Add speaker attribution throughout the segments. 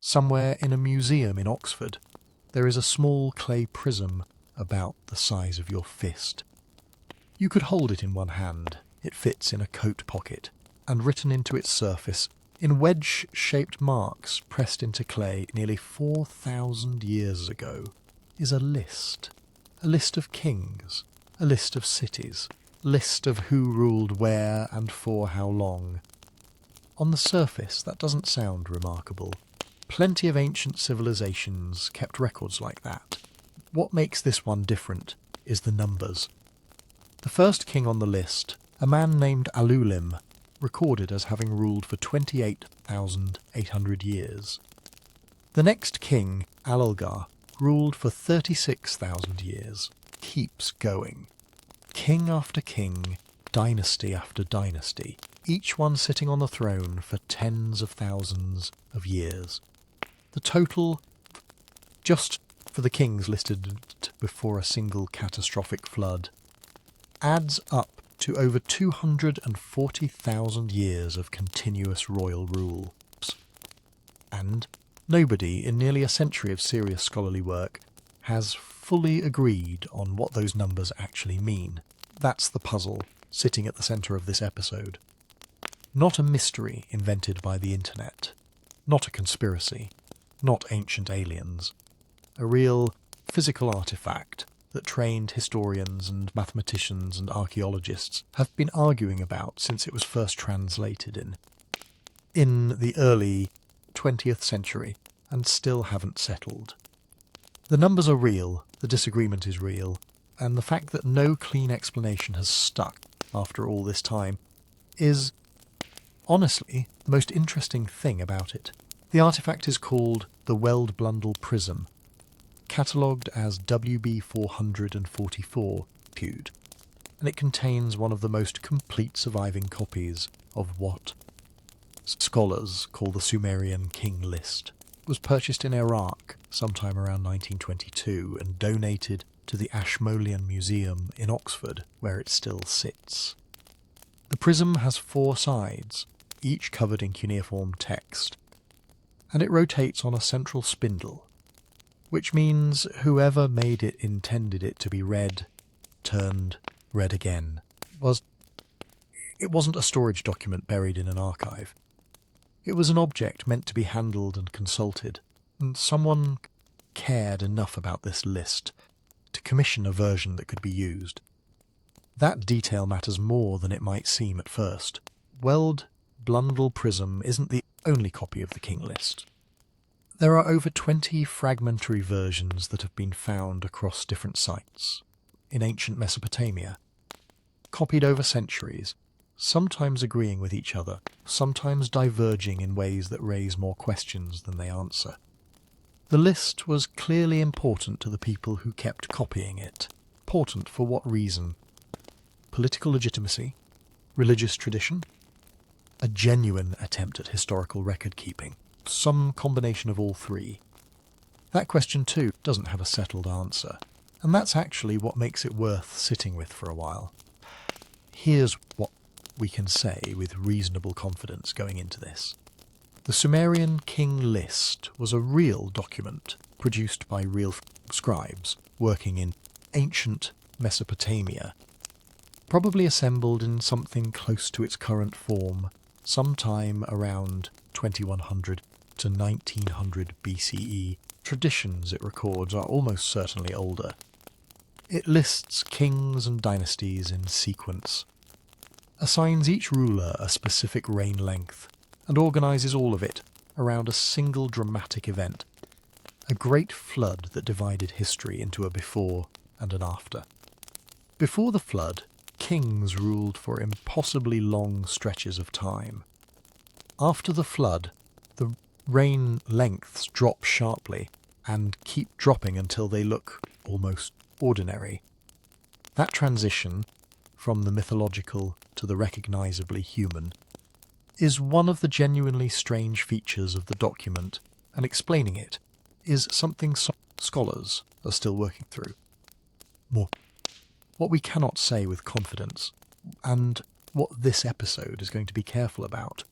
Speaker 1: Somewhere in a museum in Oxford, there is a small clay prism about the size of your fist. You could hold it in one hand. It fits in a coat pocket, and written into its surface, in wedge-shaped marks pressed into clay nearly 4,000 years ago, is a list. A list of kings, a list of cities, a list of who ruled where and for how long. On the surface, that doesn't sound remarkable. Plenty of ancient civilizations kept records like that. What makes this one different is the numbers. The first king on the list, a man named Alulim, recorded as having ruled for 28,800 years. The next king, Alulgar, ruled for 36,000 years. Keeps going. King after king, dynasty after dynasty, each one sitting on the throne for tens of thousands of years. The total, just for the kings listed before a single catastrophic flood, adds up to over 240,000 years of continuous royal rule. And nobody in nearly a century of serious scholarly work has fully agreed on what those numbers actually mean. That's the puzzle sitting at the centre of this episode. Not a mystery invented by the internet. Not a conspiracy. Not ancient aliens. A real physical artifact that trained historians and mathematicians and archaeologists have been arguing about since it was first translated in the early 20th century and still haven't settled. The numbers are real, the disagreement is real, and the fact that no clean explanation has stuck after all this time is, honestly, the most interesting thing about it. The artifact is called the Weld-Blundell Prism, catalogued as WB 444, and it contains one of the most complete surviving copies of what scholars call the Sumerian King List. It was purchased in Iraq sometime around 1922 and donated to the Ashmolean Museum in Oxford, where it still sits. The prism has 4 sides, each covered in cuneiform text, and it rotates on a central spindle, which means whoever made it intended it to be read, turned, read again. It wasn't a storage document buried in an archive. It was an object meant to be handled and consulted, and someone cared enough about this list to commission a version that could be used. That detail matters more than it might seem at first. Weld-Blundell Prism isn't the only copy of the King List. There are over 20 fragmentary versions that have been found across different sites in ancient Mesopotamia, copied over centuries, sometimes agreeing with each other, sometimes diverging in ways that raise more questions than they answer. The list was clearly important to the people who kept copying it. Important for what reason? Political legitimacy? Religious tradition? A genuine attempt at historical record-keeping? Some combination of all three? That question too doesn't have a settled answer, and that's actually what makes it worth sitting with for a while. Here's what we can say with reasonable confidence going into this. The Sumerian King List was a real document produced by real scribes working in ancient Mesopotamia, probably assembled in something close to its current form sometime around 2100 to 1900 BCE. Traditions it records are almost certainly older. It lists kings and dynasties in sequence, assigns each ruler a specific reign length, and organises all of it around a single dramatic event, a great flood that divided history into a before and an after. Before the flood, kings ruled for impossibly long stretches of time. After the flood, the reign lengths drop sharply and keep dropping until they look almost ordinary. That transition from the mythological to the recognisably human is one of the genuinely strange features of the document, and explaining it is something scholars are still working through. More. What we cannot say with confidence, and what this episode is going to be careful about,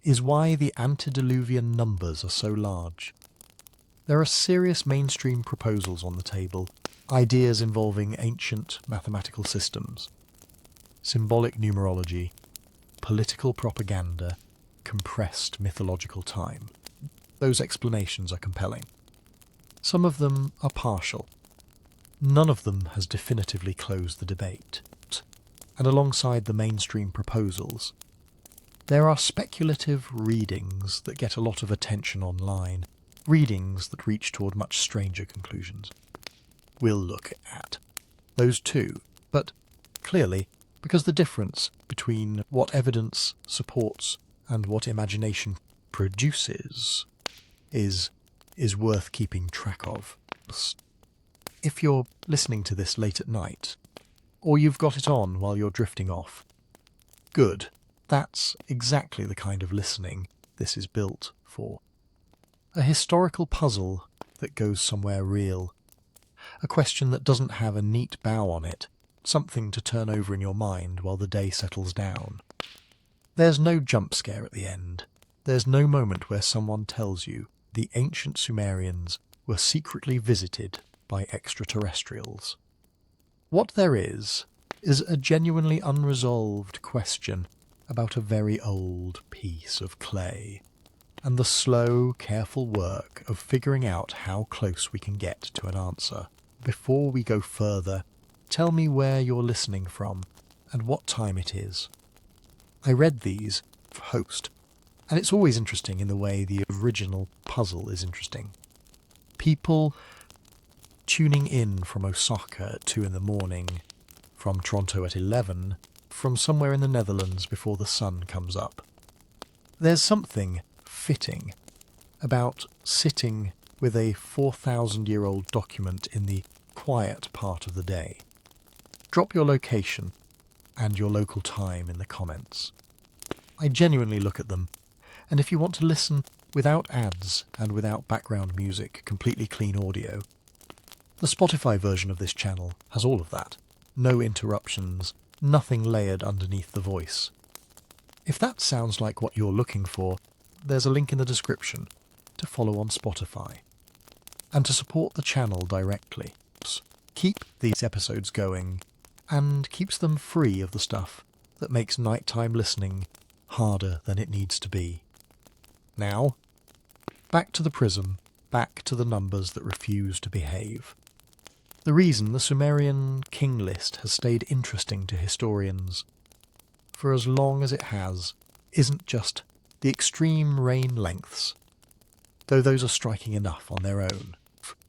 Speaker 1: is why the antediluvian numbers are so large. There are serious mainstream proposals on the table, ideas involving ancient mathematical systems, symbolic numerology, political propaganda, compressed mythological time. Those explanations are compelling. Some of them are partial. None of them has definitively closed the debate. And alongside the mainstream proposals, there are speculative readings that get a lot of attention online, readings that reach toward much stranger conclusions. We'll look at those too, but clearly, because the difference between what evidence supports and what imagination produces is worth keeping track of. If you're listening to this late at night, or you've got it on while you're drifting off, good. That's exactly the kind of listening this is built for. A historical puzzle that goes somewhere real. A question that doesn't have a neat bow on it, something to turn over in your mind while the day settles down. There's no jump scare at the end. There's no moment where someone tells you the ancient Sumerians were secretly visited by extraterrestrials. What there is a genuinely unresolved question about a very old piece of clay, and the slow, careful work of figuring out how close we can get to an answer. Before we go further, tell me where you're listening from and what time it is. I read these for Host, and it's always interesting in the way the original puzzle is interesting. People tuning in from Osaka at 2 in the morning, from Toronto at 11, from somewhere in the Netherlands before the sun comes up. There's something fitting about sitting with a 4,000-year-old document in the quiet part of the day. Drop your location and your local time in the comments. I genuinely look at them, and if you want to listen without ads and without background music, completely clean audio, the Spotify version of this channel has all of that. No interruptions, nothing layered underneath the voice. If that sounds like what you're looking for, there's a link in the description to follow on Spotify. And to support the channel directly, keep these episodes going and keeps them free of the stuff that makes nighttime listening harder than it needs to be. Now, back to the prism, back to the numbers that refuse to behave. The reason the Sumerian King List has stayed interesting to historians for as long as it has isn't just the extreme reign lengths, though those are striking enough on their own.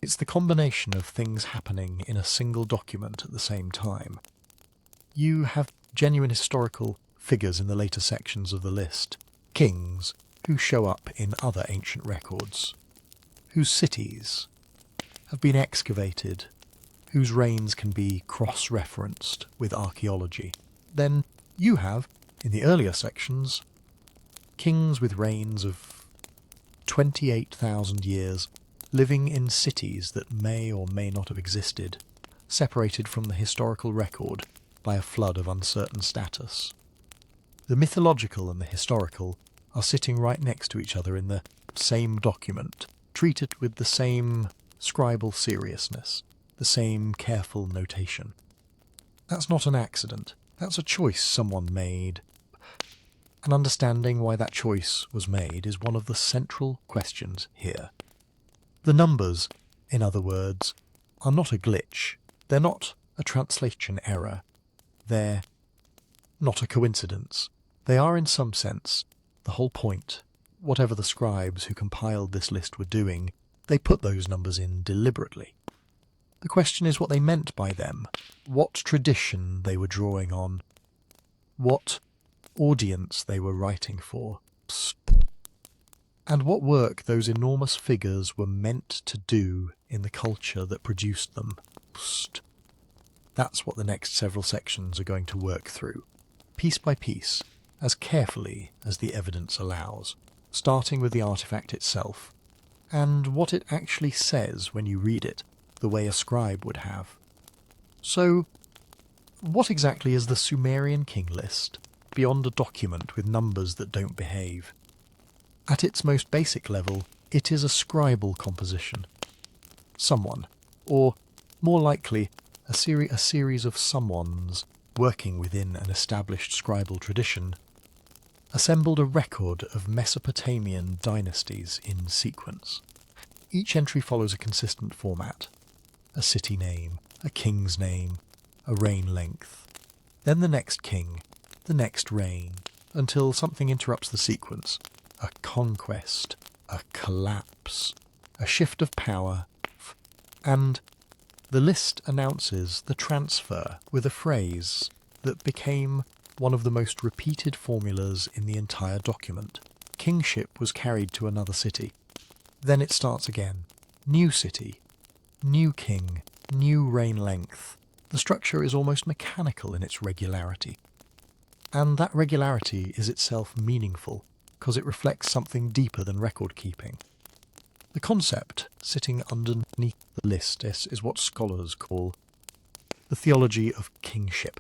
Speaker 1: It's the combination of things happening in a single document at the same time. You have genuine historical figures in the later sections of the list, kings who show up in other ancient records, whose cities have been excavated, whose reigns can be cross-referenced with archaeology. Then you have, in the earlier sections, kings with reigns of 28,000 years, living in cities that may or may not have existed, separated from the historical record by a flood of uncertain status. The mythological and the historical are sitting right next to each other in the same document, treated with the same scribal seriousness, the same careful notation. That's not an accident. That's a choice someone made. And understanding why that choice was made is one of the central questions here. The numbers, in other words, are not a glitch. They're not a translation error. They're not a coincidence. They are, in some sense, the whole point. Whatever the scribes who compiled this list were doing, they put those numbers in deliberately. The question is what they meant by them, what tradition they were drawing on, what audience they were writing for, and what work those enormous figures were meant to do in the culture that produced them. That's what the next several sections are going to work through, piece by piece, as carefully as the evidence allows, starting with the artifact itself, and what it actually says when you read it, the way a scribe would have. So, what exactly is the Sumerian King List, beyond a document with numbers that don't behave? At its most basic level, it is a scribal composition. Someone, or more likely, a series of someones working within an established scribal tradition, assembled a record of Mesopotamian dynasties in sequence. Each entry follows a consistent format: a city name, a king's name, a reign length, then the next king, the next reign, until something interrupts the sequence: a conquest, a collapse, a shift of power, and the list announces the transfer with a phrase that became one of the most repeated formulas in the entire document. Kingship was carried to another city. Then it starts again. New city, new king, new reign length. The structure is almost mechanical in its regularity. And that regularity is itself meaningful, because it reflects something deeper than record keeping. The concept sitting underneath the list is what scholars call the theology of kingship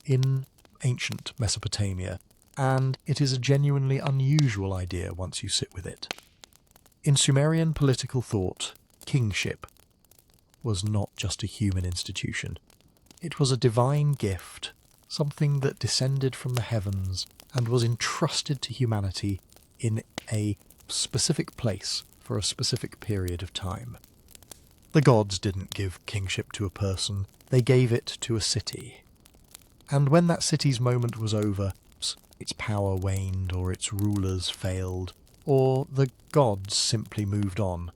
Speaker 1: in ancient Mesopotamia, and it is a genuinely unusual idea once you sit with it. In Sumerian political thought, kingship was not just a human institution. It was a divine gift, something that descended from the heavens and was entrusted to humanity in a specific place for a specific period of time. The gods didn't give kingship to a person, they gave it to a city. And when that city's moment was over, its power waned, or its rulers failed, or the gods simply moved on,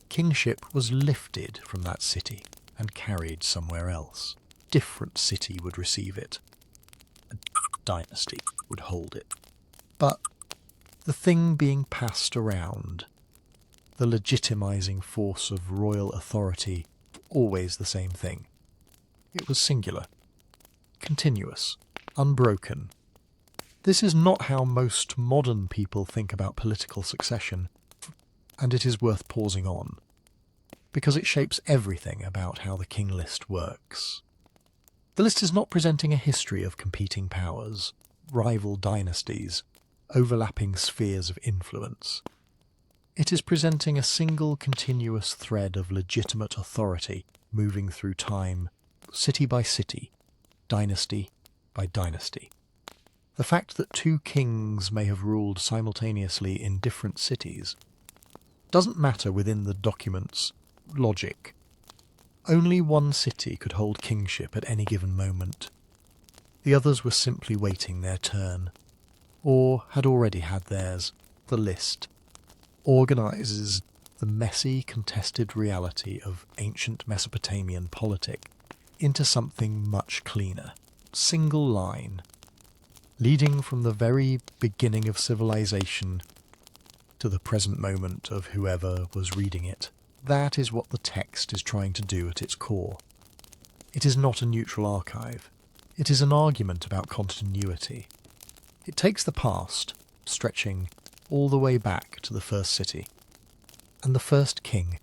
Speaker 1: kingship was lifted from that city and carried somewhere else. A different city would receive it. A dynasty would hold it. But the thing being passed around, the legitimizing force of royal authority, always the same thing. It was singular, continuous, unbroken. This is not how most modern people think about political succession, and it is worth pausing on, because it shapes everything about how the King List works. The list is not presenting a history of competing powers, rival dynasties, overlapping spheres of influence. It is presenting a single continuous thread of legitimate authority moving through time, city by city, dynasty by dynasty. The fact that two kings may have ruled simultaneously in different cities doesn't matter within the document's logic. Only one city could hold kingship at any given moment. The others were simply waiting their turn, or had already had theirs. The list organizes the messy, contested reality of ancient Mesopotamian politics into something much cleaner. Single line, leading from the very beginning of civilization to the present moment of whoever was reading it. That is what the text is trying to do at its core. It is not a neutral archive. It is an argument about continuity. It takes the past, stretching all the way back to the first city, and the first king,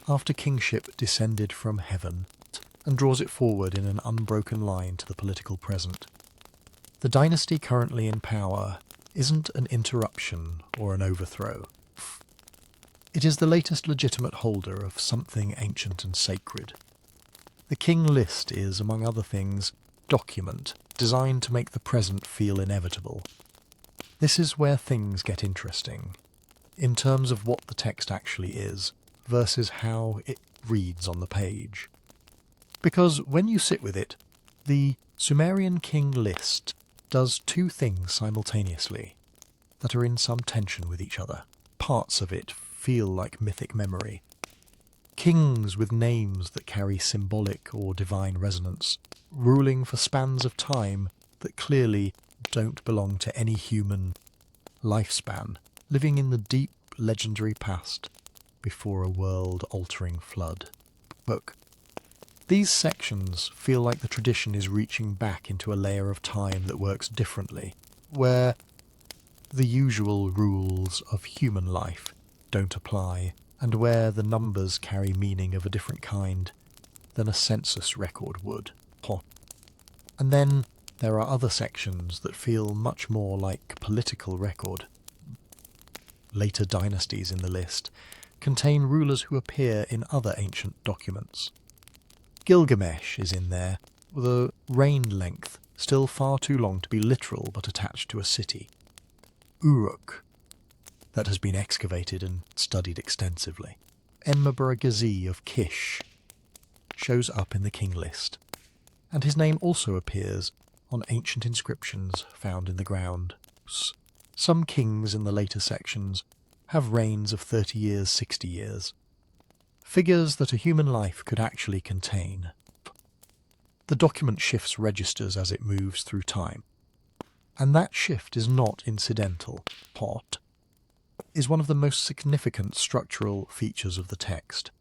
Speaker 1: after kingship descended from heaven, and draws it forward in an unbroken line to the political present. The dynasty currently in power isn't an interruption or an overthrow. It is the latest legitimate holder of something ancient and sacred. The King List is, among other things, document designed to make the present feel inevitable. This is where things get interesting, in terms of what the text actually is, versus how it reads on the page. Because when you sit with it, the Sumerian King List does two things simultaneously that are in some tension with each other. Parts of it feel like mythic memory. Kings with names that carry symbolic or divine resonance, ruling for spans of time that clearly don't belong to any human lifespan, living in the deep legendary past before a world-altering flood. Look, these sections feel like the tradition is reaching back into a layer of time that works differently, where the usual rules of human life don't apply, and where the numbers carry meaning of a different kind than a census record would. And then there are other sections that feel much more like political record. later dynasties in the list, contain rulers who appear in other ancient documents. Gilgamesh is in there, with a reign length still far too long to be literal but attached to a city. Uruk, that has been excavated and studied extensively. Enmebaragesi of Kish shows up in the king list, and his name also appears on ancient inscriptions found in the ground. Some kings in the later sections have reigns of 30 years, 60 years. Figures that a human life could actually contain. The document shifts registers as it moves through time, and that shift is not incidental. Pot is one of the most significant structural features of the text.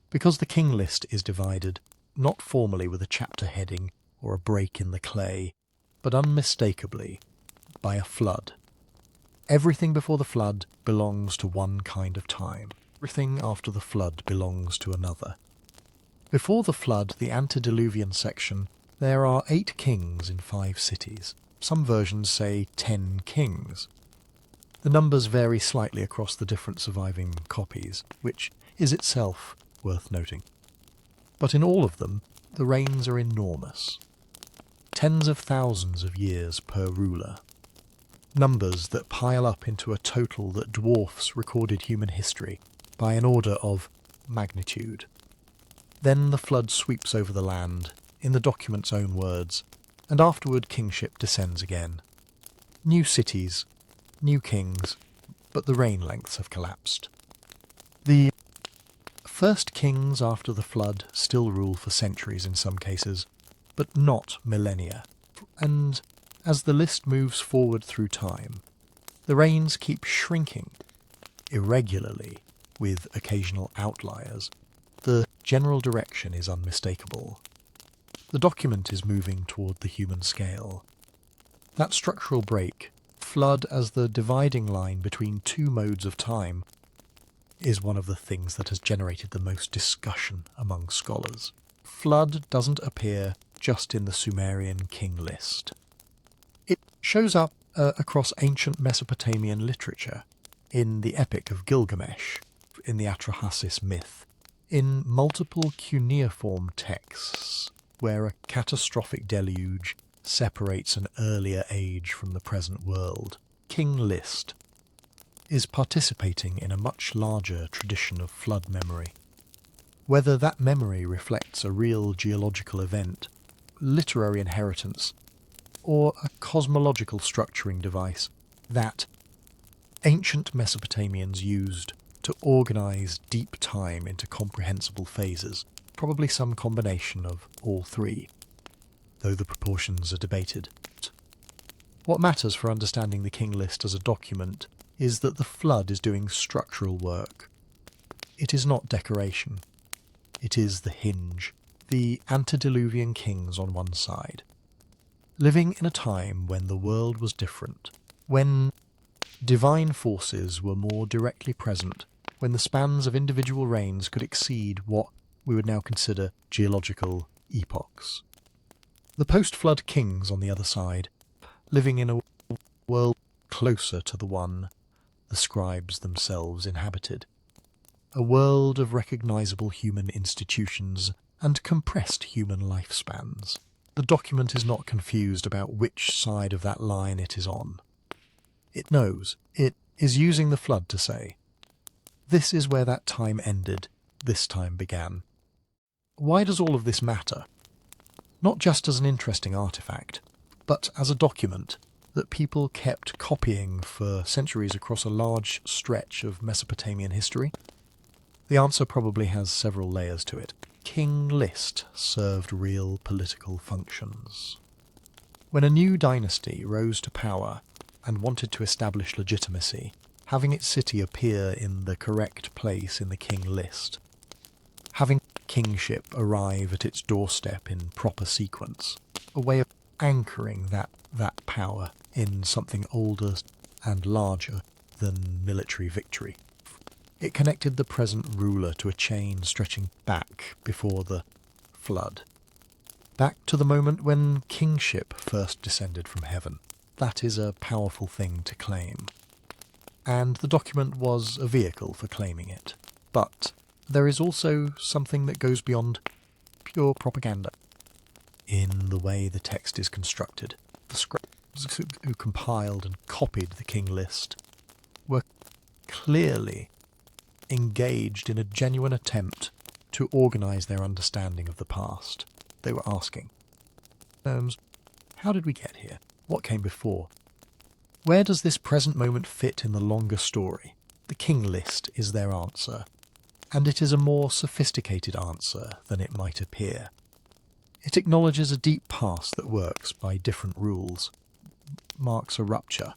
Speaker 1: Because the king list is divided, not formally with a chapter heading or a break in the clay, but unmistakably by a flood. Everything before the flood belongs to one kind of time. Everything after the flood belongs to another. Before the flood, the antediluvian section, there are 8 kings in 5 cities. Some versions say 10 kings. The numbers vary slightly across the different surviving copies, which is itself worth noting. But in all of them, the reigns are enormous. Tens of thousands of years per ruler. Numbers that pile up into a total that dwarfs recorded human history by an order of magnitude. Then the flood sweeps over the land, in the document's own words, and afterward kingship descends again. New cities, new kings, but the reign lengths have collapsed. The first kings after the flood still rule for centuries in some cases, but not millennia. And as the list moves forward through time, the reigns keep shrinking, irregularly, with occasional outliers. The general direction is unmistakable. The document is moving toward the human scale. That structural break, flood as the dividing line between 2 modes of time, is one of the things that has generated the most discussion among scholars. Flood doesn't appear just in the Sumerian King List. It shows up across ancient Mesopotamian literature, in the Epic of Gilgamesh, in the Atrahasis myth, in multiple cuneiform texts where a catastrophic deluge separates an earlier age from the present world. King List is participating in a much larger tradition of flood memory. Whether that memory reflects a real geological event, literary inheritance, or a cosmological structuring device that ancient Mesopotamians used to organize deep time into comprehensible phases, probably some combination of all 3, though the proportions are debated. What matters for understanding the King List as a document is that the flood is doing structural work. It is not decoration. It is the hinge, the antediluvian kings on one side, living in a time when the world was different, when divine forces were more directly present, when the spans of individual reigns could exceed what we would now consider geological epochs. The post-flood kings on the other side, living in a world closer to the one the scribes themselves inhabited. A world of recognizable human institutions and compressed human lifespans. The document is not confused about which side of that line it is on. It knows. It is using the flood to say, this is where that time ended, this time began. Why does all of this matter? Not just as an interesting artifact, but as a document that people kept copying for centuries across a large stretch of Mesopotamian history? The answer probably has several layers to it. King List served real political functions. When a new dynasty rose to power and wanted to establish legitimacy, having its city appear in the correct place in the King List, having kingship arrive at its doorstep in proper sequence, a way of anchoring that power in something older and larger than military victory. It connected the present ruler to a chain stretching back before the flood, back to the moment when kingship first descended from heaven. That is a powerful thing to claim. and the document was a vehicle for claiming it. But there is also something that goes beyond pure propaganda in the way the text is constructed. The scribes who compiled and copied the King List were clearly engaged in a genuine attempt to organise their understanding of the past. They were asking, how did we get here? What came before? Where does this present moment fit in the longer story? The King List is their answer, and it is a more sophisticated answer than it might appear. It acknowledges a deep past that works by different rules, marks a rupture.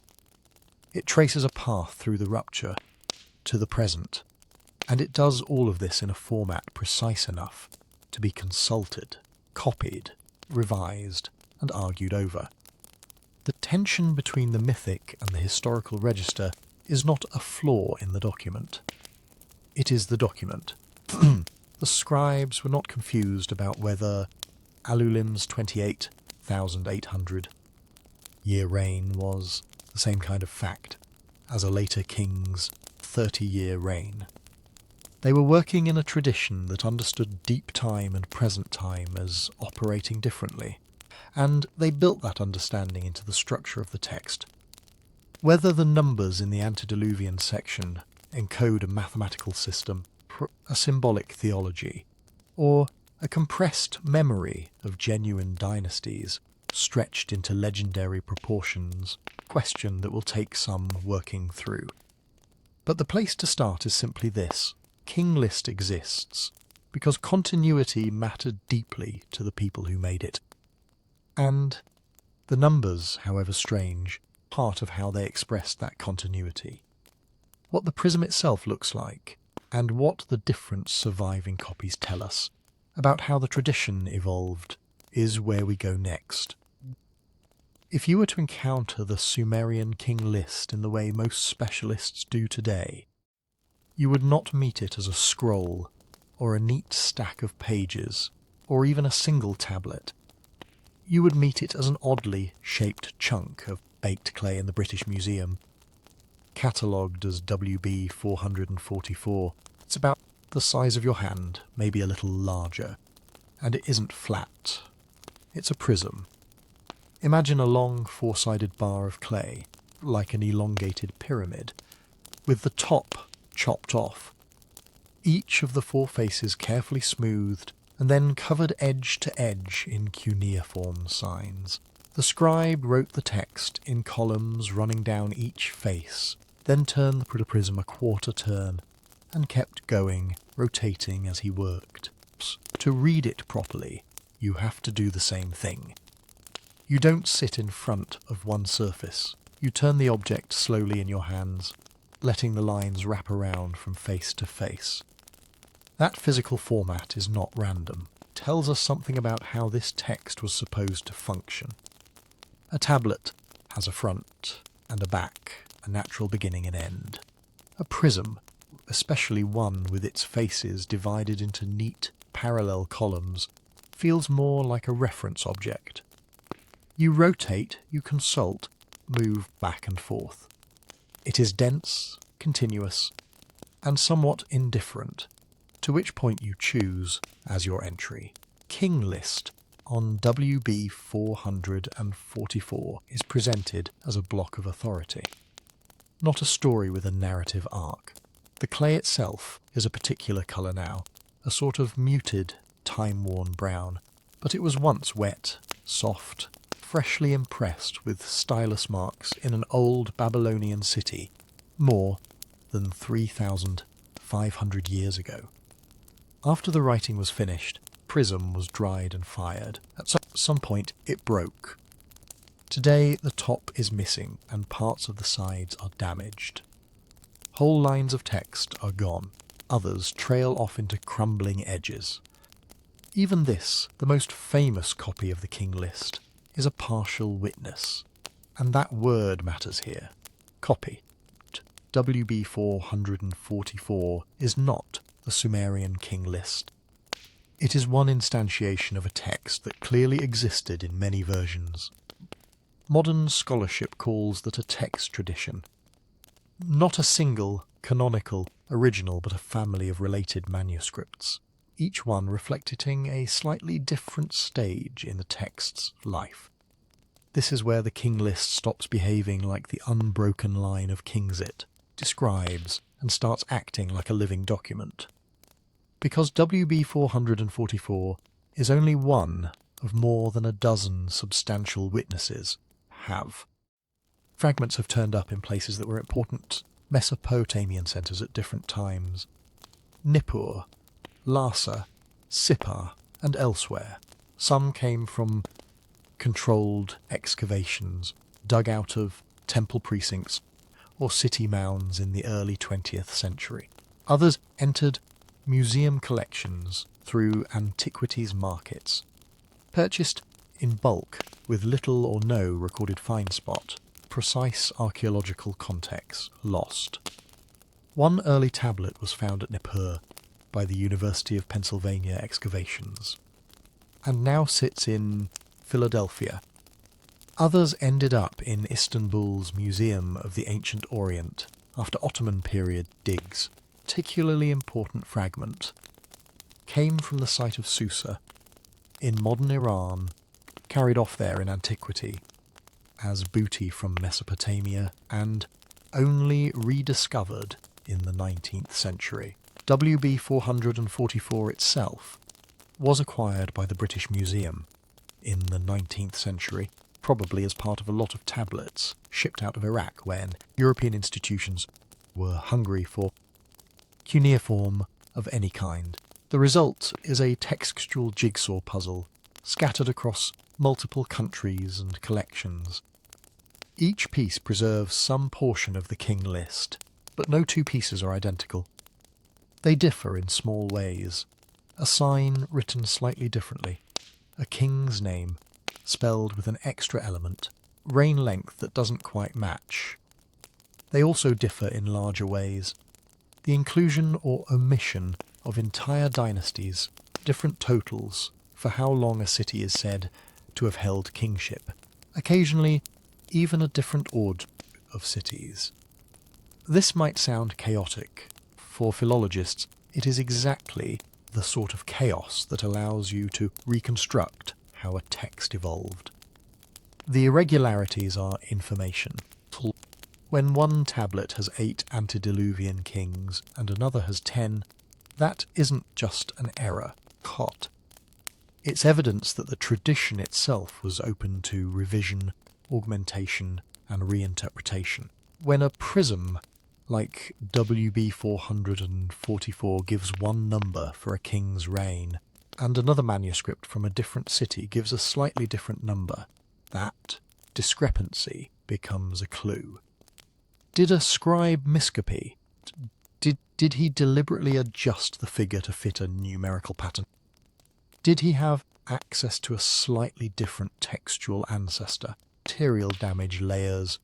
Speaker 1: It traces a path through the rupture to the present, and it does all of this in a format precise enough to be consulted, copied, revised, and argued over. The tension between the mythic and the historical register is not a flaw in the document. It is the document. The scribes were not confused about whether Alulim's 28,800 year reign was the same kind of fact as a later king's 30-year reign. They were working in a tradition that understood deep time and present time as operating differently, and they built that understanding into the structure of the text. Whether the numbers in the antediluvian section encode a mathematical system, a symbolic theology, or a compressed memory of genuine dynasties stretched into legendary proportions, question that will take some working through. But the place to start is simply this. King List exists because continuity mattered deeply to the people who made it. And the numbers, however strange, part of how they expressed that continuity. What the prism itself looks like, and what the different surviving copies tell us about how the tradition evolved, is where we go next. If you were to encounter the Sumerian King List in the way most specialists do today, you would not meet it as a scroll, or a neat stack of pages, or even a single tablet. You would meet it as an oddly shaped chunk of baked clay in the British Museum, catalogued as WB 444. It's about the size of your hand, maybe a little larger, and it isn't flat. It's a prism. Imagine a long four-sided bar of clay, like an elongated pyramid, with the top chopped off. Each of the four faces carefully smoothed and then covered edge to edge in cuneiform signs. The scribe wrote the text in columns running down each face, then turned the prism a quarter turn, and kept going, rotating as he worked. To read it properly, you have to do the same thing. You don't sit in front of one surface. You turn the object slowly in your hands, letting the lines wrap around from face to face. That physical format is not random. It tells us something about how this text was supposed to function. A tablet has a front and a back, a natural beginning and end. A prism, especially one with its faces divided into neat, parallel columns, feels more like a reference object. You rotate, you consult, move back and forth. It is dense, continuous, and somewhat indifferent, to which point you choose as your entry. King List on WB 444 is presented as a block of authority, not a story with a narrative arc. The clay itself is a particular colour now, a sort of muted, time-worn brown, but it was once wet, soft, freshly impressed with stylus marks in an old Babylonian city more than 3,500 years ago. After the writing was finished, prism was dried and fired. At some point it broke. Today the top is missing and parts of the sides are damaged. Whole lines of text are gone. Others trail off into crumbling edges. Even this, the most famous copy of the King List, is a partial witness. And that word matters here. Copy. WB 444 is not the Sumerian King List. It is one instantiation of a text that clearly existed in many versions. Modern scholarship calls that a text tradition. Not a single, canonical, original, but a family of related manuscripts, each one reflecting a slightly different stage in the text's life. This is where the King List stops behaving like the unbroken line of Kingsit, describes, and starts acting like a living document. Because WB 444 is only one of more than a dozen substantial witnesses have. Fragments have turned up in places that were important Mesopotamian centres at different times. Nippur, Lhasa, Sippar, and elsewhere. Some came from controlled excavations dug out of temple precincts or city mounds in the early 20th century. Others entered museum collections through antiquities markets, purchased in bulk with little or no recorded find spot, precise archaeological context lost. One early tablet was found at Nippur by the University of Pennsylvania excavations, and now sits in Philadelphia. Others ended up in Istanbul's Museum of the Ancient Orient after Ottoman period digs. A particularly important fragment came from the site of Susa in modern Iran, carried off there in antiquity as booty from Mesopotamia and only rediscovered in the 19th century. WB 444 itself was acquired by the British Museum in the 19th century, probably as part of a lot of tablets shipped out of Iraq when European institutions were hungry for cuneiform of any kind. The result is a textual jigsaw puzzle scattered across multiple countries and collections. Each piece preserves some portion of the King List, but no two pieces are identical. They differ in small ways. A sign written slightly differently, a king's name spelled with an extra element, reign length that doesn't quite match. They also differ in larger ways. The inclusion or omission of entire dynasties, different totals for how long a city is said to have held kingship, occasionally even a different order of cities. This might sound chaotic. For philologists, it is exactly the sort of chaos that allows you to reconstruct how a text evolved. The irregularities are information. When one tablet has 8 antediluvian kings and another has 10, that isn't just an error, caught. It's evidence that the tradition itself was open to revision, augmentation, and reinterpretation. When a prism like WB 444 gives one number for a king's reign, and another manuscript from a different city gives a slightly different number, that discrepancy becomes a clue. Did a scribe miscopy? Did he deliberately adjust the figure to fit a numerical pattern? Did he have access to a slightly different textual ancestor? Material damage layers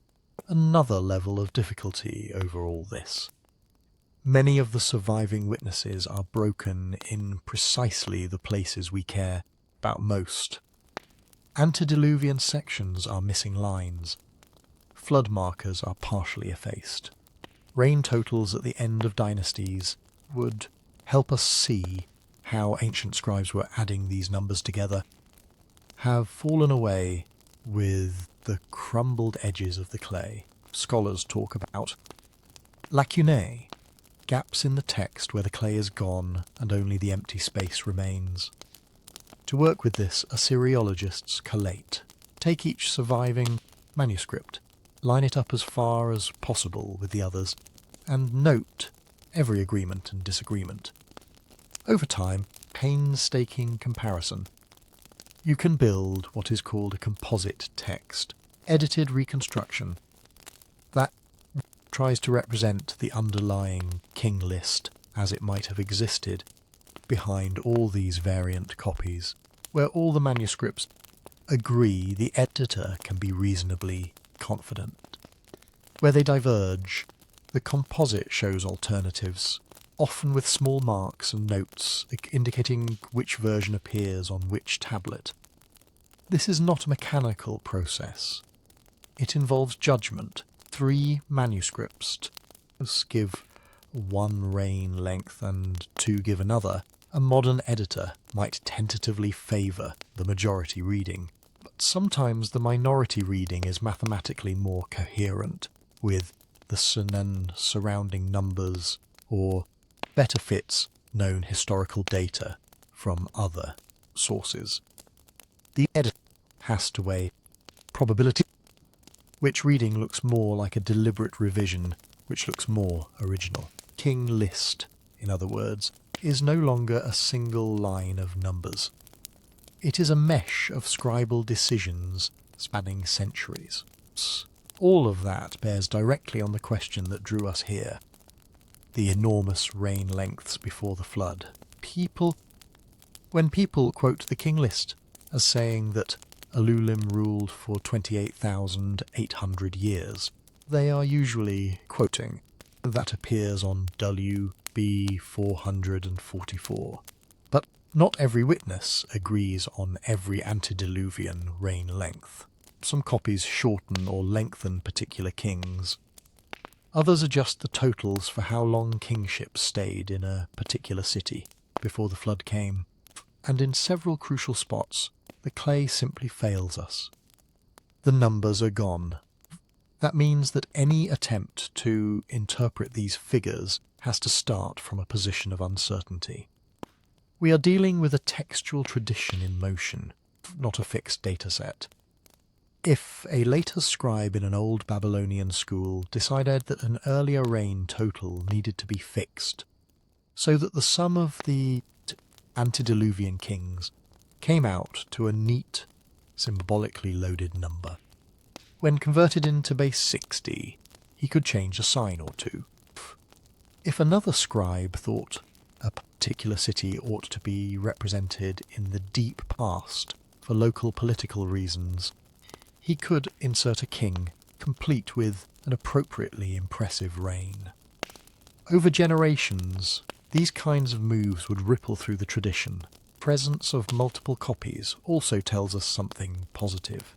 Speaker 1: another level of difficulty over all this. Many of the surviving witnesses are broken in precisely the places we care about most. Antediluvian sections are missing lines. Flood markers are partially effaced. Reign totals at the end of dynasties would help us see how ancient scribes were adding these numbers together, have fallen away with the crumbled edges of the clay. Scholars talk about lacunae, gaps in the text where the clay is gone and only the empty space remains. To work with this, Assyriologists collate. Take each surviving manuscript, line it up as far as possible with the others, and note every agreement and disagreement. Over time, painstaking comparison. You can build what is called a composite text, edited reconstruction, that tries to represent the underlying King List as it might have existed behind all these variant copies, where all the manuscripts agree the editor can be reasonably confident. Where they diverge, the composite shows alternatives, often with small marks and notes indicating which version appears on which tablet. This is not a mechanical process. It involves judgment. 3 manuscripts give one reign length and 2 give another, a modern editor might tentatively favour the majority reading, but sometimes the minority reading is mathematically more coherent, with the Sunan surrounding numbers or better fits known historical data from other sources. The editor has to weigh probability, which reading looks more like a deliberate revision, which looks more original. King List, in other words, is no longer a single line of numbers. It is a mesh of scribal decisions spanning centuries. All of that bears directly on the question that drew us here, the enormous reign lengths before the flood. When people quote the King List as saying that Alulim ruled for 28,800 years, they are usually quoting that appears on WB 444. But not every witness agrees on every antediluvian reign length. Some copies shorten or lengthen particular kings. Others adjust the totals for how long kingship stayed in a particular city before the flood came. And in several crucial spots, the clay simply fails us. The numbers are gone. That means that any attempt to interpret these figures has to start from a position of uncertainty. We are dealing with a textual tradition in motion, not a fixed data set. If a later scribe in an old Babylonian school decided that an earlier reign total needed to be fixed, so that the sum of the antediluvian kings came out to a neat, symbolically loaded number, when converted into base 60, he could change a sign or two. If another scribe thought a particular city ought to be represented in the deep past for local political reasons, he could insert a king, complete with an appropriately impressive reign. Over generations, these kinds of moves would ripple through the tradition. Presence of multiple copies also tells us something positive.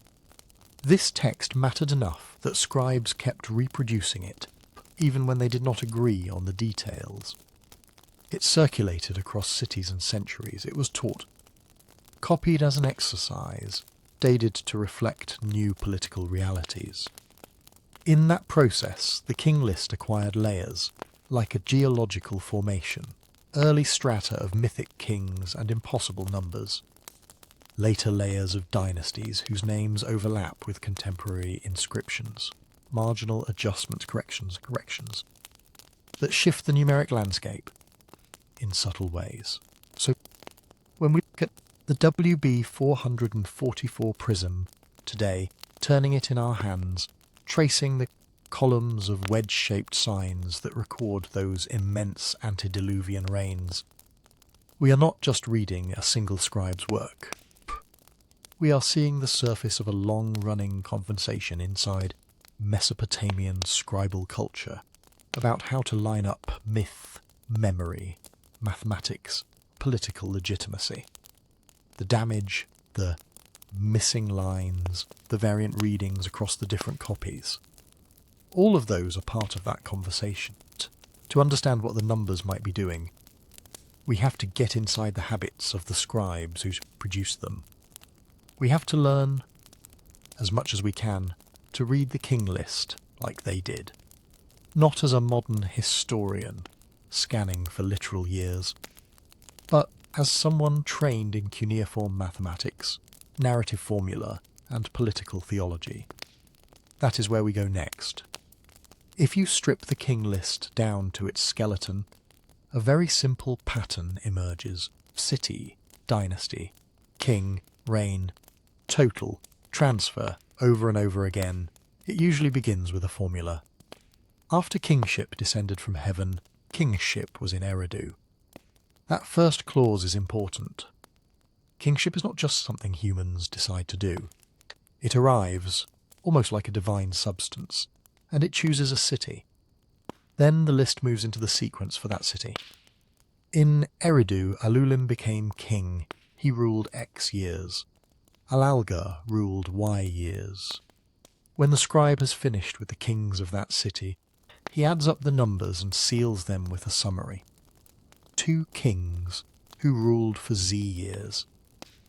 Speaker 1: This text mattered enough that scribes kept reproducing it, even when they did not agree on the details. It circulated across cities and centuries. It was taught, copied as an exercise, dated to reflect new political realities. In that process, the King List acquired layers, like a geological formation, early strata of mythic kings and impossible numbers, later layers of dynasties whose names overlap with contemporary inscriptions, marginal adjustments, corrections, that shift the numeric landscape in subtle ways. So when we look at the WB 444 prism today, turning it in our hands, tracing the columns of wedge-shaped signs that record those immense antediluvian reigns, we are not just reading a single scribe's work. We are seeing the surface of a long-running conversation inside Mesopotamian scribal culture about how to line up myth, memory, mathematics, political legitimacy. The damage, the missing lines, the variant readings across the different copies. All of those are part of that conversation. To understand what the numbers might be doing, we have to get inside the habits of the scribes who produced them. We have to learn, as much as we can, to read the King List like they did. Not as a modern historian scanning for literal years, but as someone trained in cuneiform mathematics, narrative formula, and political theology. That is where we go next. If you strip the King List down to its skeleton, a very simple pattern emerges. City, dynasty, king, reign, total, transfer, over and over again. It usually begins with a formula. After kingship descended from heaven, kingship was in Eridu. That first clause is important. Kingship is not just something humans decide to do. It arrives, almost like a divine substance, and it chooses a city. Then the list moves into the sequence for that city. In Eridu, Alulim became king. He ruled X years. Alalga ruled Y years. When the scribe has finished with the kings of that city, He adds up the numbers and seals them with a summary. 2 kings who ruled for years.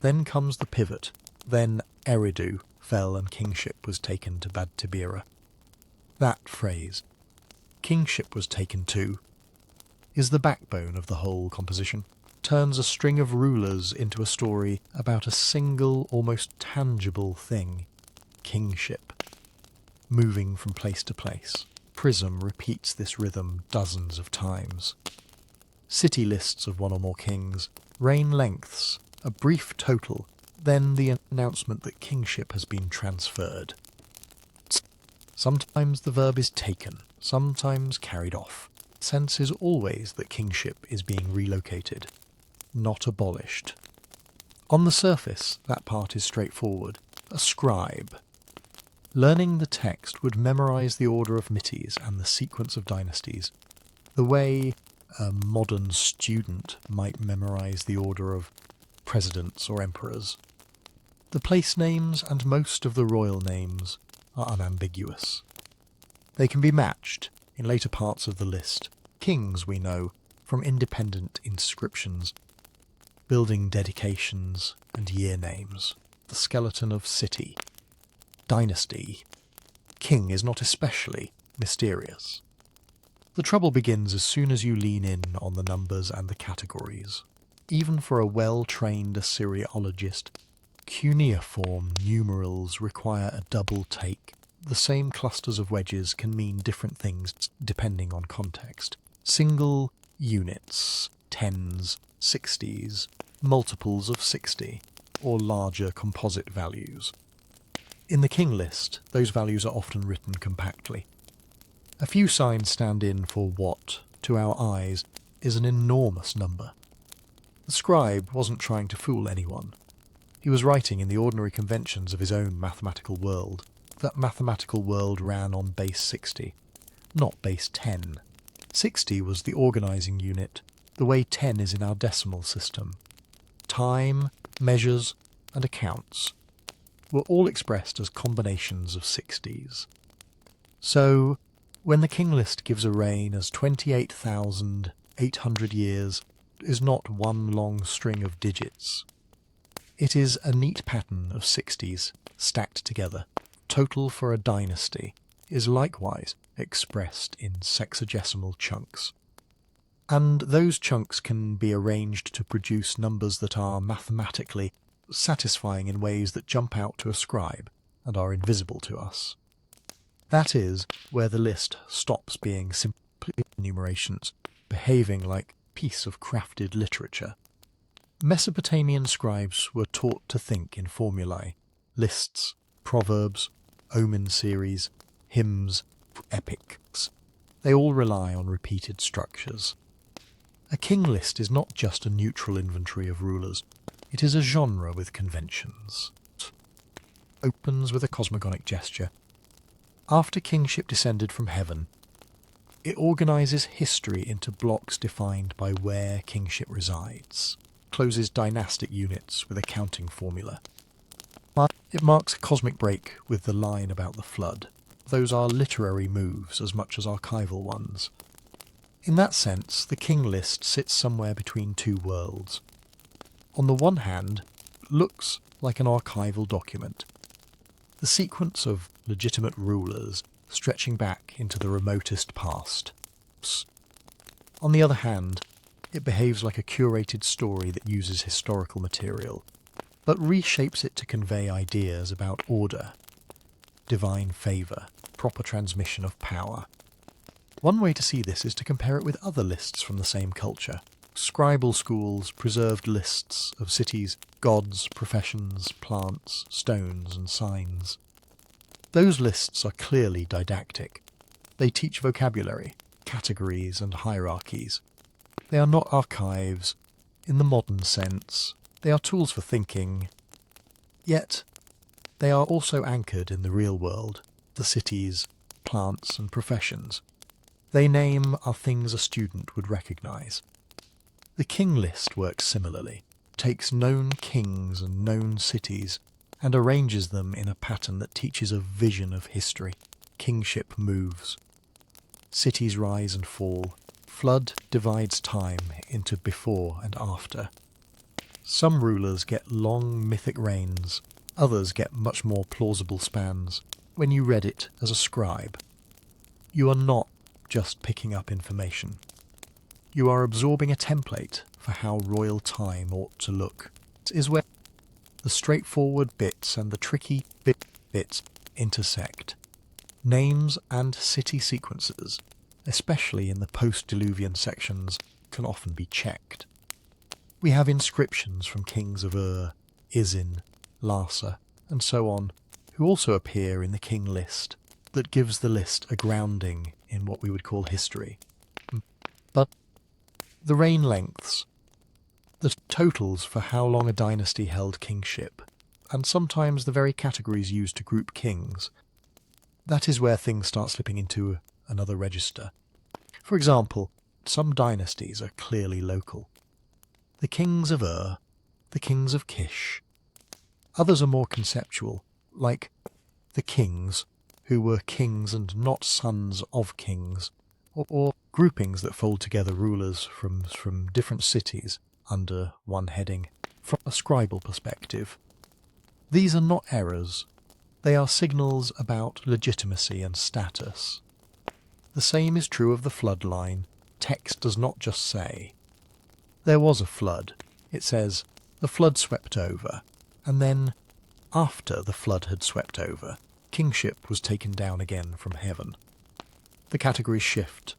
Speaker 1: Then comes the pivot. Then Eridu fell and kingship was taken to Bad Tibira. That phrase, kingship was taken to, is the backbone of the whole composition. Turns a string of rulers into a story about a single, almost tangible thing, kingship, moving from place to place. Prism repeats this rhythm dozens of times. City lists of one or more kings, reign lengths, a brief total, then the announcement that kingship has been transferred. Sometimes the verb is taken, sometimes carried off. Sense is always that kingship is being relocated, not abolished. On the surface, that part is straightforward. A scribe. Learning the text would memorize the order of mites and the sequence of dynasties, the way a modern student might memorize the order of presidents or emperors. The place names and most of the royal names are unambiguous. They can be matched in later parts of the list. Kings, we know, from independent inscriptions, building dedications and year names. The skeleton of city. Dynasty. King is not especially mysterious. The trouble begins as soon as you lean in on the numbers and the categories. Even for a well-trained Assyriologist, cuneiform numerals require a double take. The same clusters of wedges can mean different things depending on context. Single units, tens, 60s, multiples of 60, or larger composite values. In the King List, those values are often written compactly. A few signs stand in for what, to our eyes, is an enormous number. The scribe wasn't trying to fool anyone. He was writing in the ordinary conventions of his own mathematical world. That mathematical world ran on base 60, not base 10. 60 was the organising unit, the way 10 is in our decimal system. Time, measures, and accounts were all expressed as combinations of 60s. So, when the King List gives a reign as 28,800 years, is not one long string of digits. It is a neat pattern of 60s stacked together. Total for a dynasty is likewise expressed in sexagesimal chunks. And those chunks can be arranged to produce numbers that are mathematically satisfying in ways that jump out to a scribe and are invisible to us. That is where the list stops being simply enumerations, behaving like a piece of crafted literature. Mesopotamian scribes were taught to think in formulae, lists, proverbs, omen series, hymns, epics. They all rely on repeated structures. A king list is not just a neutral inventory of rulers. It is a genre with conventions. It opens with a cosmogonic gesture. After kingship descended from heaven, it organises history into blocks defined by where kingship resides. Closes dynastic units with a counting formula. It marks a cosmic break with the line about the flood. Those are literary moves as much as archival ones. In that sense, the King List sits somewhere between two worlds. On the one hand, it looks like an archival document. The sequence of legitimate rulers stretching back into the remotest past. On the other hand, it behaves like a curated story that uses historical material, but reshapes it to convey ideas about order, divine favour, proper transmission of power. One way to see this is to compare it with other lists from the same culture. Scribal schools preserved lists of cities, gods, professions, plants, stones, and signs. Those lists are clearly didactic. They teach vocabulary, categories, and hierarchies. They are not archives in the modern sense. They are tools for thinking. Yet, they are also anchored in the real world, the cities, plants, and professions. They name are things a student would recognise. The King List works similarly, takes known kings and known cities, and arranges them in a pattern that teaches a vision of history. Kingship moves. cities rise and fall. Flood divides time into before and after. Some rulers get long mythic reigns, others get much more plausible spans. When you read it as a scribe, you are not just picking up information. You are absorbing a template for how royal time ought to look. It is where the straightforward bits and the tricky bits intersect. Names and city sequences, especially in the post-Diluvian sections, can often be checked. We have inscriptions from kings of Ur, Izin, Larsa, and so on, who also appear in the King List, that gives the list a grounding in what we would call history. But the reign lengths, the totals for how long a dynasty held kingship, and sometimes the very categories used to group kings, that is where things start slipping into another register. For example, some dynasties are clearly local. The kings of Ur, the kings of Kish. Others are more conceptual, like the kings, who were kings and not sons of kings, or groupings that fold together rulers from different cities under one heading, from a scribal perspective. These are not errors. They are signals about legitimacy and status. The same is true of the flood line. Text does not just say, "There was a flood." It says, "The flood swept over," and then, after the flood had swept over, kingship was taken down again from heaven. The categories shift.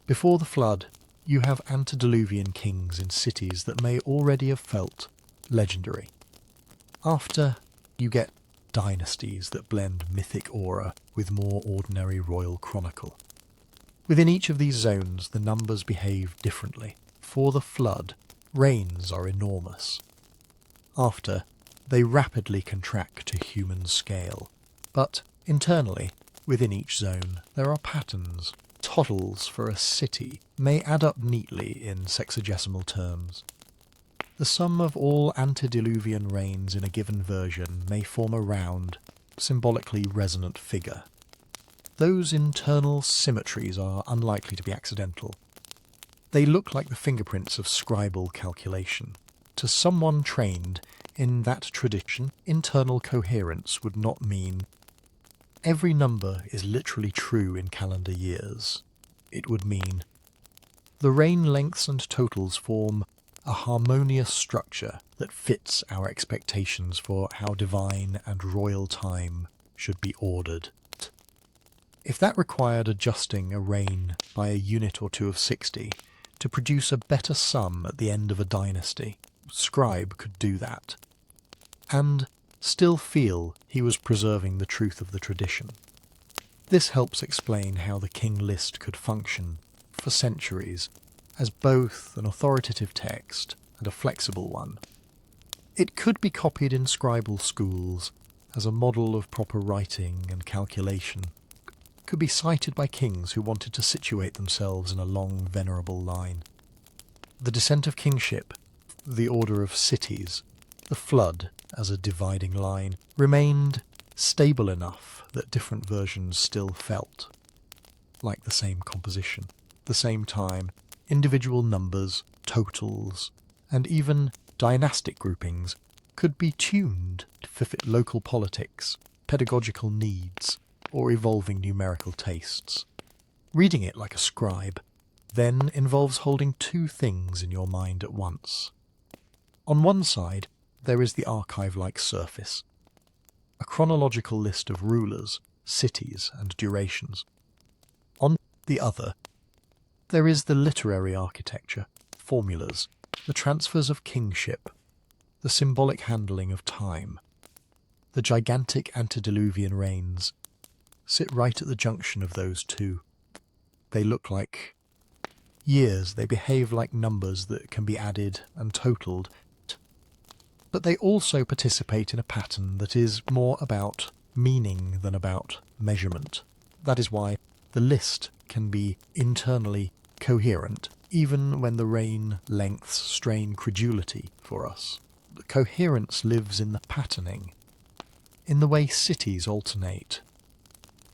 Speaker 1: Before the flood, you have antediluvian kings in cities that may already have felt legendary. After, you get dynasties that blend mythic aura with more ordinary royal chronicle. Within each of these zones, the numbers behave differently. For the flood, reigns are enormous. After, they rapidly contract to human scale. But internally, within each zone, there are patterns. Totals for a city may add up neatly in sexagesimal terms. The sum of all antediluvian reigns in a given version may form a round, symbolically resonant figure. Those internal symmetries are unlikely to be accidental. They look like the fingerprints of scribal calculation. To someone trained in that tradition, internal coherence would not mean every number is literally true in calendar years. It would mean the reign lengths and totals form a harmonious structure that fits our expectations for how divine and royal time should be ordered. If that required adjusting a reign by a unit or two of 60 to produce a better sum at the end of a dynasty, scribe could do that, and still feel he was preserving the truth of the tradition. This helps explain how the King List could function for centuries as both an authoritative text and a flexible one. It could be copied in scribal schools as a model of proper writing and calculation, could be cited by kings who wanted to situate themselves in a long, venerable line. The descent of kingship, the order of cities, the flood as a dividing line, remained stable enough that different versions still felt like the same composition, the same time. Individual numbers, totals, and even dynastic groupings could be tuned to fit local politics, pedagogical needs, or evolving numerical tastes. Reading it like a scribe then involves holding two things in your mind at once. On one side, there is the archive-like surface, a chronological list of rulers, cities, and durations. On the other, there is the literary architecture, formulas, the transfers of kingship, the symbolic handling of time. The gigantic antediluvian reigns sit right at the junction of those two. They look like years, they behave like numbers that can be added and totaled, but they also participate in a pattern that is more about meaning than about measurement. That is why the list can be internally coherent, even when the reign lengths strain credulity for us. The coherence lives in the patterning, in the way cities alternate,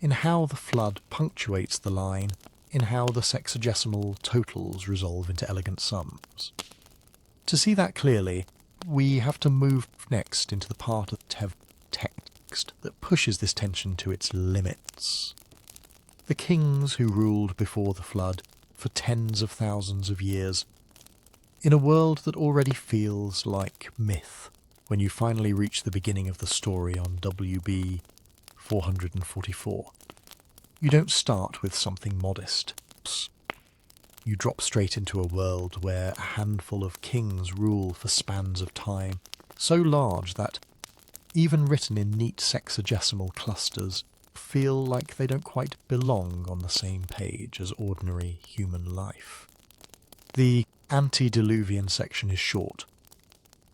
Speaker 1: in how the flood punctuates the line, in how the sexagesimal totals resolve into elegant sums. To see that clearly, we have to move next into the part of the text that pushes this tension to its limits. The kings who ruled before the flood for tens of thousands of years, in a world that already feels like myth when you finally reach the beginning of the story on WB 444. You don't start with something modest. You drop straight into a world where a handful of kings rule for spans of time so large that, even written in neat sexagesimal clusters, feel like they don't quite belong on the same page as ordinary human life. The antediluvian section is short.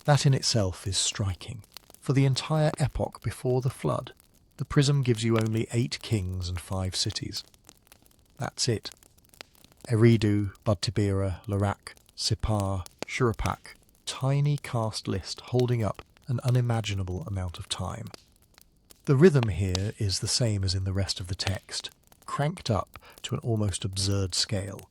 Speaker 1: That in itself is striking. For the entire epoch before the flood, the prism gives you only 8 kings and 5 cities. That's it. Eridu, Badtibera, Larak, Sippar, Shuruppak, tiny cast list holding up an unimaginable amount of time. The rhythm here is the same as in the rest of the text, cranked up to an almost absurd scale.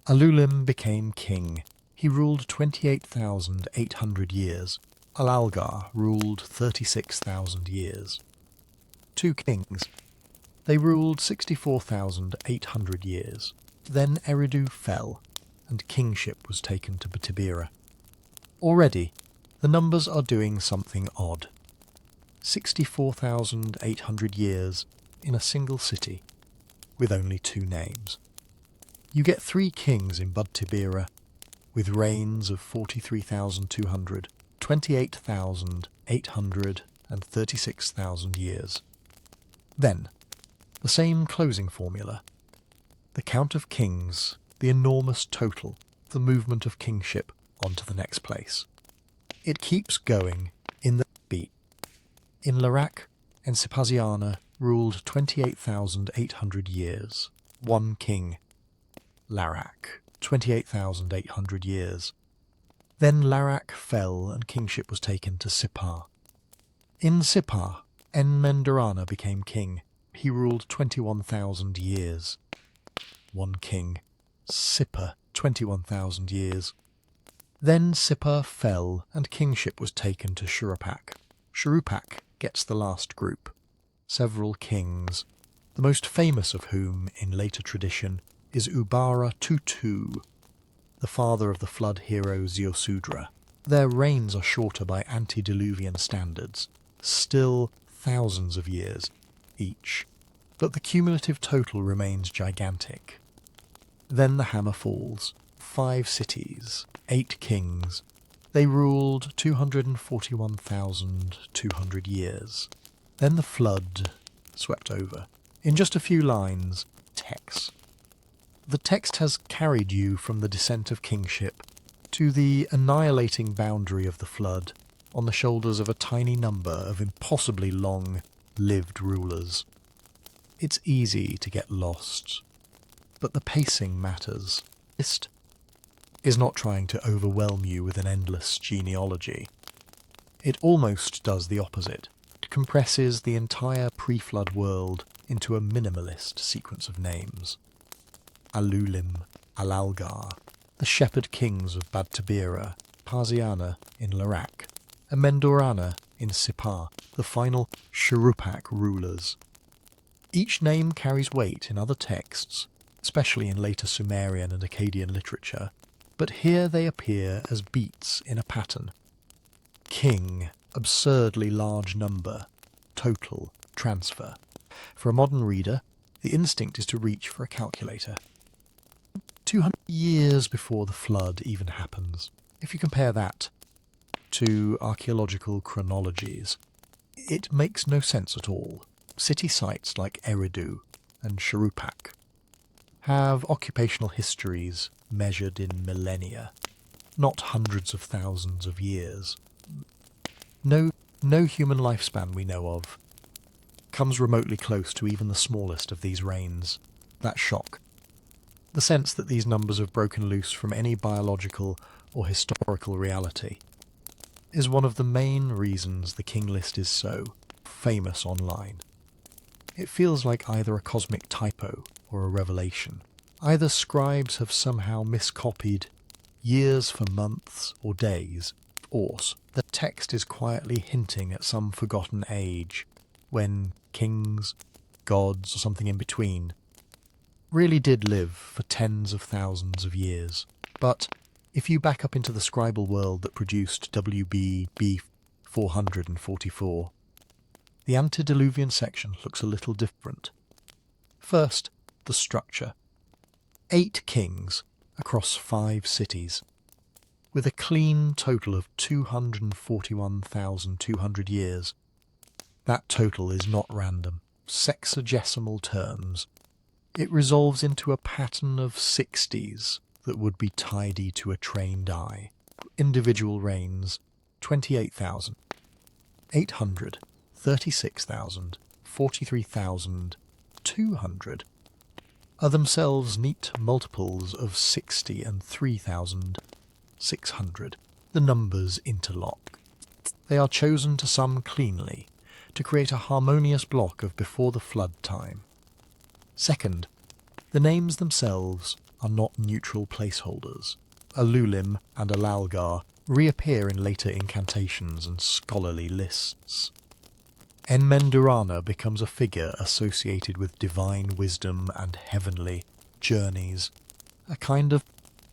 Speaker 1: Alulim became king. He ruled 28,800 years. Alalgar ruled 36,000 years. 2 kings. They ruled 64,800 years. Then Eridu fell, and kingship was taken to Badtibera. Already, the numbers are doing something odd. 64,800 years in a single city, with only 2 names. You get 3 kings in Badtibera, with reigns of 43,200, 28,800, and 36,000 years. Then, the same closing formula. The count of kings, the enormous total, the movement of kingship onto the next place. It keeps going in the beat. In Larak, Ensipasiana ruled 28,800 years. 1 king. Larak, 28,800 years. Then Larak fell and kingship was taken to Sippar. In Sippar, Enmendarana became king. He ruled 21,000 years. 1 king. Sippar, 21,000 years. Then Sippar fell and kingship was taken to Shuruppak. Shuruppak gets the last group. Several kings, the most famous of whom, in later tradition, is Ubara Tutu, the father of the flood hero Ziosudra. Their reigns are shorter by antediluvian standards, still thousands of years each, but the cumulative total remains gigantic. Then the hammer falls. 5 cities, 8 kings. They ruled 241,200 years. Then the flood swept over. In just a few lines, text. The text has carried you from the descent of kingship to the annihilating boundary of the flood on the shoulders of a tiny number of impossibly long-lived rulers. It's easy to get lost, but the pacing matters. List is not trying to overwhelm you with an endless genealogy. It almost does the opposite. It compresses the entire pre-flood world into a minimalist sequence of names. Alulim, Alalgar, the shepherd kings of Badtibera, Parsiana in Larak, and Mendorana in Sippar, the final Shuruppak rulers. Each name carries weight in other texts, especially in later Sumerian and Akkadian literature, but here they appear as beats in a pattern. King, absurdly large number, total, transfer. For a modern reader, the instinct is to reach for a calculator. 200 years before the flood even happens. If you compare that to archaeological chronologies, it makes no sense at all. City sites like Eridu and Shuruppak have occupational histories measured in millennia, not hundreds of thousands of years. No human lifespan we know of comes remotely close to even the smallest of these reigns. That shock, the sense that these numbers have broken loose from any biological or historical reality, is one of the main reasons the King List is so famous online. It feels like either a cosmic typo or a revelation. Either scribes have somehow miscopied years for months or days, or the text is quietly hinting at some forgotten age, when kings, gods, or something in between really did live for tens of thousands of years. But if you back up into the scribal world that produced WBB 444, the antediluvian section looks a little different. First, the structure. 8 kings across 5 cities, with a clean total of 241,200 years. That total is not random. Sexagesimal terms. It resolves into a pattern of 60s that would be tidy to a trained eye. Individual reigns: 28,000, 800, 36,000, 43,200 are themselves neat multiples of 60 and 3,600. The numbers interlock. They are chosen to sum cleanly, to create a harmonious block of before the flood time. Second, the names themselves are not neutral placeholders. Alulim and Alalgar reappear in later incantations and scholarly lists. Enmendarana becomes a figure associated with divine wisdom and heavenly journeys, a kind of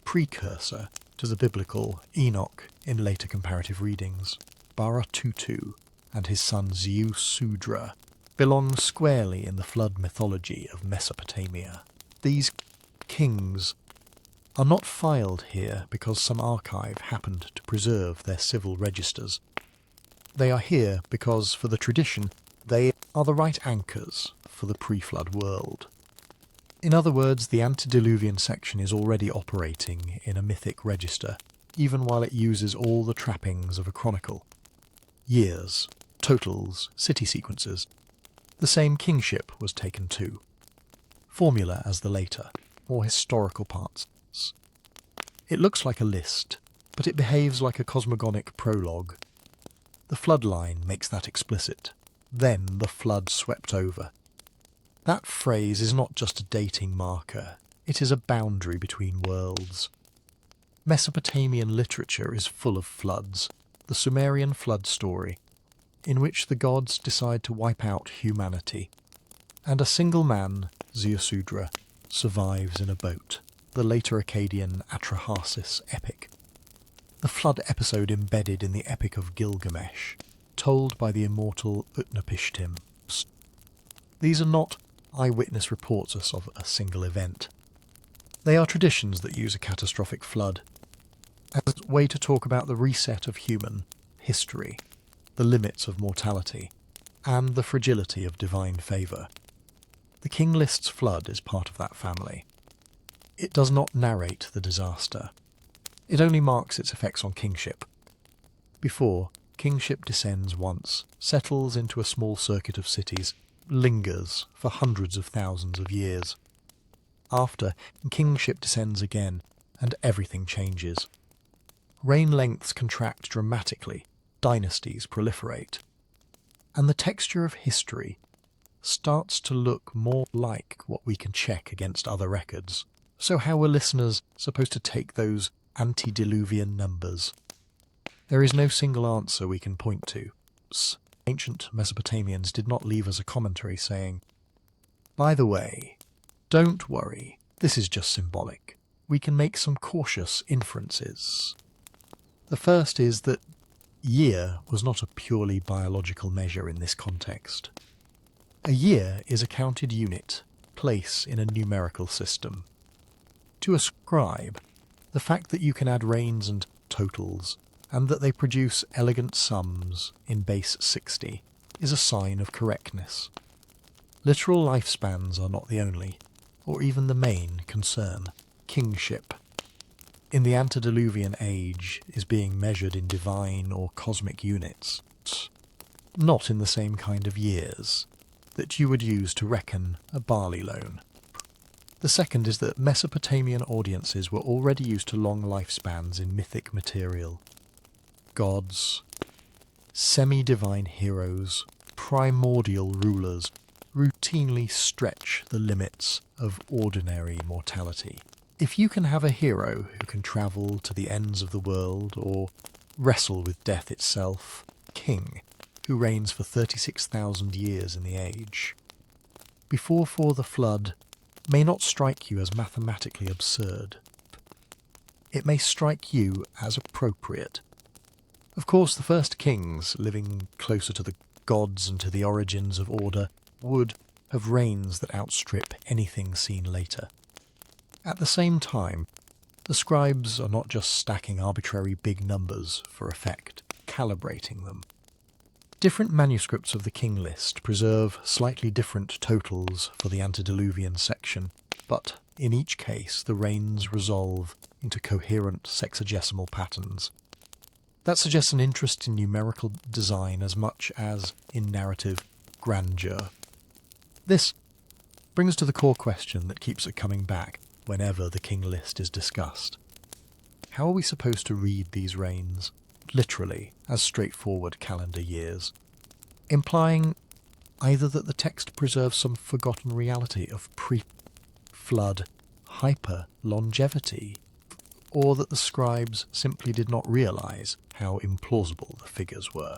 Speaker 1: precursor to the biblical Enoch in later comparative readings. Baratutu and his son Zeusudra belong squarely in the flood mythology of Mesopotamia. These kings are not filed here because some archive happened to preserve their civil registers. They are here because, for the tradition, they are the right anchors for the pre-flood world. In other words, the antediluvian section is already operating in a mythic register, even while it uses all the trappings of a chronicle. Years, totals, city sequences. The same kingship was taken too. Formula as the later, more historical parts. It looks like a list, but it behaves like a cosmogonic prologue. The flood line makes that explicit. Then the flood swept over. That phrase is not just a dating marker, it is a boundary between worlds. Mesopotamian literature is full of floods, the Sumerian flood story, in which the gods decide to wipe out humanity, and a single man, Zeusudra, survives in a boat, the later Akkadian Atrahasis epic. The flood episode embedded in the Epic of Gilgamesh, told by the immortal Utnapishtim. These are not eyewitness reports of a single event. They are traditions that use a catastrophic flood as a way to talk about the reset of human history, the limits of mortality, and the fragility of divine favour. The King List's flood is part of that family. It does not narrate the disaster. It only marks its effects on kingship. Before, kingship descends once, settles into a small circuit of cities, lingers for hundreds of thousands of years. After, kingship descends again, and everything changes. Reign lengths contract dramatically, dynasties proliferate, and the texture of history starts to look more like what we can check against other records. So how were listeners supposed to take those antediluvian numbers? There is no single answer we can point to. Ancient Mesopotamians did not leave us a commentary saying, "By the way, don't worry, this is just symbolic. We can make some cautious inferences." The first is that year was not a purely biological measure in this context. A year is a counted unit, place in a numerical system. To a scribe, the fact that you can add reigns and totals, and that they produce elegant sums in base 60, is a sign of correctness. Literal lifespans are not the only, or even the main, concern. Kingship, in the antediluvian age, is being measured in divine or cosmic units, not in the same kind of years that you would use to reckon a barley loan. The second is that Mesopotamian audiences were already used to long lifespans in mythic material. Gods, semi-divine heroes, primordial rulers routinely stretch the limits of ordinary mortality. If you can have a hero who can travel to the ends of the world or wrestle with death itself, king, who reigns for 36,000 years in the age, before the flood, may not strike you as mathematically absurd. It may strike you as appropriate. Of course, the first kings, living closer to the gods and to the origins of order, would have reigns that outstrip anything seen later. At the same time, the scribes are not just stacking arbitrary big numbers for effect, calibrating them. Different manuscripts of the King List preserve slightly different totals for the antediluvian section, but in each case the reigns resolve into coherent sexagesimal patterns. That suggests an interest in numerical design as much as in narrative grandeur. This brings to the core question that keeps it coming back whenever the King List is discussed. How are we supposed to read these reigns, literally, as straightforward calendar years, implying either that the text preserves some forgotten reality of pre-flood hyper-longevity, or that the scribes simply did not realize how implausible the figures were?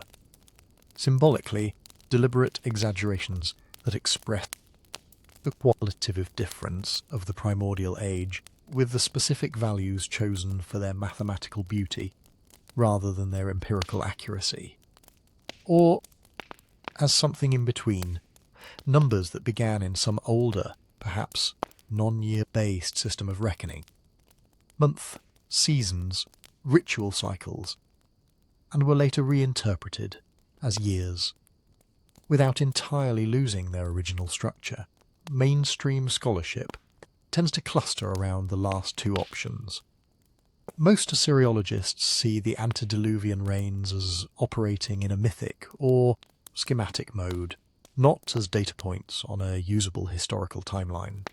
Speaker 1: Symbolically, deliberate exaggerations that express the qualitative difference of the primordial age with the specific values chosen for their mathematical beauty rather than their empirical accuracy. Or, as something in between, numbers that began in some older, perhaps non-year-based system of reckoning, month, seasons, ritual cycles, and were later reinterpreted as years. Without entirely losing their original structure, mainstream scholarship tends to cluster around the last two options. Most Assyriologists see the antediluvian reigns as operating in a mythic or schematic mode, not as data points on a usable historical timeline.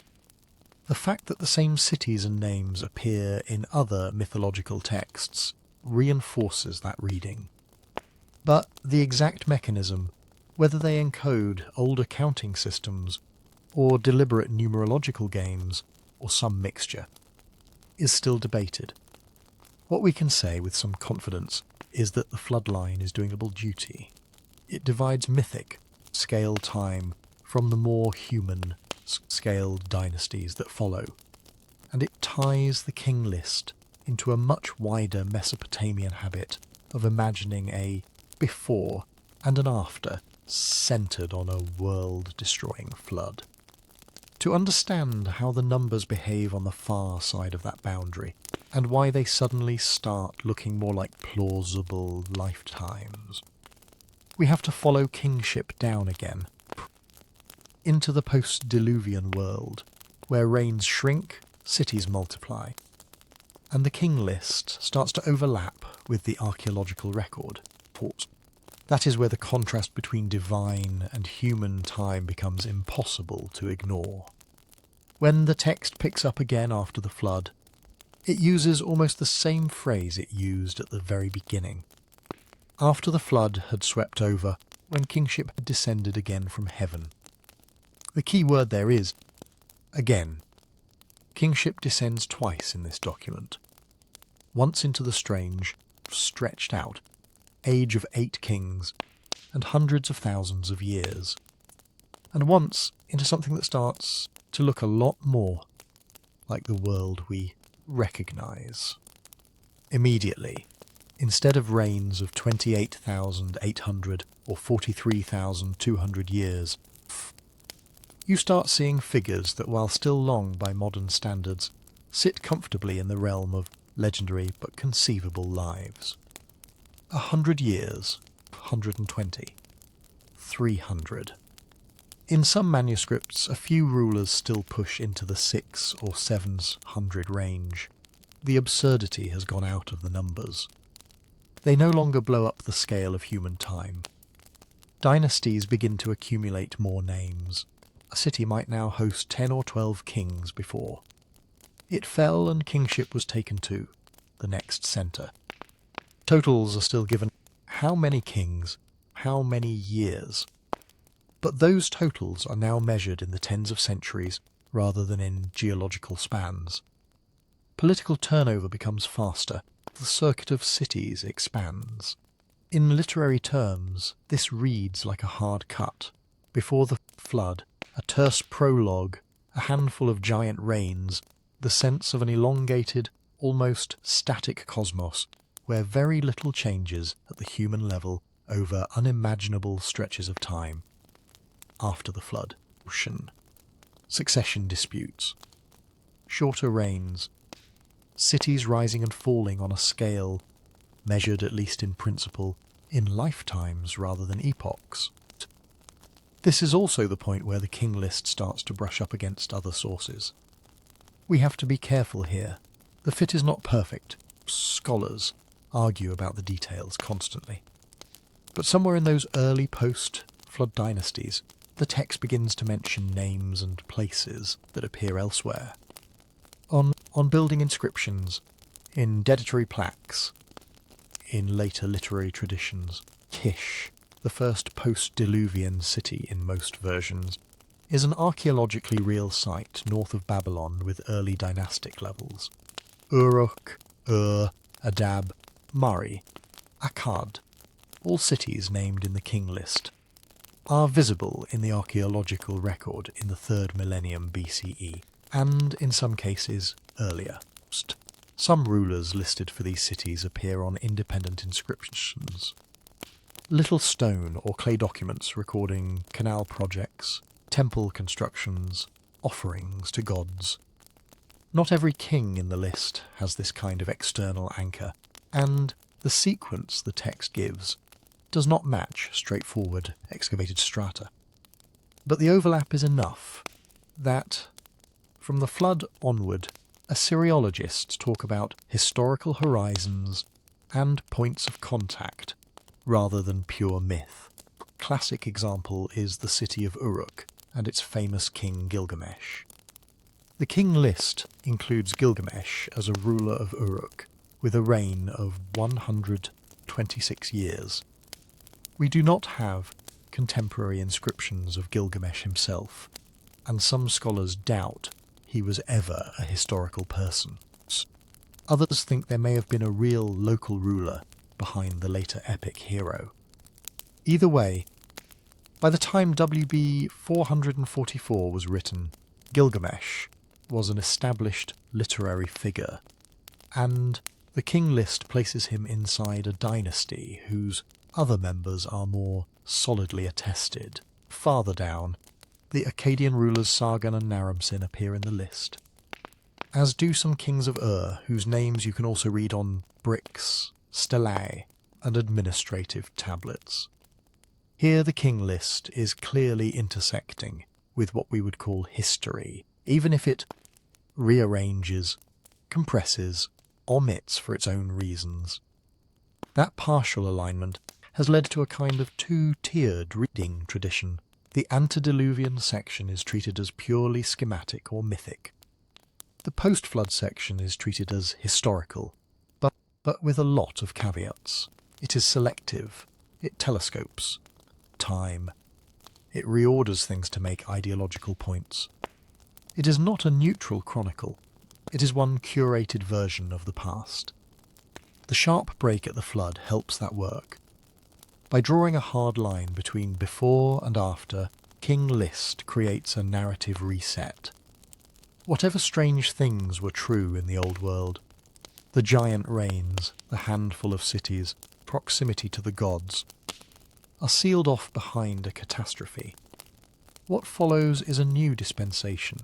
Speaker 1: The fact that the same cities and names appear in other mythological texts reinforces that reading. But the exact mechanism, whether they encode older counting systems or deliberate numerological games or some mixture, is still debated. What we can say with some confidence is that the floodline is doing double duty. It divides mythic, scale time from the more human, scaled dynasties that follow, and it ties the King List into a much wider Mesopotamian habit of imagining a before and an after centred on a world-destroying flood. To understand how the numbers behave on the far side of that boundary, and why they suddenly start looking more like plausible lifetimes, we have to follow kingship down again, into the post-Diluvian world, where reigns shrink, cities multiply, and the King List starts to overlap with the archaeological record. That is where the contrast between divine and human time becomes impossible to ignore. When the text picks up again after the flood, it uses almost the same phrase it used at the very beginning. After the flood had swept over, when kingship had descended again from heaven. The key word there is, again. Kingship descends twice in this document. Once into the strange, stretched out, age of 8 kings and hundreds of thousands of years, and once into something that starts to look a lot more like the world we recognise. Immediately, instead of reigns of 28,800 or 43,200 years, you start seeing figures that, while still long by modern standards, sit comfortably in the realm of legendary but conceivable lives. 100 years, 120, 300. In some manuscripts, a few rulers still push into the 600 or 700 range. The absurdity has gone out of the numbers. They no longer blow up the scale of human time. Dynasties begin to accumulate more names. A city might now host 10 or 12 kings before. It fell and kingship was taken to the next centre. Totals are still given. How many kings? How many years? But those totals are now measured in the tens of centuries rather than in geological spans. Political turnover becomes faster, the circuit of cities expands. In literary terms, this reads like a hard cut. Before the flood, a terse prologue, a handful of giant rains, the sense of an elongated, almost static cosmos, where very little changes at the human level over unimaginable stretches of time. After the flood, ocean, succession disputes, shorter reigns, cities rising and falling on a scale measured, at least in principle, in lifetimes rather than epochs. This is also the point where the King List starts to brush up against other sources. We have to be careful here. The fit is not perfect. Scholars argue about the details constantly. But somewhere in those early post-flood dynasties, the text begins to mention names and places that appear elsewhere. On building inscriptions, in deditory plaques, in later literary traditions. Kish, the first post-Diluvian city in most versions, is an archaeologically real site north of Babylon with early dynastic levels. Uruk, Adab, Mari, Akkad, all cities named in the King List, are visible in the archaeological record in the 3rd millennium BCE, and in some cases earlier. Some rulers listed for these cities appear on independent inscriptions. Little stone or clay documents recording canal projects, temple constructions, offerings to gods. Not every king in the list has this kind of external anchor, and the sequence the text gives does not match straightforward excavated strata. But the overlap is enough that, from the flood onward, Assyriologists talk about historical horizons and points of contact rather than pure myth. Classic example is the city of Uruk and its famous king Gilgamesh. The King List includes Gilgamesh as a ruler of Uruk with a reign of 126 years. We do not have contemporary inscriptions of Gilgamesh himself, and some scholars doubt he was ever a historical person. Others think there may have been a real local ruler behind the later epic hero. Either way, by the time WB 444 was written, Gilgamesh was an established literary figure, and the King List places him inside a dynasty whose other members are more solidly attested. Farther down, the Akkadian rulers Sargon and Naram-Sin appear in the list, as do some kings of whose names you can also read on bricks, stelae, and administrative tablets. Here the King List is clearly intersecting with what we would call history, even if it rearranges, compresses, omits for its own reasons. That partial alignment has led to a kind of two-tiered reading tradition. The antediluvian section is treated as purely schematic or mythic. The post-flood section is treated as historical, but with a lot of caveats. It is selective, it telescopes time, it reorders things to make ideological points. It is not a neutral chronicle, it is one curated version of the past. The sharp break at the flood helps that work. By drawing a hard line between before and after, King List creates a narrative reset. Whatever strange things were true in the old world, the giant reigns, the handful of cities, proximity to the gods, are sealed off behind a catastrophe. What follows is a new dispensation,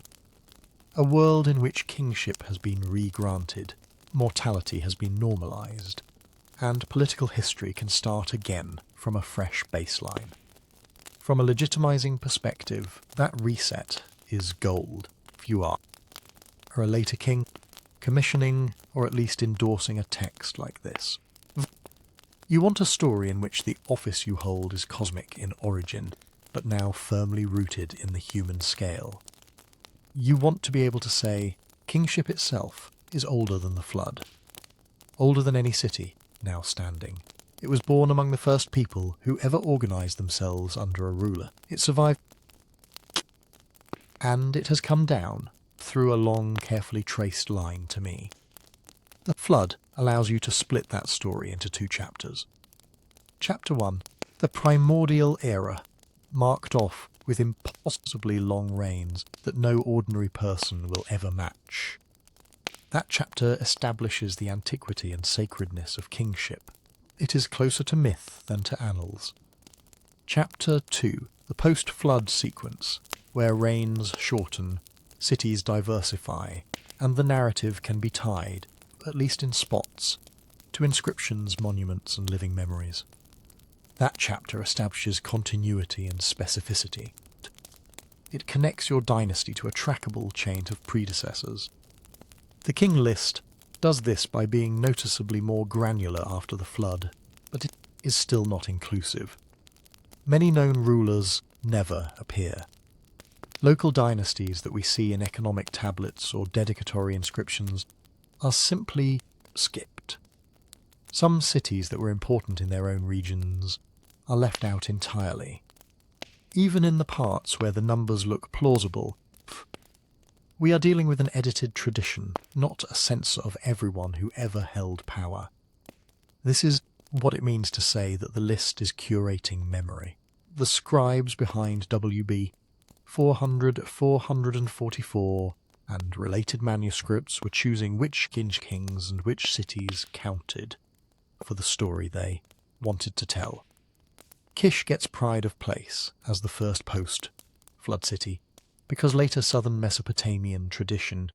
Speaker 1: a world in which kingship has been re-granted, mortality has been normalised, and political history can start again from a fresh baseline. From a legitimizing perspective, that reset is gold. If you are a later king, commissioning or at least endorsing a text like this. You want a story in which the office you hold is cosmic in origin, but now firmly rooted in the human scale. You want to be able to say, kingship itself is older than the flood, older than any city now standing. It was born among the first people who ever organised themselves under a ruler. It survived, and it has come down through a long, carefully traced line to me. The flood allows you to split that story into 2 chapters. Chapter 1, the primordial era, marked off with impossibly long reigns that no ordinary person will ever match. That chapter establishes the antiquity and sacredness of kingship. It is closer to myth than to annals. Chapter 2, the post-flood sequence, where reigns shorten, cities diversify, and the narrative can be tied, at least in spots, to inscriptions, monuments, and living memories. That chapter establishes continuity and specificity. It connects your dynasty to a trackable chain of predecessors. The King List does this by being noticeably more granular after the flood, but it is still not inclusive. Many known rulers never appear. Local dynasties that we see in economic tablets or dedicatory inscriptions are simply skipped. Some cities that were important in their own regions are left out entirely. Even in the parts where the numbers look plausible, we are dealing with an edited tradition, not a sense of everyone who ever held power. This is what it means to say that the list is curating memory. The scribes behind WB 400, 444 and related manuscripts were choosing which kings and which cities counted for the story they wanted to tell. Kish gets pride of place as the first post-flood city because later southern Mesopotamian tradition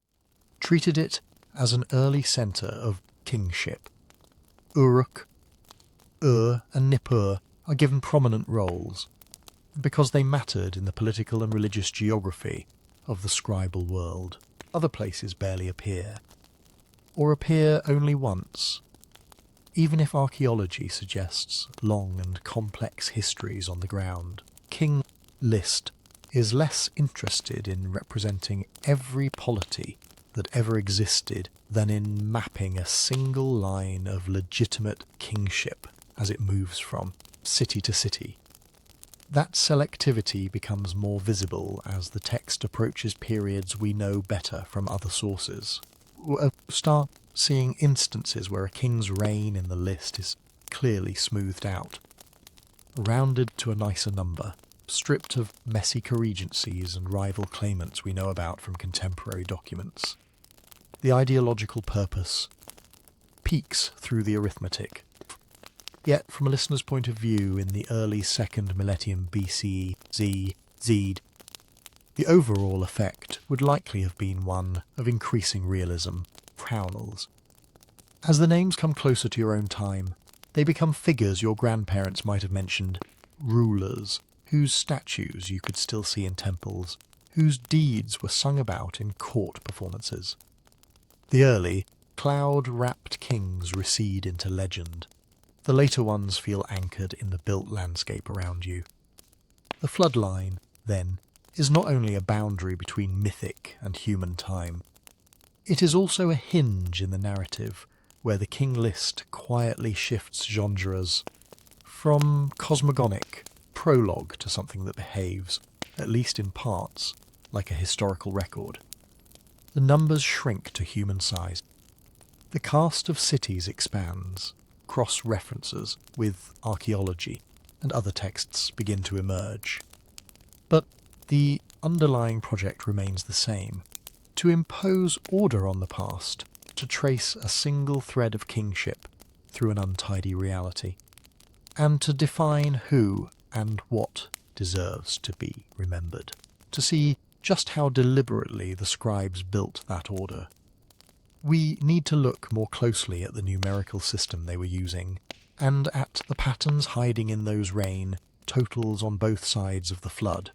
Speaker 1: treated it as an early centre of kingship. Uruk, Ur and Nippur are given prominent roles because they mattered in the political and religious geography of the scribal world. Other places barely appear, or appear only once. Even if archaeology suggests long and complex histories on the ground, King List is less interested in representing every polity that ever existed than in mapping a single line of legitimate kingship as it moves from city to city. That selectivity becomes more visible as the text approaches periods we know better from other sources. We'll start seeing instances where a king's reign in the list is clearly smoothed out, rounded to a nicer number, stripped of messy co-regencies and rival claimants we know about from contemporary documents. The ideological purpose peeks through the arithmetic. Yet, from a listener's point of view in the early 2nd millennium BCE, the overall effect would likely have been one of increasing realism, prownals. As the names come closer to your own time, they become figures your grandparents might have mentioned, rulers, whose statues you could still see in temples, whose deeds were sung about in court performances. The early, cloud-wrapped kings recede into legend. The later ones feel anchored in the built landscape around you. The flood line, then, is not only a boundary between mythic and human time. It is also a hinge in the narrative, where the King List quietly shifts genres from cosmogonic prologue to something that behaves, at least in parts, like a historical record. The numbers shrink to human size. The cast of cities expands. Cross-references with archaeology and other texts begin to emerge. But the underlying project remains the same: to impose order on the past, to trace a single thread of kingship through an untidy reality, and to define who and what deserves to be remembered, to see just how deliberately the scribes built that order. We need to look more closely at the numerical system they were using, and at the patterns hiding in those reign totals on both sides of the flood.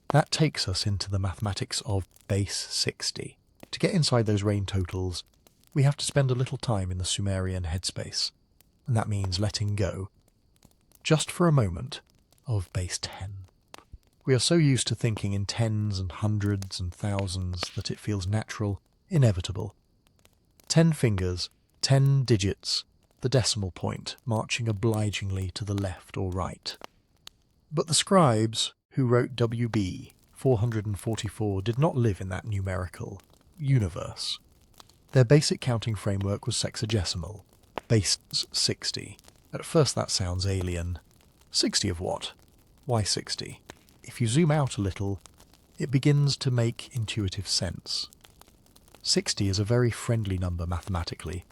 Speaker 1: That takes us into the mathematics of base 60. To get inside those reign totals, we have to spend a little time in the Sumerian headspace, and that means letting go, just for a moment, of base 10. We are so used to thinking in tens and hundreds and thousands that it feels natural, inevitable. 10 fingers, 10 digits, the decimal point marching obligingly to the left or right. But the scribes who wrote WB 444 did not live in that numerical universe. Their basic counting framework was sexagesimal, base 60. At first that sounds alien. 60 of what? Why 60? If you zoom out a little, it begins to make intuitive sense. 60 is a very friendly number mathematically.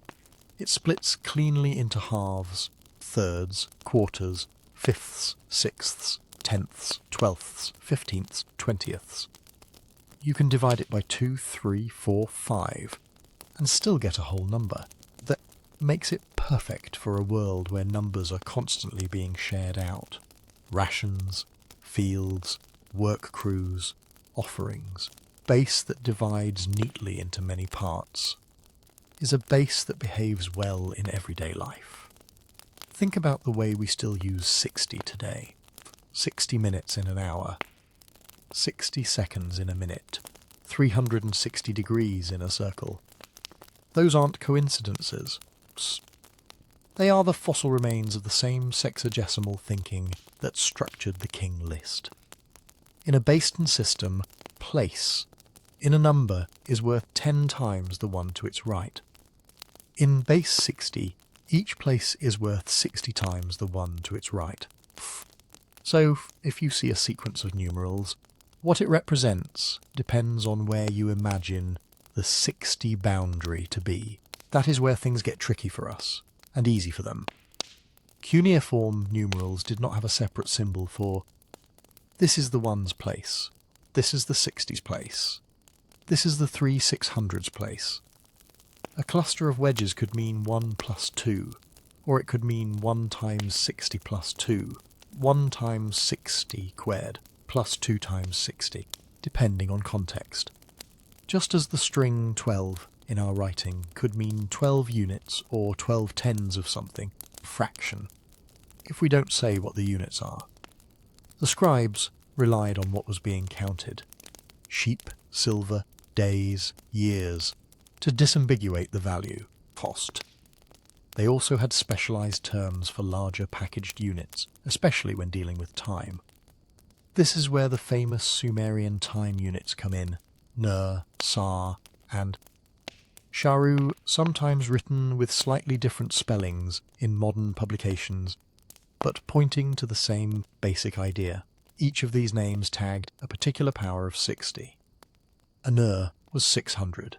Speaker 1: It splits cleanly into halves, thirds, quarters, fifths, sixths, tenths, twelfths, 15ths, 20ths. You can divide it by 2, 3, 4, 5, and still get a whole number. That makes it perfect for a world where numbers are constantly being shared out. Rations, fields, work crews, offerings. Base that divides neatly into many parts is a base that behaves well in everyday life. Think about the way we still use 60 today. 60 minutes in an hour, 60 seconds in a minute, 360 degrees in a circle. Those aren't coincidences. They are the fossil remains of the same sexagesimal thinking that structured the King List. In a Based system, place in a number is worth 10 times the one to its right. In base 60, each place is worth 60 times the one to its right. So, if you see a sequence of numerals, what it represents depends on where you imagine the 60 boundary to be. That is where things get tricky for us, and easy for them. Cuneiform numerals did not have a separate symbol for this is the ones place, this is the 60s place, this is the 3 600s place. A cluster of wedges could mean 1 plus 2, or it could mean 1 times 60 plus 2, 1 times 60 squared, plus 2 times 60, depending on context. Just as the string 12 in our writing could mean 12 units or 12 tens of something, fraction, if we don't say what the units are. The scribes relied on what was being counted. Sheep, silver, days, years, to disambiguate the value, cost. They also had specialized terms for larger packaged units, especially when dealing with time. This is where the famous Sumerian time units come in, ner, sar, and sharu, sometimes written with slightly different spellings in modern publications, but pointing to the same basic idea. Each of these names tagged a particular power of 60. A ner was 600.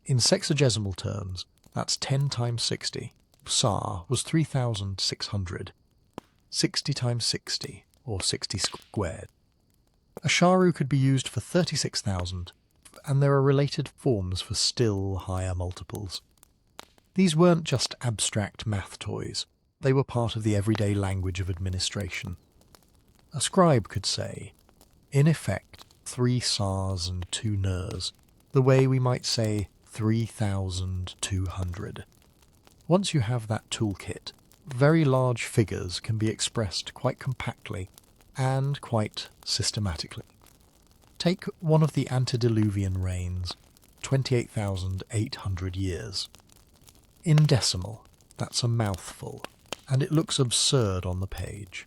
Speaker 1: In sexagesimal terms, that's 10 times 60. Sar was 3,600. 60 times 60, or 60 squared. A sharu could be used for 36,000, and there are related forms for still higher multiples. These weren't just abstract math toys, they were part of the everyday language of administration. A scribe could say, in effect, 3 sars and 2 ners, the way we might say 3,200. Once you have that toolkit, very large figures can be expressed quite compactly and quite systematically. Take one of the antediluvian reigns, 28,800 years. In decimal, that's a mouthful, and it looks absurd on the page.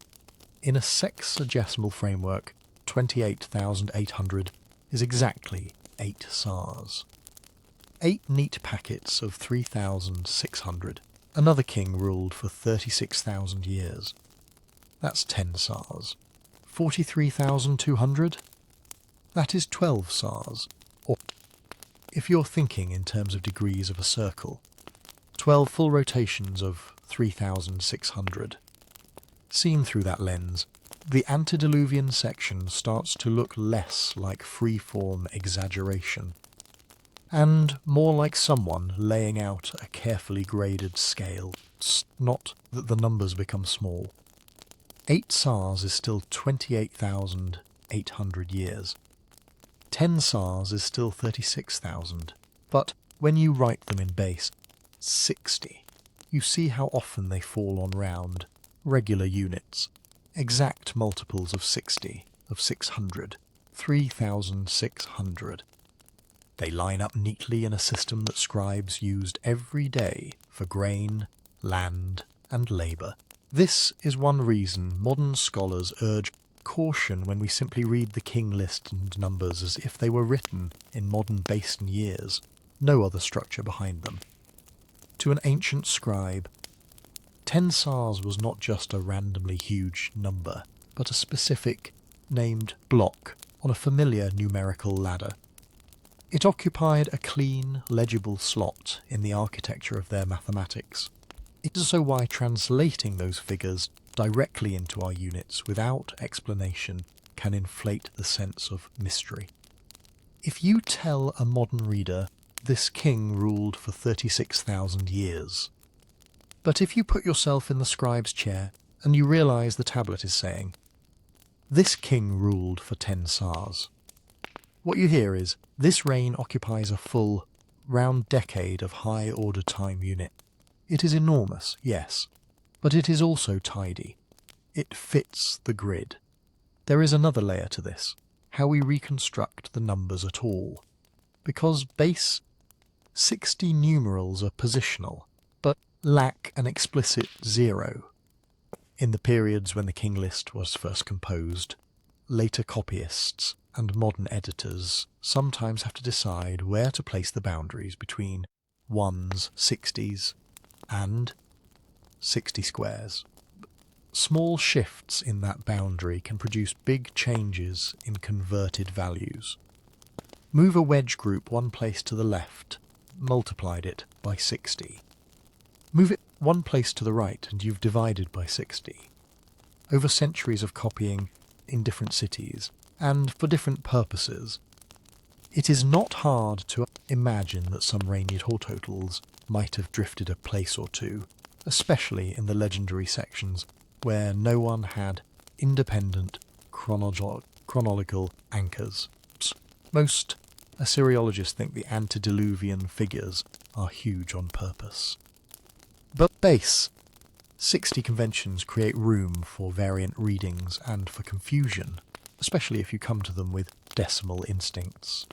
Speaker 1: In a sexagesimal framework, 28,800 is exactly 8 sars. 8 neat packets of 3,600. Another king ruled for 36,000 years. That's 10 sars. 43,200? That is 12 sars. Or, if you're thinking in terms of degrees of a circle, 12 full rotations of 3,600. Seen through that lens, the antediluvian section starts to look less like free-form exaggeration, and more like someone laying out a carefully graded scale, not that the numbers become small. 8 sars is still 28,800 years. 10 sars is still 36,000, but when you write them in base 60, you see how often they fall on round, regular units, exact multiples of 60, of 600, 3,600. They line up neatly in a system that scribes used every day for grain, land, and labour. This is one reason modern scholars urge caution when we simply read the King List and numbers as if they were written in modern basin years, no other structure behind them. To an ancient scribe, 10 sars was not just a randomly huge number, but a specific, named block on a familiar numerical ladder. It occupied a clean, legible slot in the architecture of their mathematics. It is also why translating those figures directly into our units without explanation can inflate the sense of mystery. If you tell a modern reader this king ruled for 36,000 years, but if you put yourself in the scribe's chair and you realise the tablet is saying, this king ruled for 10 sars, what you hear is, this reign occupies a full, round decade of high-order time unit. It is enormous, yes, but it is also tidy. It fits the grid. There is another layer to this, how we reconstruct the numbers at all. Because base 60 numerals are positional, but lack an explicit 0. In the periods when the King List was first composed, later copyists and modern editors sometimes have to decide where to place the boundaries between 1s, 60s, and 60 squares. Small shifts in that boundary can produce big changes in converted values. Move a wedge group one place to the left, multiplied it by 60. Move it one place to the right and you've divided by 60. Over centuries of copying in different cities, and for different purposes, it is not hard to imagine that some reign totals might have drifted a place or two, especially in the legendary sections where no one had independent chronological anchors. Most Assyriologists think the antediluvian figures are huge on purpose. But base 60 conventions create room for variant readings and for confusion, especially if you come to them with decimal instincts.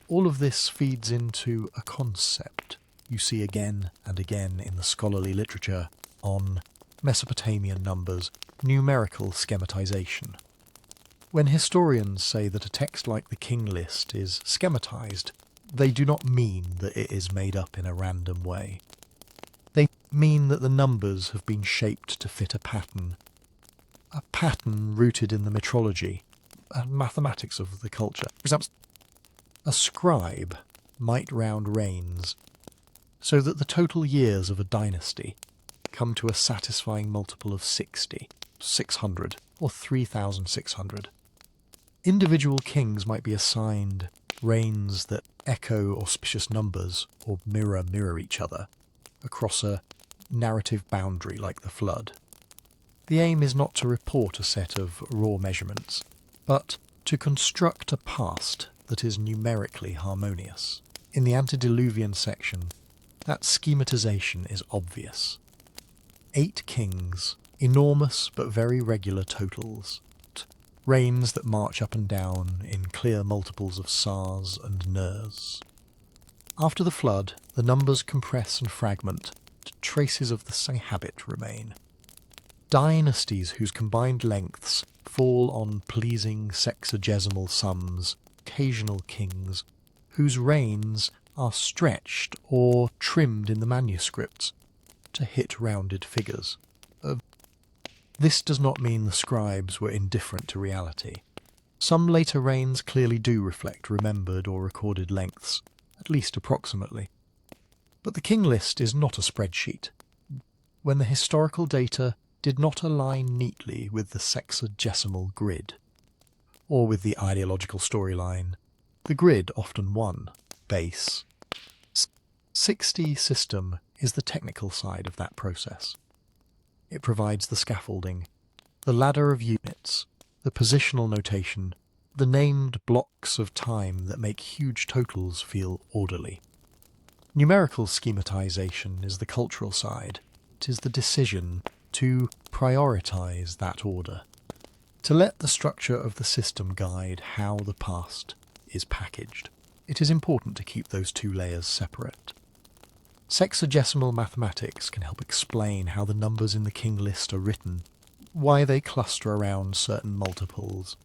Speaker 1: All of this feeds into a concept you see again and again in the scholarly literature on Mesopotamian numbers, numerical schematization. When historians say that a text like the King List is schematized, they do not mean that it is made up in a random way. They mean that the numbers have been shaped to fit a pattern rooted in the metrology and mathematics of the culture. For example, a scribe might round reigns so that the total years of a dynasty come to a satisfying multiple of 60, 600, or 3,600. Individual kings might be assigned reigns that echo auspicious numbers or mirror each other across a narrative boundary like the flood. The aim is not to report a set of raw measurements, but to construct a past that is numerically harmonious. In the antediluvian section, that schematization is obvious. 8 kings, enormous but very regular totals, reigns that march up and down in clear multiples of sars and ners. After the flood, the numbers compress and fragment, traces of the same habit remain. Dynasties whose combined lengths fall on pleasing sexagesimal sums, occasional kings, whose reigns are stretched or trimmed in the manuscripts to hit rounded figures. This does not mean the scribes were indifferent to reality. Some later reigns clearly do reflect remembered or recorded lengths, at least approximately. But the King List is not a spreadsheet. When the historical data did not align neatly with the sexagesimal grid, or with the ideological storyline, the grid often won. Base 60 system is the technical side of that process. It provides the scaffolding, the ladder of units, the positional notation, the named blocks of time that make huge totals feel orderly. Numerical schematization is the cultural side. It is the decision to prioritize that order, to let the structure of the system guide how the past is packaged. It is important to keep those two layers separate. Sexagesimal mathematics can help explain how the numbers in the king list are written, why they cluster around certain multiples,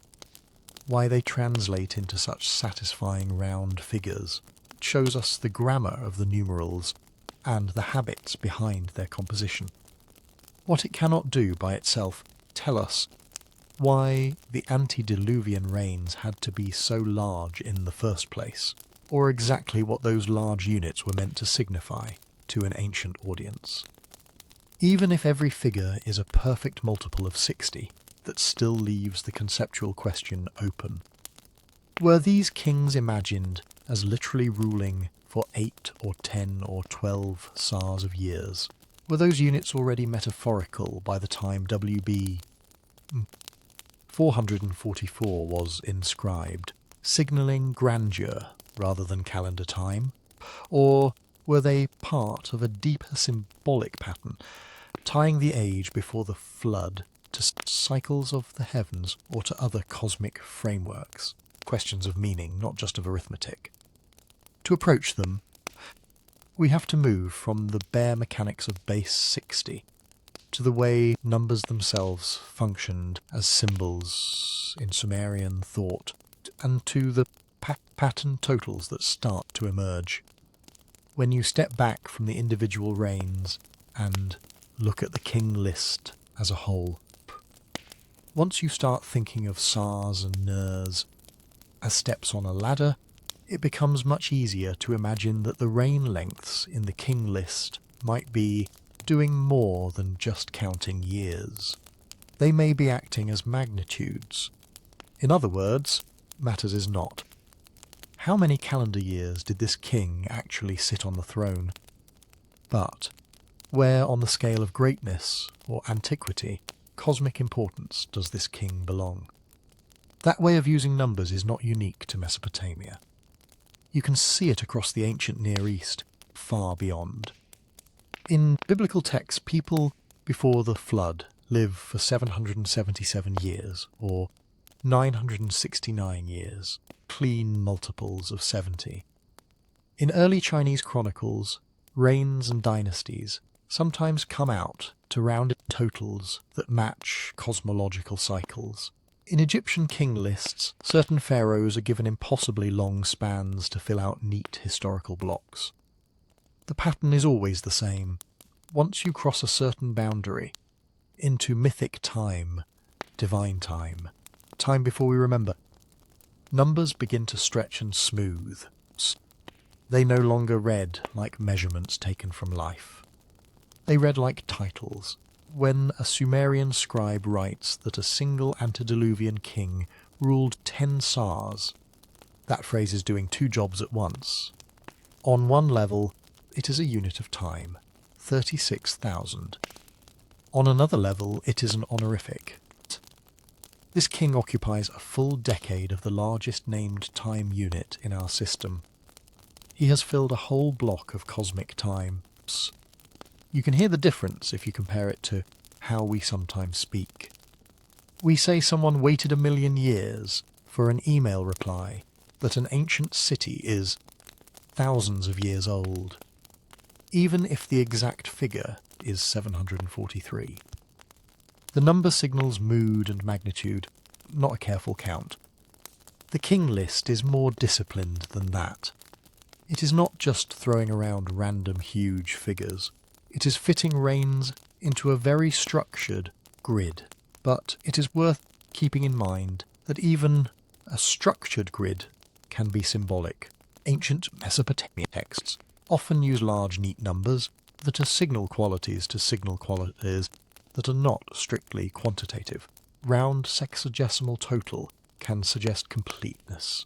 Speaker 1: why they translate into such satisfying round figures. It shows us the grammar of the numerals and the habits behind their composition. What it cannot do by itself, tell us why the antediluvian rains had to be so large in the first place, or exactly what those large units were meant to signify to an ancient audience. Even if every figure is a perfect multiple of 60, that still leaves the conceptual question open. Were these kings imagined as literally ruling for 8 or 10 or 12 sars of years? Were those units already metaphorical by the time WB 444 was inscribed, signalling grandeur rather than calendar time? Or were they part of a deeper symbolic pattern, tying the age before the flood to cycles of the heavens or to other cosmic frameworks? Questions of meaning, not just of arithmetic. To approach them, we have to move from the bare mechanics of base 60 to the way numbers themselves functioned as symbols in Sumerian thought, and to the pattern totals that start to emerge. When you step back from the individual reigns and look at the king list as a whole, once you start thinking of sars and ners as steps on a ladder, it becomes much easier to imagine that the reign lengths in the king list might be doing more than just counting years. They may be acting as magnitudes. In other words, matters is not. How many calendar years did this king actually sit on the throne? But where on the scale of greatness or antiquity, cosmic importance, does this king belong? That way of using numbers is not unique to Mesopotamia. You can see it across the ancient Near East, far beyond. In biblical texts, people before the flood live for 777 years, or 969 years, clean multiples of 70. In early Chinese chronicles, reigns and dynasties sometimes come out to rounded totals that match cosmological cycles. In Egyptian king lists, certain pharaohs are given impossibly long spans to fill out neat historical blocks. The pattern is always the same. Once you cross a certain boundary into mythic time, divine time, time before we remember, numbers begin to stretch and smooth. They no longer read like measurements taken from life. They read like titles. When a Sumerian scribe writes that a single antediluvian king ruled 10 sars, that phrase is doing two jobs at once. On one level, it is a unit of time, 36,000. On another level, it is an honorific. This king occupies a full decade of the largest named time unit in our system. He has filled a whole block of cosmic time. You can hear the difference if you compare it to how we sometimes speak. We say someone waited 1,000,000 years for an email reply, that an ancient city is thousands of years old, even if the exact figure is 743. The number signals mood and magnitude, not a careful count. The king list is more disciplined than that. It is not just throwing around random huge figures. It is fitting reigns into a very structured grid, but it is worth keeping in mind that even a structured grid can be symbolic. Ancient Mesopotamian texts often use large, neat numbers that are signal qualities to signal qualities that are not strictly quantitative. Round sexagesimal total can suggest completeness.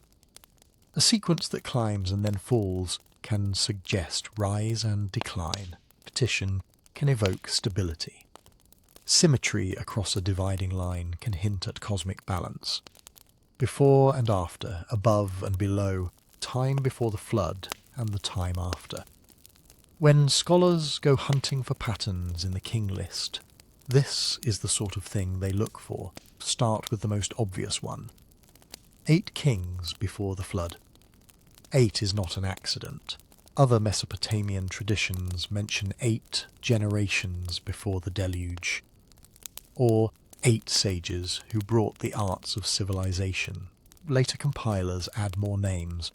Speaker 1: A sequence that climbs and then falls can suggest rise and decline. Repetition can evoke stability. Symmetry across a dividing line can hint at cosmic balance. Before and after, above and below, time before the flood and the time after. When scholars go hunting for patterns in the king list, this is the sort of thing they look for. Start with the most obvious one. 8 kings before the flood. 8 is not an accident. Other Mesopotamian traditions mention 8 generations before the deluge, or 8 sages who brought the arts of civilization. Later compilers add more names,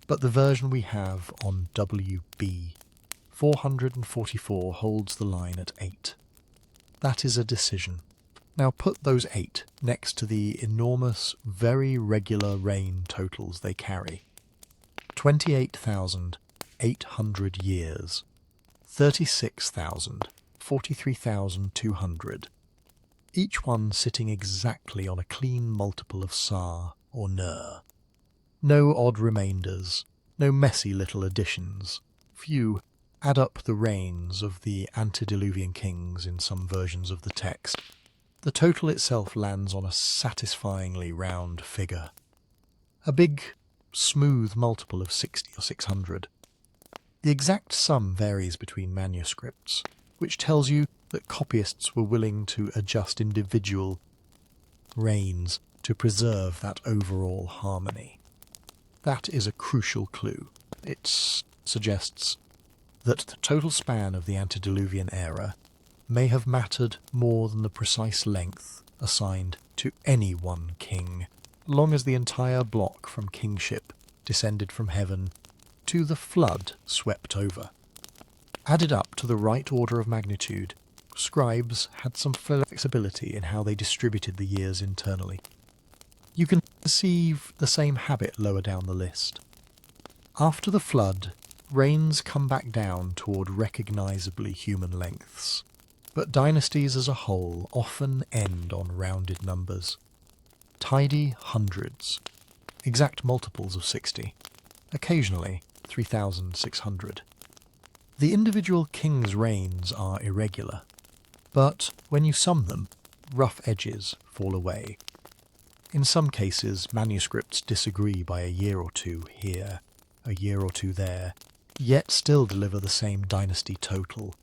Speaker 1: but the version we have on WB 444 holds the line at 8. That is a decision. Now put those 8 next to the enormous, very regular rain totals they carry. 28,800 years, 36,000, 43,200, each one sitting exactly on a clean multiple of Sa or Ner. No odd remainders, no messy little additions. Few add up the reigns of the antediluvian kings in some versions of the text. The total itself lands on a satisfyingly round figure. A big, smooth multiple of 60 or 600. The exact sum varies between manuscripts, which tells you that copyists were willing to adjust individual reigns to preserve that overall harmony. That is a crucial clue. It suggests that the total span of the antediluvian era may have mattered more than the precise length assigned to any one king, long as the entire block from kingship descended from heaven to the flood swept over. Added up to the right order of magnitude, scribes had some flexibility in how they distributed the years internally. You can perceive the same habit lower down the list. After the flood, reigns come back down toward recognisably human lengths, but dynasties as a whole often end on rounded numbers. Tidy hundreds, exact multiples of 60, occasionally 3,600. The individual kings' reigns are irregular, but when you sum them, rough edges fall away. In some cases, manuscripts disagree by a year or two here, a year or two there, yet still deliver the same dynasty total.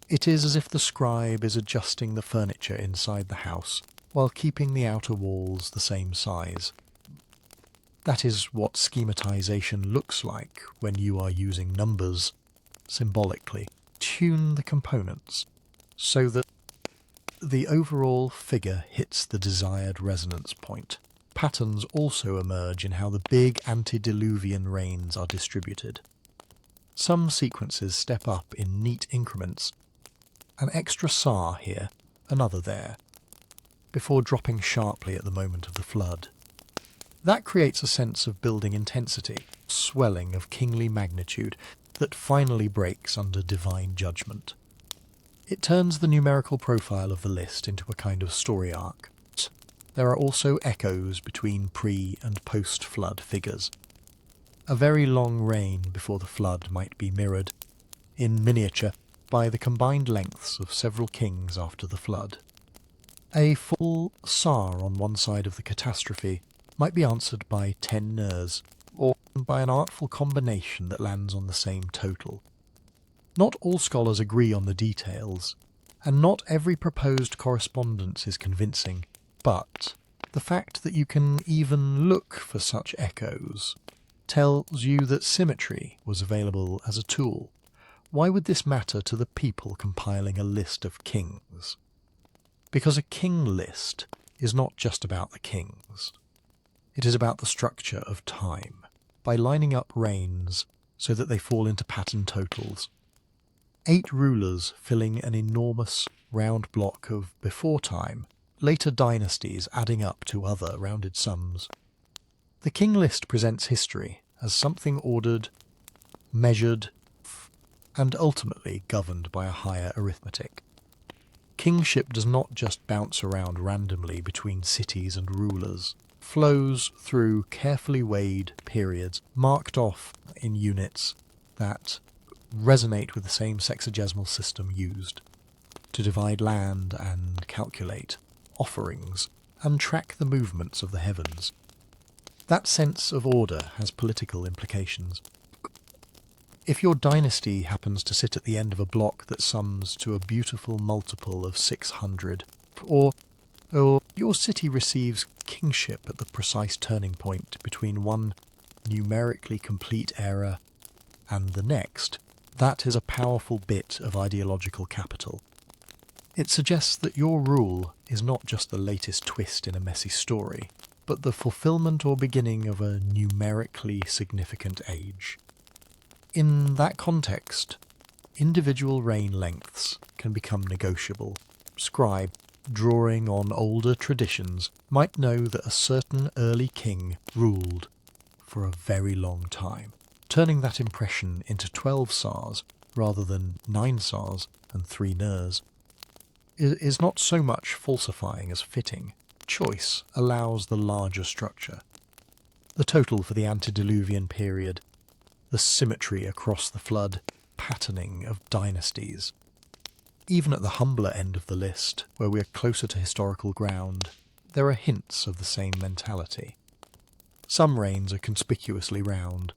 Speaker 1: It is as if the scribe is adjusting the furniture inside the house while keeping the outer walls the same size. That is what schematization looks like when you are using numbers symbolically. Tune the components so that the overall figure hits the desired resonance point. Patterns also emerge in how the big antediluvian reigns are distributed. Some sequences step up in neat increments, an extra Sa here, another there, before dropping sharply at the moment of the flood. That creates a sense of building intensity, swelling of kingly magnitude that finally breaks under divine judgment. It turns the numerical profile of the list into a kind of story arc. There are also echoes between pre- and post-flood figures. A very long reign before the flood might be mirrored, in miniature, by the combined lengths of several kings after the flood. A full Sa on one side of the catastrophe might be answered by 10 Ners, or by an artful combination that lands on the same total. Not all scholars agree on the details, and not every proposed correspondence is convincing, but the fact that you can even look for such echoes tells you that symmetry was available as a tool. Why would this matter to the people compiling a list of kings? Because a king list is not just about the kings. It is about the structure of time, by lining up reigns so that they fall into pattern totals. 8 rulers filling an enormous round block of before time, later dynasties adding up to other rounded sums. The king list presents history as something ordered, measured, and ultimately governed by a higher arithmetic. Kingship does not just bounce around randomly between cities and rulers, flows through carefully weighed periods marked off in units that resonate with the same sexagesimal system used to divide land and calculate offerings and track the movements of the heavens. That sense of order has political implications. If your dynasty happens to sit at the end of a block that sums to a beautiful multiple of 600, or your city receives kingship at the precise turning point between one numerically complete era and the next, that is a powerful bit of ideological capital. It suggests that your rule is not just the latest twist in a messy story, but the fulfillment or beginning of a numerically significant age. In that context, individual reign lengths can become negotiable. Scribe, drawing on older traditions, might know that a certain early king ruled for a very long time. Turning that impression into 12 sars rather than 9 sars and 3 ners is not so much falsifying as fitting. Choice allows the larger structure. The total for the antediluvian period, the symmetry across the flood, patterning of dynasties. Even at the humbler end of the list, where we are closer to historical ground, there are hints of the same mentality. Some reigns are conspicuously round.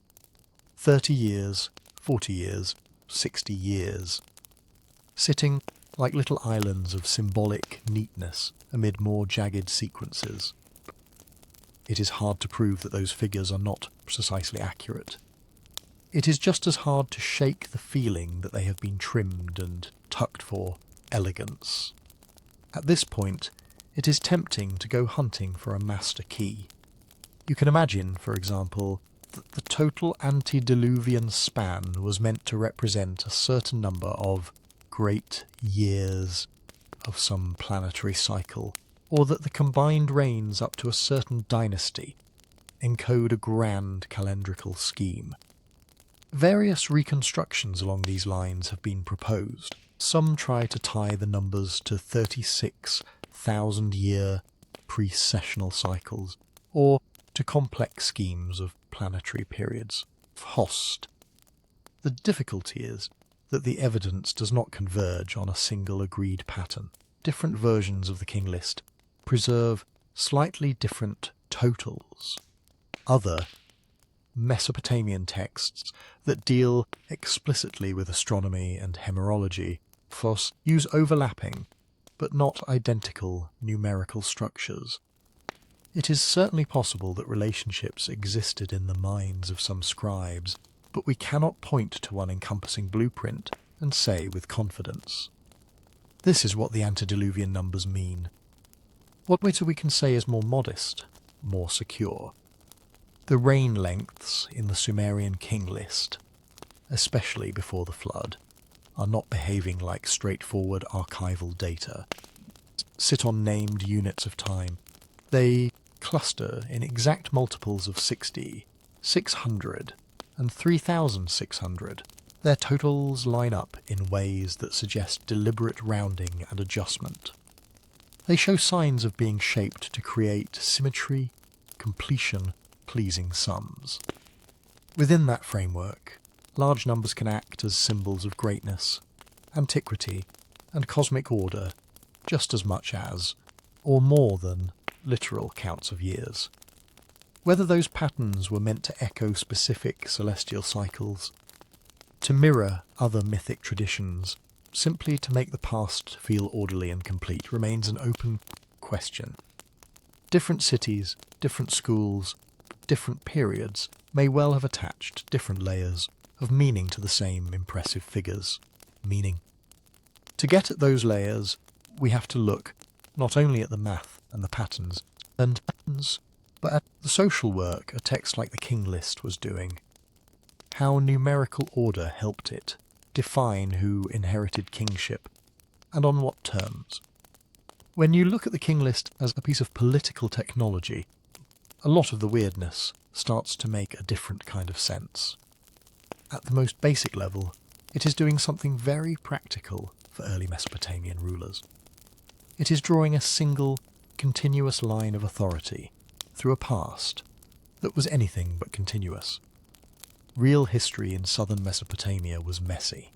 Speaker 1: 30 years, 40 years, 60 years. Sitting like little islands of symbolic neatness amid more jagged sequences. It is hard to prove that those figures are not precisely accurate. It is just as hard to shake the feeling that they have been trimmed and tucked for elegance. At this point, it is tempting to go hunting for a master key. You can imagine, for example, that the total antediluvian span was meant to represent a certain number of great years of some planetary cycle, or that the combined reigns up to a certain dynasty encode a grand calendrical scheme. Various reconstructions along these lines have been proposed. Some try to tie the numbers to 36,000-year precessional cycles, or to complex schemes of planetary periods. Host. The difficulty is that the evidence does not converge on a single agreed pattern. Different versions of the King List preserve slightly different totals. Other Mesopotamian texts that deal explicitly with astronomy and hemorrhology use overlapping, but not identical numerical structures. It is certainly possible that relationships existed in the minds of some scribes, but we cannot point to one encompassing blueprint and say with confidence. This is what the antediluvian numbers mean. What we can say is more modest, more secure. The reign lengths in the Sumerian King List, especially before the flood, are not behaving like straightforward archival data. Sit on named units of time. They cluster in exact multiples of 60, 600, and 3,600. Their totals line up in ways that suggest deliberate rounding and adjustment. They show signs of being shaped to create symmetry, completion, pleasing sums. Within that framework, large numbers can act as symbols of greatness, antiquity, and cosmic order just as much as, or more than, literal counts of years. Whether those patterns were meant to echo specific celestial cycles, to mirror other mythic traditions, simply to make the past feel orderly and complete, remains an open question. Different cities, different schools, different periods may well have attached different layers of meaning to the same impressive figures. Meaning. To get at those layers, we have to look not only at the math and the patterns, but at the social work a text like the King List was doing. How numerical order helped it define who inherited kingship, and on what terms. When you look at the King List as a piece of political technology, a lot of the weirdness starts to make a different kind of sense. At the most basic level, it is doing something very practical for early Mesopotamian rulers. It is drawing a single, continuous line of authority through a past that was anything but continuous. Real history in southern Mesopotamia was messy.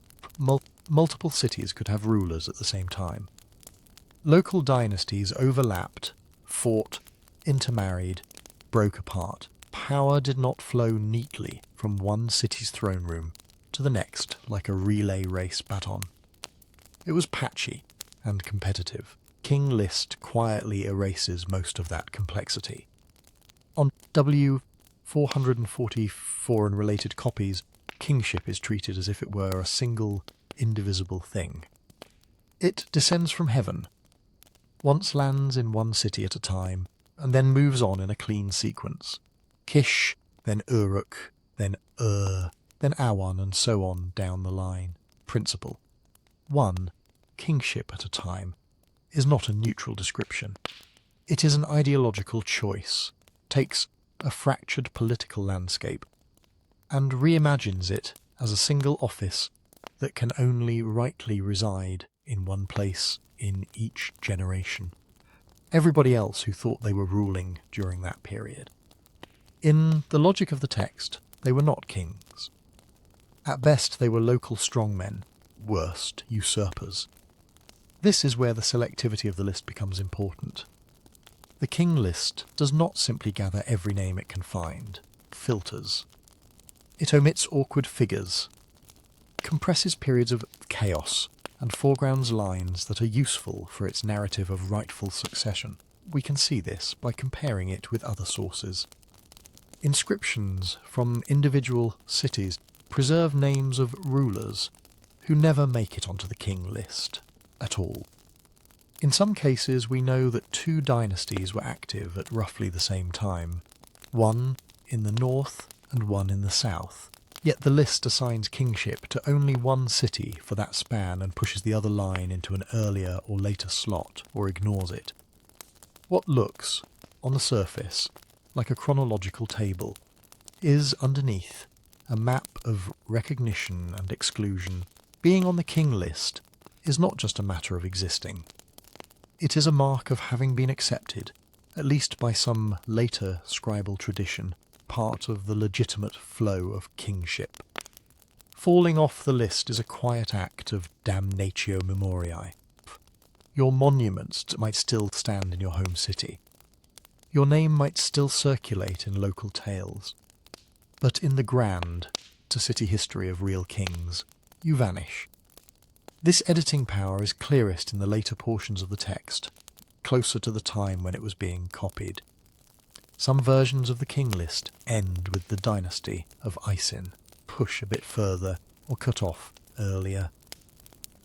Speaker 1: Multiple cities could have rulers at the same time. Local dynasties overlapped, fought, intermarried, broke apart. Power did not flow neatly from one city's throne room to the next like a relay race baton. It was patchy and competitive. King List quietly erases most of that complexity. On W444 and related copies, kingship is treated as if it were a single, indivisible thing. It descends from heaven, once lands in one city at a time, and then moves on in a clean sequence. Kish, then Uruk, then then Awan, and so on down the line. Principle: one kingship at a time is not a neutral description. It is an ideological choice, takes a fractured political landscape and reimagines it as a single office that can only rightly reside in one place in each generation. Everybody else who thought they were ruling during that period. In the logic of the text, they were not kings. At best, they were local strongmen, worst, usurpers. This is where the selectivity of the list becomes important. The King List does not simply gather every name it can find, filters. It omits awkward figures, compresses periods of chaos, and foregrounds lines that are useful for its narrative of rightful succession. We can see this by comparing it with other sources. Inscriptions from individual cities preserve names of rulers who never make it onto the King List at all. In some cases, we know that two dynasties were active at roughly the same time, one in the north and one in the south. Yet the list assigns kingship to only one city for that span and pushes the other line into an earlier or later slot, or ignores it. What looks, on the surface, like a chronological table, is underneath a map of recognition and exclusion. Being on the King List is not just a matter of existing. It is a mark of having been accepted, at least by some later scribal tradition, part of the legitimate flow of kingship. Falling off the list is a quiet act of damnatio memoriae. Your monuments might still stand in your home city. Your name might still circulate in local tales. But in the grand, to city history of real kings, you vanish. This editing power is clearest in the later portions of the text, closer to the time when it was being copied. Some versions of the King List end with the dynasty of Isin, push a bit further, or cut off earlier.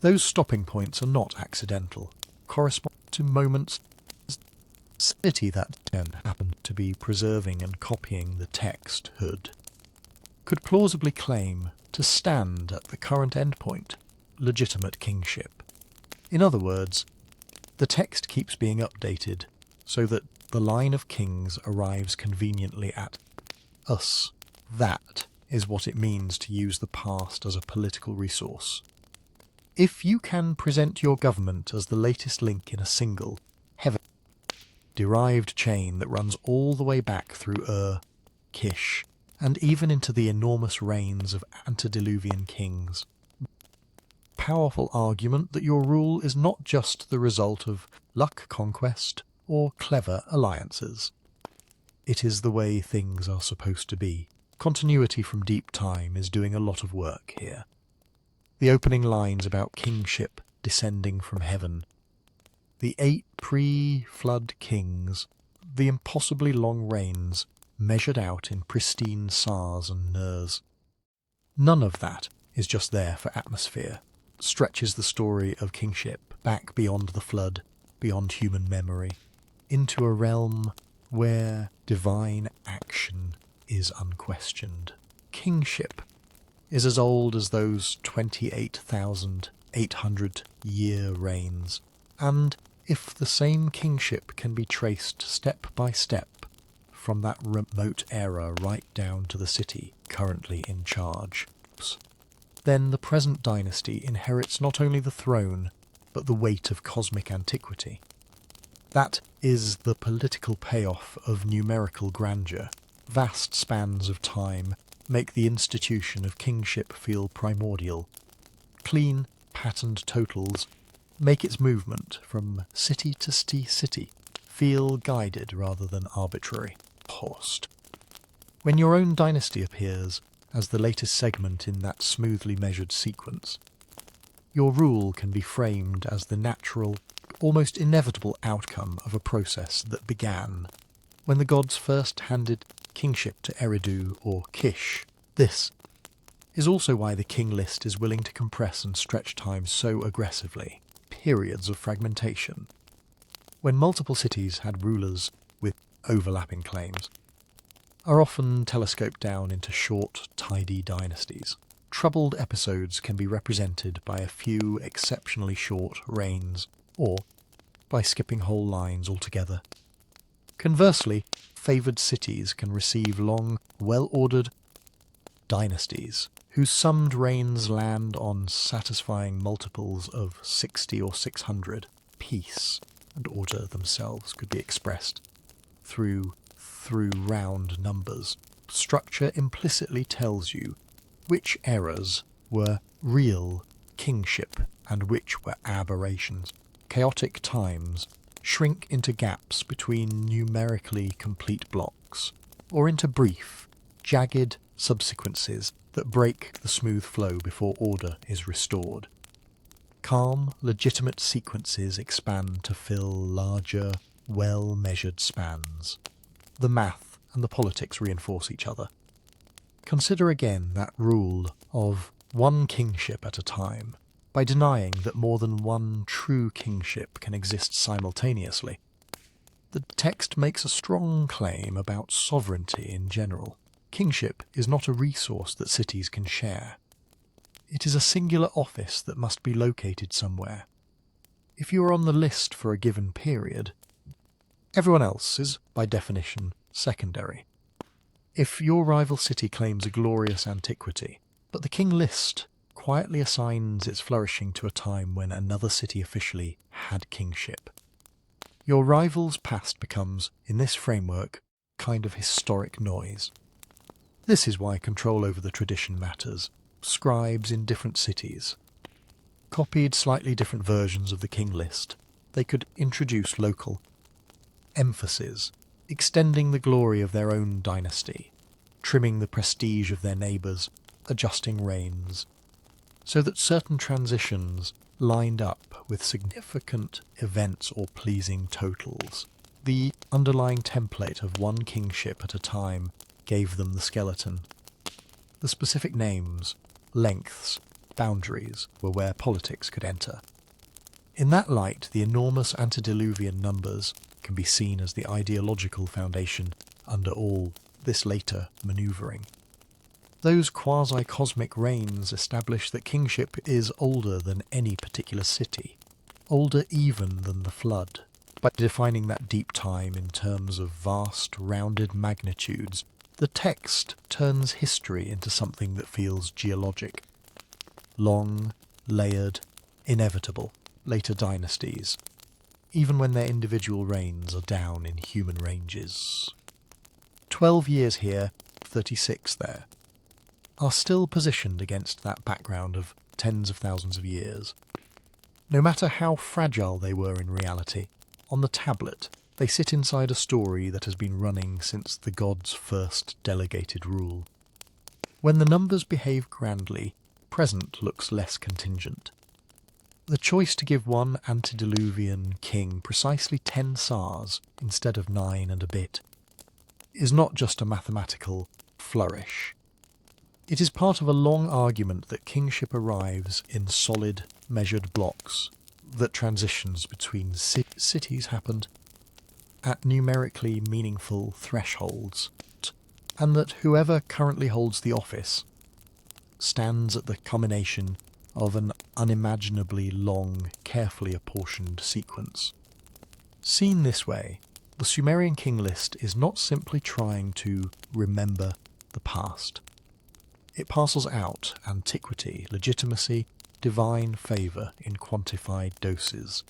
Speaker 1: Those stopping points are not accidental, correspond to moments the city that happened to be preserving and copying the text hood could plausibly claim to stand at the current endpoint, legitimate kingship. In other words, the text keeps being updated so that the line of kings arrives conveniently at us. That is what it means to use the past as a political resource. If you can present your government as the latest link in a single, derived chain that runs all the way back through Kish, and even into the enormous reigns of antediluvian kings, powerful argument that your rule is not just the result of luck conquest or clever alliances. It is the way things are supposed to be. Continuity from deep time is doing a lot of work here. The opening lines about kingship descending from heaven, the 8 pre-flood kings, the impossibly long reigns measured out in pristine Sars and Nurs. None of that is just there for atmosphere, stretches the story of kingship back beyond the flood, beyond human memory, into a realm where divine action is unquestioned. Kingship is as old as those 28,800-year reigns, and if the same kingship can be traced step by step from that remote era right down to the city currently in charge, then the present dynasty inherits not only the throne, but the weight of cosmic antiquity. That is the political payoff of numerical grandeur. Vast spans of time make the institution of kingship feel primordial. Clean, patterned totals make its movement from city to city feel guided rather than arbitrary. Horst. When your own dynasty appears as the latest segment in that smoothly measured sequence, your rule can be framed as the natural, almost inevitable outcome of a process that began when the gods first handed kingship to Eridu or Kish. This is also why the King List is willing to compress and stretch time so aggressively. Periods of fragmentation. When multiple cities had rulers with overlapping claims, are often telescoped down into short, tidy dynasties. Troubled episodes can be represented by a few exceptionally short reigns, or by skipping whole lines altogether. Conversely, favoured cities can receive long, well-ordered dynasties, whose summed reigns land on satisfying multiples of 60 or 600. Peace and order themselves could be expressed through round numbers. Structure implicitly tells you which eras were real kingship and which were aberrations. Chaotic times shrink into gaps between numerically complete blocks, or into brief, jagged subsequences that break the smooth flow before order is restored. Calm, legitimate sequences expand to fill larger, well-measured spans. The math and the politics reinforce each other. Consider again that rule of one kingship at a time, by denying that more than one true kingship can exist simultaneously. The text makes a strong claim about sovereignty in general. Kingship is not a resource that cities can share. It is a singular office that must be located somewhere. If you are on the list for a given period, everyone else is, by definition, secondary. If your rival city claims a glorious antiquity, but the King List quietly assigns its flourishing to a time when another city officially had kingship, your rival's past becomes, in this framework, kind of historic noise. This is why control over the tradition matters. Scribes in different cities copied slightly different versions of the King List. They could introduce local emphasis, extending the glory of their own dynasty, trimming the prestige of their neighbours, adjusting reigns, so that certain transitions lined up with significant events or pleasing totals. The underlying template of one kingship at a time gave them the skeleton. The specific names, lengths, boundaries were where politics could enter. In that light, the enormous antediluvian numbers can be seen as the ideological foundation under all this later manoeuvring. Those quasi-cosmic reigns establish that kingship is older than any particular city, older even than the flood. By defining that deep time in terms of vast, rounded magnitudes, the text turns history into something that feels geologic. Long, layered, inevitable, later dynasties, even when their individual reigns are down in human ranges. 12 years here, 36 there, are still positioned against that background of tens of thousands of years. No matter how fragile they were in reality, on the tablet they sit inside a story that has been running since the gods first delegated rule. When the numbers behave grandly, present looks less contingent. The choice to give one antediluvian king precisely 10 sars instead of 9 and a bit is not just a mathematical flourish. It is part of a long argument that kingship arrives in solid, measured blocks, that transitions between cities happened at numerically meaningful thresholds, and that whoever currently holds the office stands at the culmination of an unimaginably long, carefully apportioned sequence. Seen this way, the Sumerian King List is not simply trying to remember the past. It parcels out antiquity, legitimacy, divine favour in quantified doses.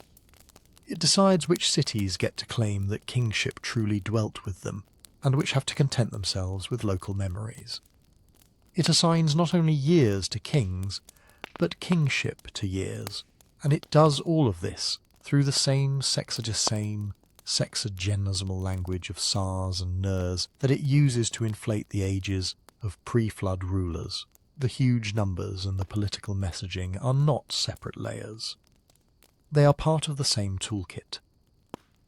Speaker 1: It decides which cities get to claim that kingship truly dwelt with them, and which have to content themselves with local memories. It assigns not only years to kings, but kingship to years, and it does all of this through the same sexagesime, sexagenesimal language of sars and ners that it uses to inflate the ages of pre-flood rulers. The huge numbers and the political messaging are not separate layers. They are part of the same toolkit.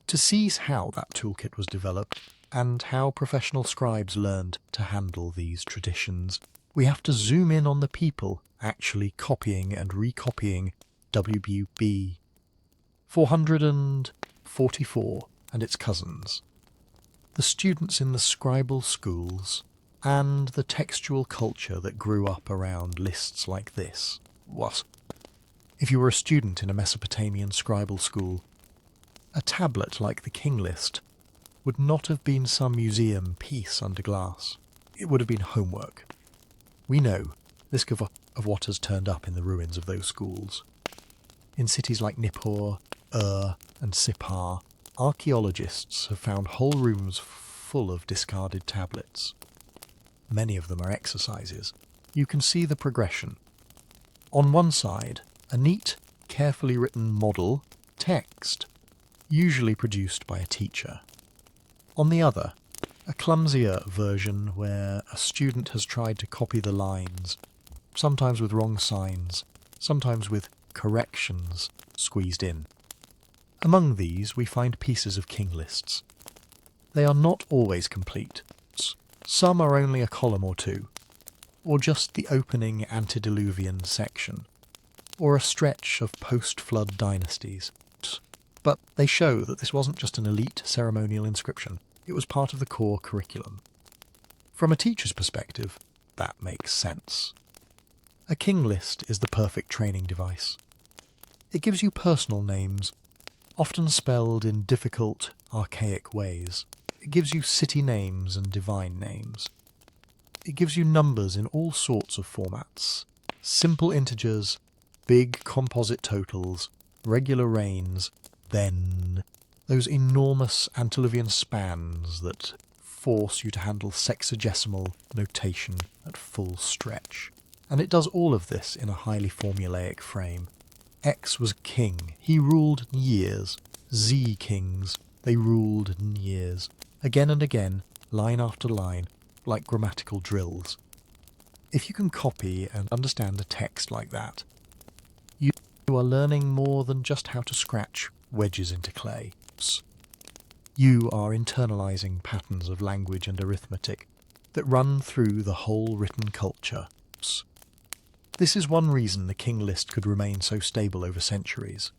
Speaker 1: To seize how that toolkit was developed and how professional scribes learned to handle these traditions, We have to zoom in on the people actually copying and recopying WB 444 and its cousins, the students in the scribal schools, and the textual culture that grew up around lists like this. What? If you were a student in a Mesopotamian scribal school, a tablet like the King List would not have been some museum piece under glass. It would have been homework. We know this of what has turned up in the ruins of those schools. In cities like Nippur, and Sippar, archaeologists have found whole rooms full of discarded tablets. Many of them are exercises. You can see the progression. On one side, a neat, carefully written model text, usually produced by a teacher. On the other, a clumsier version where a student has tried to copy the lines, sometimes with wrong signs, sometimes with corrections squeezed in. Among these we find pieces of king lists. They are not always complete. Some are only a column or two, or just the opening antediluvian section, or a stretch of post-flood dynasties. But they show that this wasn't just an elite ceremonial inscription, it was part of the core curriculum. From a teacher's perspective, that makes sense. A king list is the perfect training device. It gives you personal names, often spelled in difficult, archaic ways. It gives you city names and divine names. It gives you numbers in all sorts of formats. Simple integers, big composite totals, regular reigns, then those enormous antediluvian spans that force you to handle sexagesimal notation at full stretch. And it does all of this in a highly formulaic frame. X was king, he ruled years. Z kings, they ruled years. Again and again, line after line, like grammatical drills. If you can copy and understand a text like that, you are learning more than just how to scratch wedges into clay. You are internalizing patterns of language and arithmetic that run through the whole written culture. This is one reason the King List could remain so stable over centuries.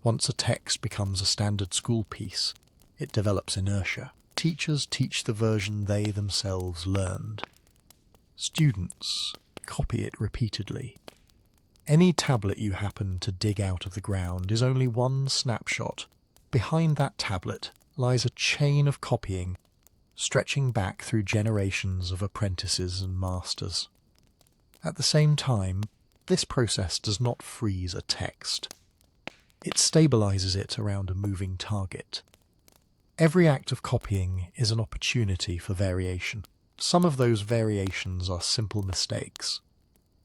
Speaker 1: Once a text becomes a standard school piece, it develops inertia. Teachers teach the version they themselves learned. Students copy it repeatedly. Any tablet you happen to dig out of the ground is only one snapshot. Behind that tablet lies a chain of copying, stretching back through generations of apprentices and masters. At the same time, this process does not freeze a text. It stabilizes it around a moving target. Every act of copying is an opportunity for variation. Some of those variations are simple mistakes.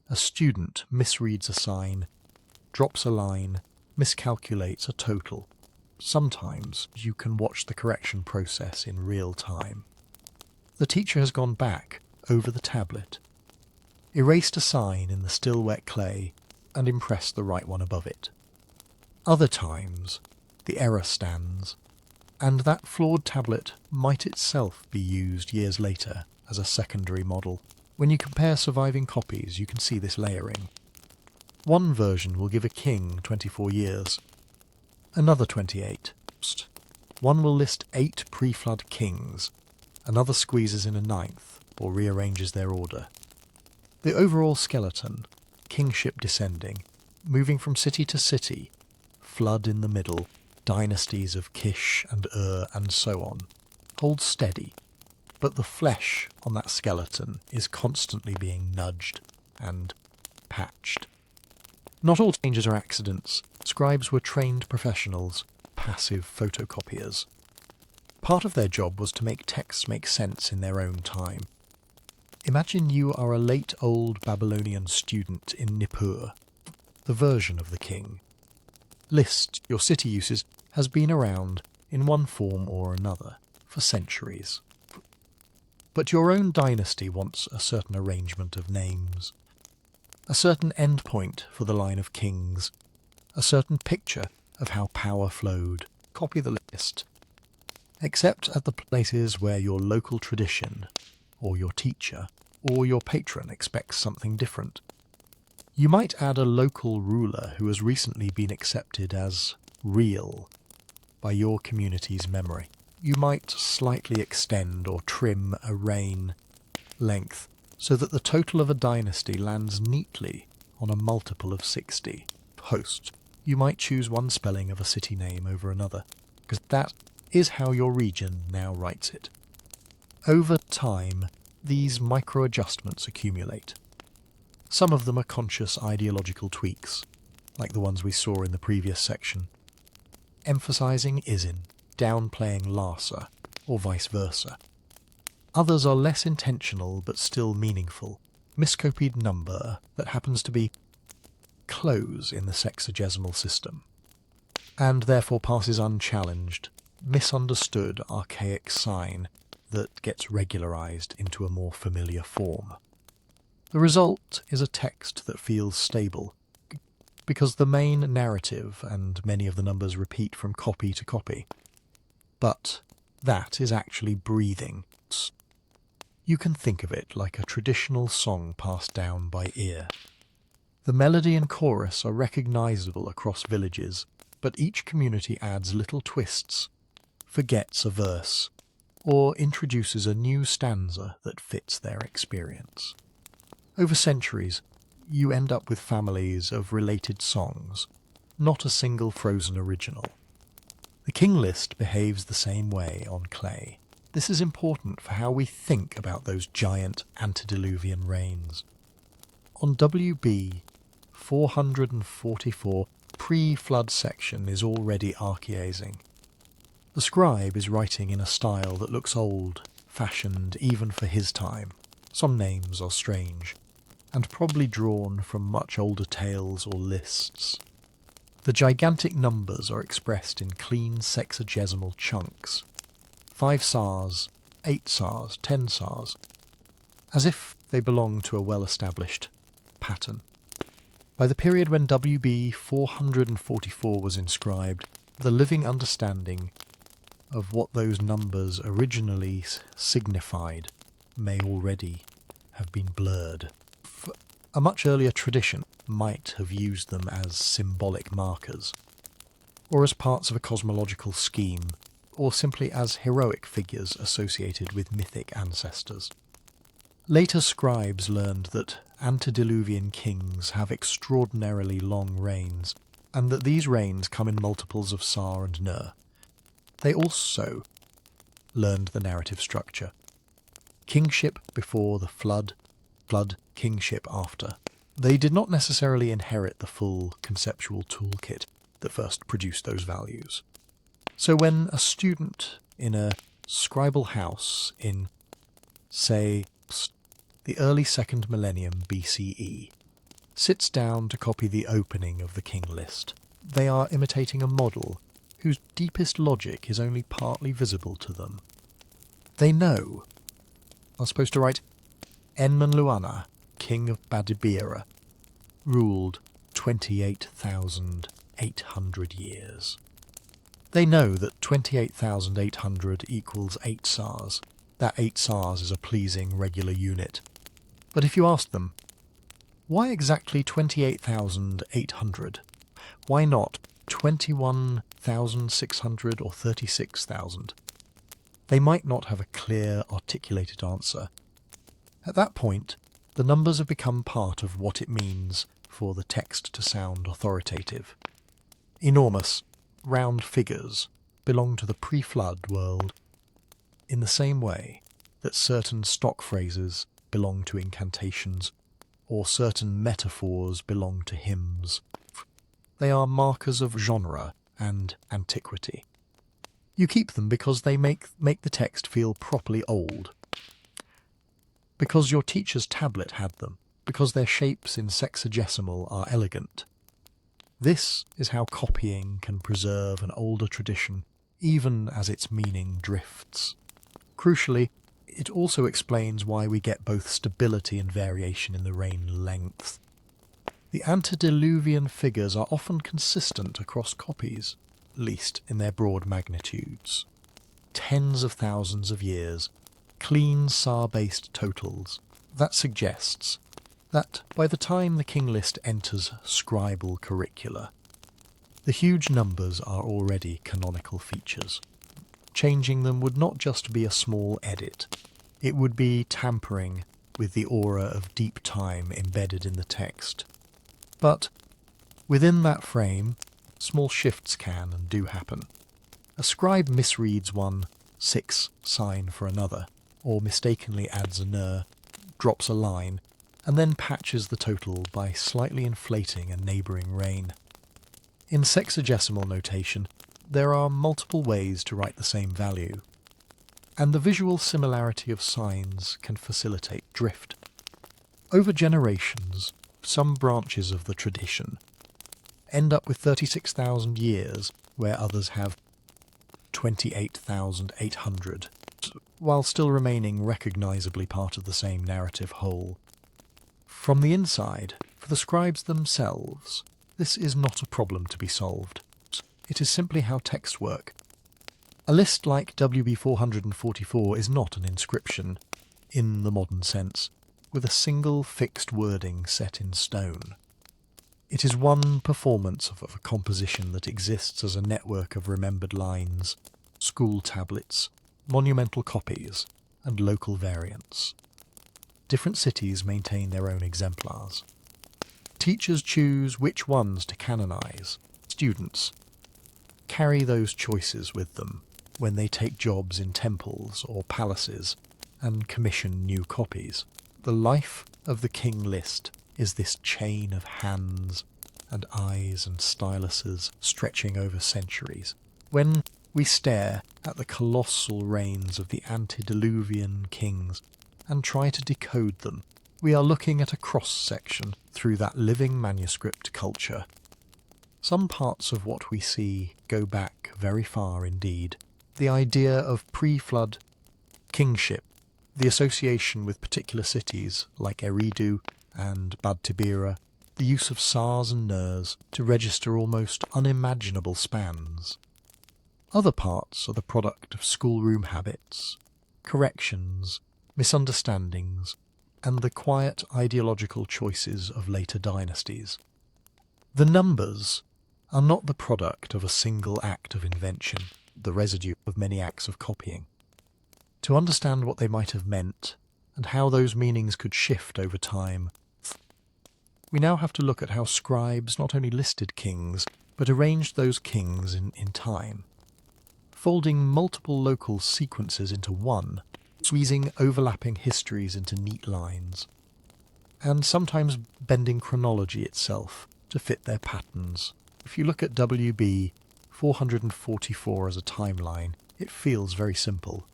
Speaker 1: A student misreads a sign, drops a line, miscalculates a total. Sometimes you can watch the correction process in real time. The teacher has gone back over the tablet, erased a sign in the still wet clay, and impressed the right one above it. Other times, the error stands, and that flawed tablet might itself be used years later as a secondary model. When you compare surviving copies, you can see this layering. One version will give a king 24 years, another 28. One will list 8 pre-flood kings, another squeezes in a 9th or rearranges their order. The overall skeleton, kingship descending, moving from city to city, flood in the middle, dynasties of Kish and and so on, holds steady, but the flesh on that skeleton is constantly being nudged and patched. Not all changes are accidents. Scribes were trained professionals, passive photocopiers. Part of their job was to make texts make sense in their own time. Imagine you are a late old Babylonian student in Nippur, the version of the king. List your city uses has been around in one form or another for centuries. But your own dynasty wants a certain arrangement of names, a certain endpoint for the line of kings, a certain picture of how power flowed. Copy the list, except at the places where your local tradition or your teacher or your patron expects something different. You might add a local ruler who has recently been accepted as real by your community's memory. You might slightly extend or trim a reign length so that the total of a dynasty lands neatly on a multiple of 60. Host. You might choose one spelling of a city name over another, because that is how your region now writes it. Over time, these micro-adjustments accumulate. Some of them are conscious ideological tweaks, like the ones we saw in the previous section, emphasizing Isin, downplaying Larsa, or vice versa. Others are less intentional but still meaningful. Miscopied number that happens to be close in the sexagesimal system, and therefore passes unchallenged, misunderstood archaic sign that gets regularized into a more familiar form. The result is a text that feels stable, because the main narrative and many of the numbers repeat from copy to copy. But that is actually breathing. You can think of it like a traditional song passed down by ear. The melody and chorus are recognizable across villages, but each community adds little twists, forgets a verse, or introduces a new stanza that fits their experience. Over centuries, you end up with families of related songs, not a single frozen original. The King List behaves the same way on clay. This is important for how we think about those giant antediluvian reigns. On WB 444, pre-flood section is already archaizing. The scribe is writing in a style that looks old, fashioned even for his time. Some names are strange, and probably drawn from much older tales or lists. The gigantic numbers are expressed in clean sexagesimal chunks. 5 sars, 8 sars, 10 sars, as if they belong to a well-established pattern. By the period when WB 444 was inscribed, the living understanding of what those numbers originally signified may already have been blurred. A much earlier tradition might have used them as symbolic markers, or as parts of a cosmological scheme, or simply as heroic figures associated with mythic ancestors. Later scribes learned that antediluvian kings have extraordinarily long reigns, and that these reigns come in multiples of Sar and Ner. They also learned the narrative structure. Kingship before the flood, flood, kingship after. They did not necessarily inherit the full conceptual toolkit that first produced those values. So when a student in a scribal house in, say, the early 2nd millennium BCE sits down to copy the opening of the King List, they are imitating a model whose deepest logic is only partly visible to them. They know are supposed to write Enmanluana, king of Badibira, ruled 28,800 years. They know that 28,800 equals 8 sars. That 8 sars is a pleasing regular unit. But if you ask them, why exactly 28,800? Why not 21,600 or 36,000? They might not have a clear, articulated answer. At that point, the numbers have become part of what it means for the text to sound authoritative. Enormous, round figures belong to the pre-flood world in the same way that certain stock phrases belong to incantations or certain metaphors belong to hymns. They are markers of genre and antiquity. You keep them because they make the text feel properly old. Because your teacher's tablet had them. Because their shapes in sexagesimal are elegant. This is how copying can preserve an older tradition, even as its meaning drifts. Crucially, it also explains why we get both stability and variation in the reign length. The antediluvian figures are often consistent across copies, at least in their broad magnitudes. Tens of thousands of years, clean Sar-based totals, That suggests that by the time the King List enters scribal curricula, the huge numbers are already canonical features. Changing them would not just be a small edit, it would be tampering with the aura of deep time embedded in the text. But within that frame, small shifts can and do happen. A scribe misreads one 6 sign for another, or mistakenly adds a ner, drops a line, and then patches the total by slightly inflating a neighbouring reign. In sexagesimal notation, there are multiple ways to write the same value, and the visual similarity of signs can facilitate drift. Over generations, some branches of the tradition end up with 36,000 years, where others have 28,800, while still remaining recognisably part of the same narrative whole. From the inside, for the scribes themselves, this is not a problem to be solved. It is simply how texts work. A list like WB 444 is not an inscription, in the modern sense, with a single fixed wording set in stone. It is one performance of a composition that exists as a network of remembered lines, school tablets, monumental copies, and local variants. Different cities maintain their own exemplars. Teachers choose which ones to canonize. Students carry those choices with them when they take jobs in temples or palaces and commission new copies. The life of the King List is this chain of hands and eyes and styluses stretching over centuries. When we stare at the colossal reigns of the antediluvian kings and try to decode them, we are looking at a cross-section through that living manuscript culture. Some parts of what we see go back very far indeed. The idea of pre-flood kingship, the association with particular cities like Eridu and Bad Tibira, the use of sars and ners to register almost unimaginable spans. Other parts are the product of schoolroom habits, corrections, misunderstandings, and the quiet ideological choices of later dynasties. The numbers are not the product of a single act of invention, the residue of many acts of copying. To understand what they might have meant, and how those meanings could shift over time, we now have to look at how scribes not only listed kings, but arranged those kings in time, folding multiple local sequences into one, squeezing overlapping histories into neat lines, and sometimes bending chronology itself to fit their patterns. If you look at WB 444 as a timeline, it feels very simple.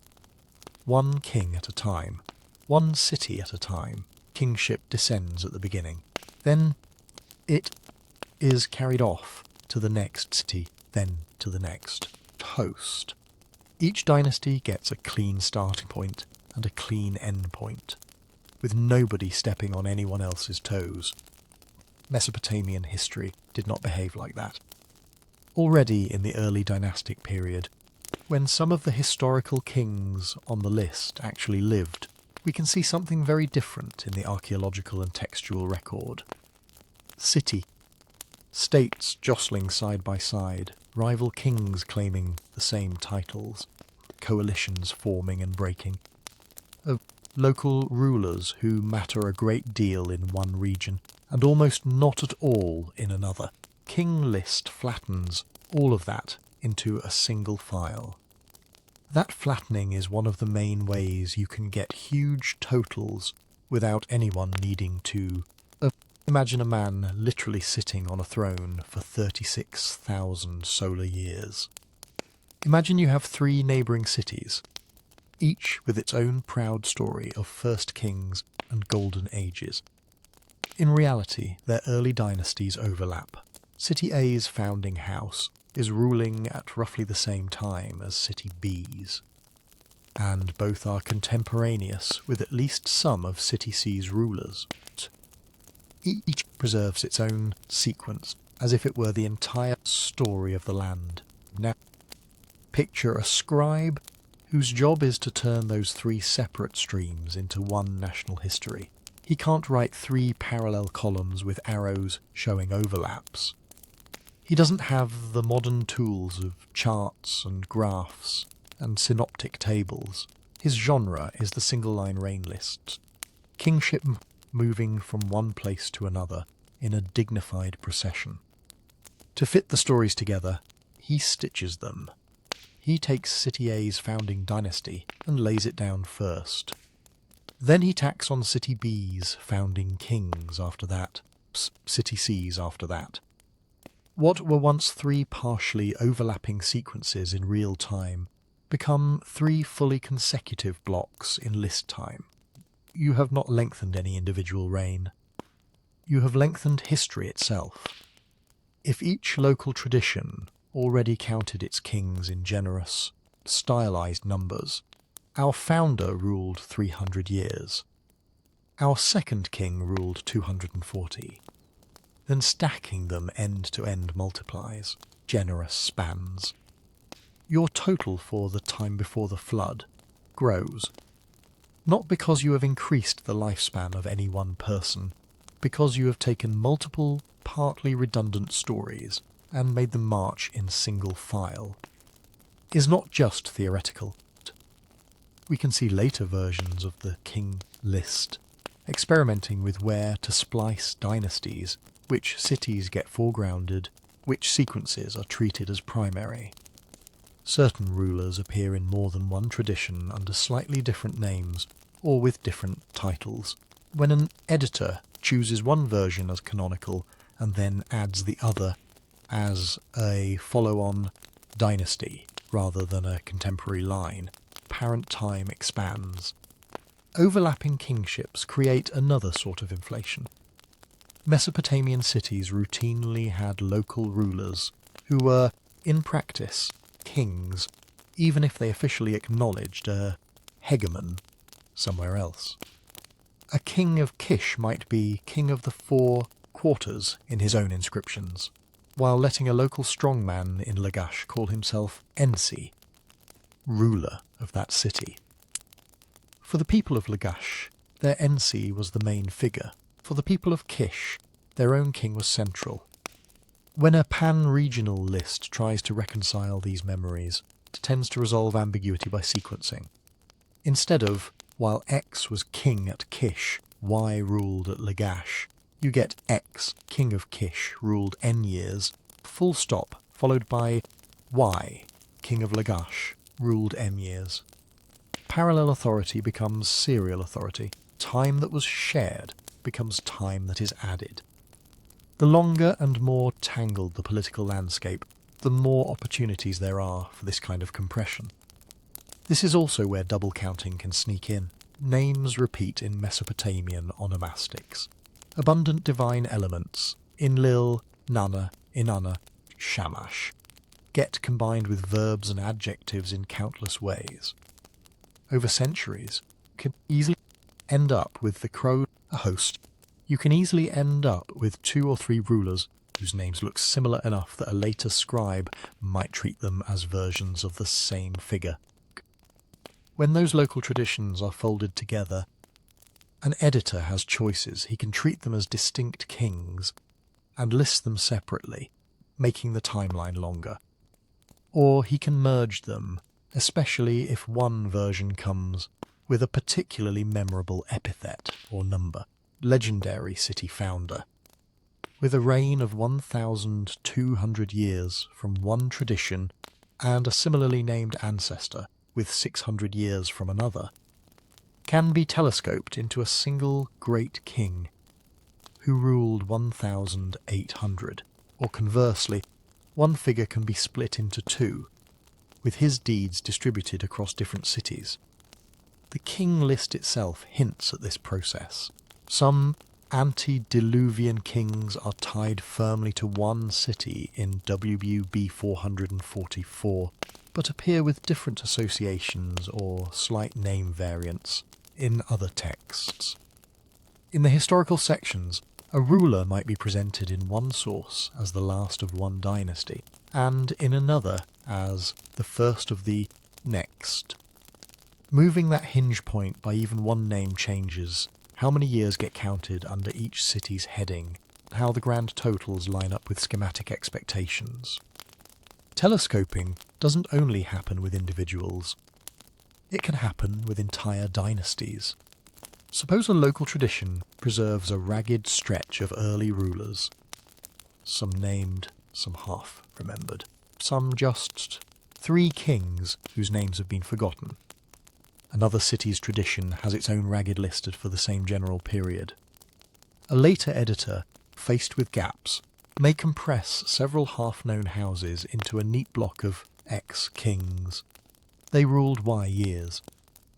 Speaker 1: One king at a time, one city at a time. Kingship descends at the beginning. Then it is carried off to the next city, then to the next host. Each dynasty gets a clean starting point and a clean end point, with nobody stepping on anyone else's toes. Mesopotamian history did not behave like that. Already in the early dynastic period, when some of the historical kings on the list actually lived, we can see something very different in the archaeological and textual record. City, states jostling side by side, rival kings claiming the same titles, coalitions forming and breaking, of local rulers who matter a great deal in one region and almost not at all in another. King List flattens all of that into a single file. That flattening is one of the main ways you can get huge totals without anyone needing to. Imagine a man literally sitting on a throne for 36,000 solar years. Imagine you have 3 neighbouring cities, each with its own proud story of first kings and golden ages. In reality, their early dynasties overlap. City A's founding house is ruling at roughly the same time as City B's, and both are contemporaneous with at least some of City C's rulers. Each preserves its own sequence, as if it were the entire story of the land. Now, picture a scribe whose job is to turn those three separate streams into one national history. He can't write three parallel columns with arrows showing overlaps. He doesn't have the modern tools of charts and graphs and synoptic tables. His genre is the single-line reign list, kingship moving from one place to another in a dignified procession. To fit the stories together, he stitches them. He takes City A's founding dynasty and lays it down first. Then he tacks on City B's founding kings after that, City C's after that. What were once three partially overlapping sequences in real time become three fully consecutive blocks in list time. You have not lengthened any individual reign. You have lengthened history itself. If each local tradition already counted its kings in generous, stylized numbers, our founder ruled 300 years. Our second king ruled 240. Then stacking them end to end multiplies, generous spans. Your total for the time before the flood grows, not because you have increased the lifespan of any one person, because you have taken multiple, partly redundant stories and made them march in single file, is not just theoretical. We can see later versions of the King List experimenting with where to splice dynasties, which cities get foregrounded, which sequences are treated as primary. Certain rulers appear in more than one tradition under slightly different names or with different titles. When an editor chooses one version as canonical and then adds the other as a follow-on dynasty rather than a contemporary line, apparent time expands. Overlapping kingships create another sort of inflation. Mesopotamian cities routinely had local rulers who were, in practice, kings, even if they officially acknowledged a hegemon somewhere else. A king of Kish might be king of the four quarters in his own inscriptions, while letting a local strongman in Lagash call himself Ensi, ruler of that city. For the people of Lagash, their Ensi was the main figure. For the people of Kish, their own king was central. When a pan-regional list tries to reconcile these memories, it tends to resolve ambiguity by sequencing. Instead of, while X was king at Kish, Y ruled at Lagash, you get X, king of Kish, ruled N years, full stop, followed by Y, king of Lagash, ruled M years. Parallel authority becomes serial authority. Time that was shared becomes time that is added. The longer and more tangled the political landscape, the more opportunities there are for this kind of compression. This is also where double counting can sneak in. Names repeat in Mesopotamian onomastics. Abundant divine elements, Enlil, Nana, Inanna, Shamash, get combined with verbs and adjectives in countless ways. Over centuries, can easily end up with the crow, a host. You can easily end up with 2 or 3 rulers whose names look similar enough that a later scribe might treat them as versions of the same figure. When those local traditions are folded together, an editor has choices. He can treat them as distinct kings and list them separately, making the timeline longer. Or he can merge them, especially if one version comes with a particularly memorable epithet or number. Legendary city founder. With a reign of 1,200 years from one tradition and a similarly named ancestor with 600 years from another, can be telescoped into a single great king who ruled 1,800, or conversely, one figure can be split into 2, with his deeds distributed across different cities. The King List itself hints at this process. Some antediluvian kings are tied firmly to one city in WB 444, but appear with different associations or slight name variants in other texts. In the historical sections, a ruler might be presented in one source as the last of one dynasty, and in another as the first of the next. Moving that hinge point by even one name changes how many years get counted under each city's heading, how the grand totals line up with schematic expectations. Telescoping doesn't only happen with individuals. It can happen with entire dynasties. Suppose a local tradition preserves a ragged stretch of early rulers, some named, some half remembered, some just 3 kings whose names have been forgotten. Another city's tradition has its own ragged listed for the same general period. A later editor, faced with gaps, may compress several half-known houses into a neat block of X kings. They ruled Y years,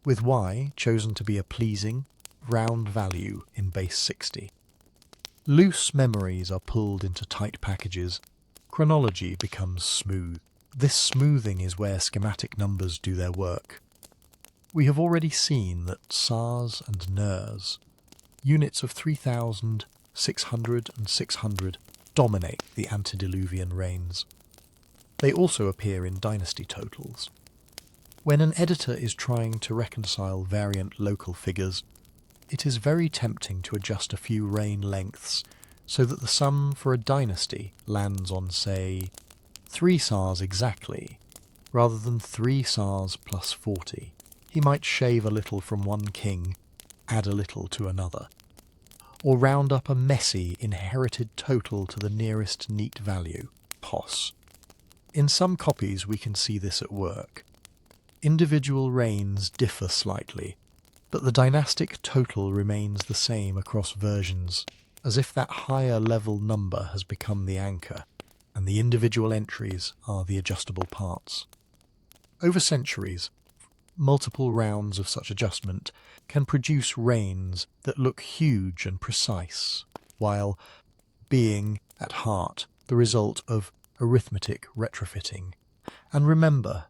Speaker 1: with Y chosen to be a pleasing, round value in base 60. Loose memories are pulled into tight packages. Chronology becomes smooth. This smoothing is where schematic numbers do their work. We have already seen that SARS and NERS, units of 3,000, 600 and 600, dominate the antediluvian reigns. They also appear in dynasty totals. When an editor is trying to reconcile variant local figures, it is very tempting to adjust a few reign lengths so that the sum for a dynasty lands on, say, 3 SARS exactly, rather than 3 SARS plus 40. He might shave a little from one king, add a little to another, or round up a messy, inherited total to the nearest neat value, POS. In some copies we can see this at work. Individual reigns differ slightly, but the dynastic total remains the same across versions, as if that higher level number has become the anchor, and the individual entries are the adjustable parts. Over centuries, multiple rounds of such adjustment can produce reigns that look huge and precise, while being, at heart, the result of arithmetic retrofitting. And remember,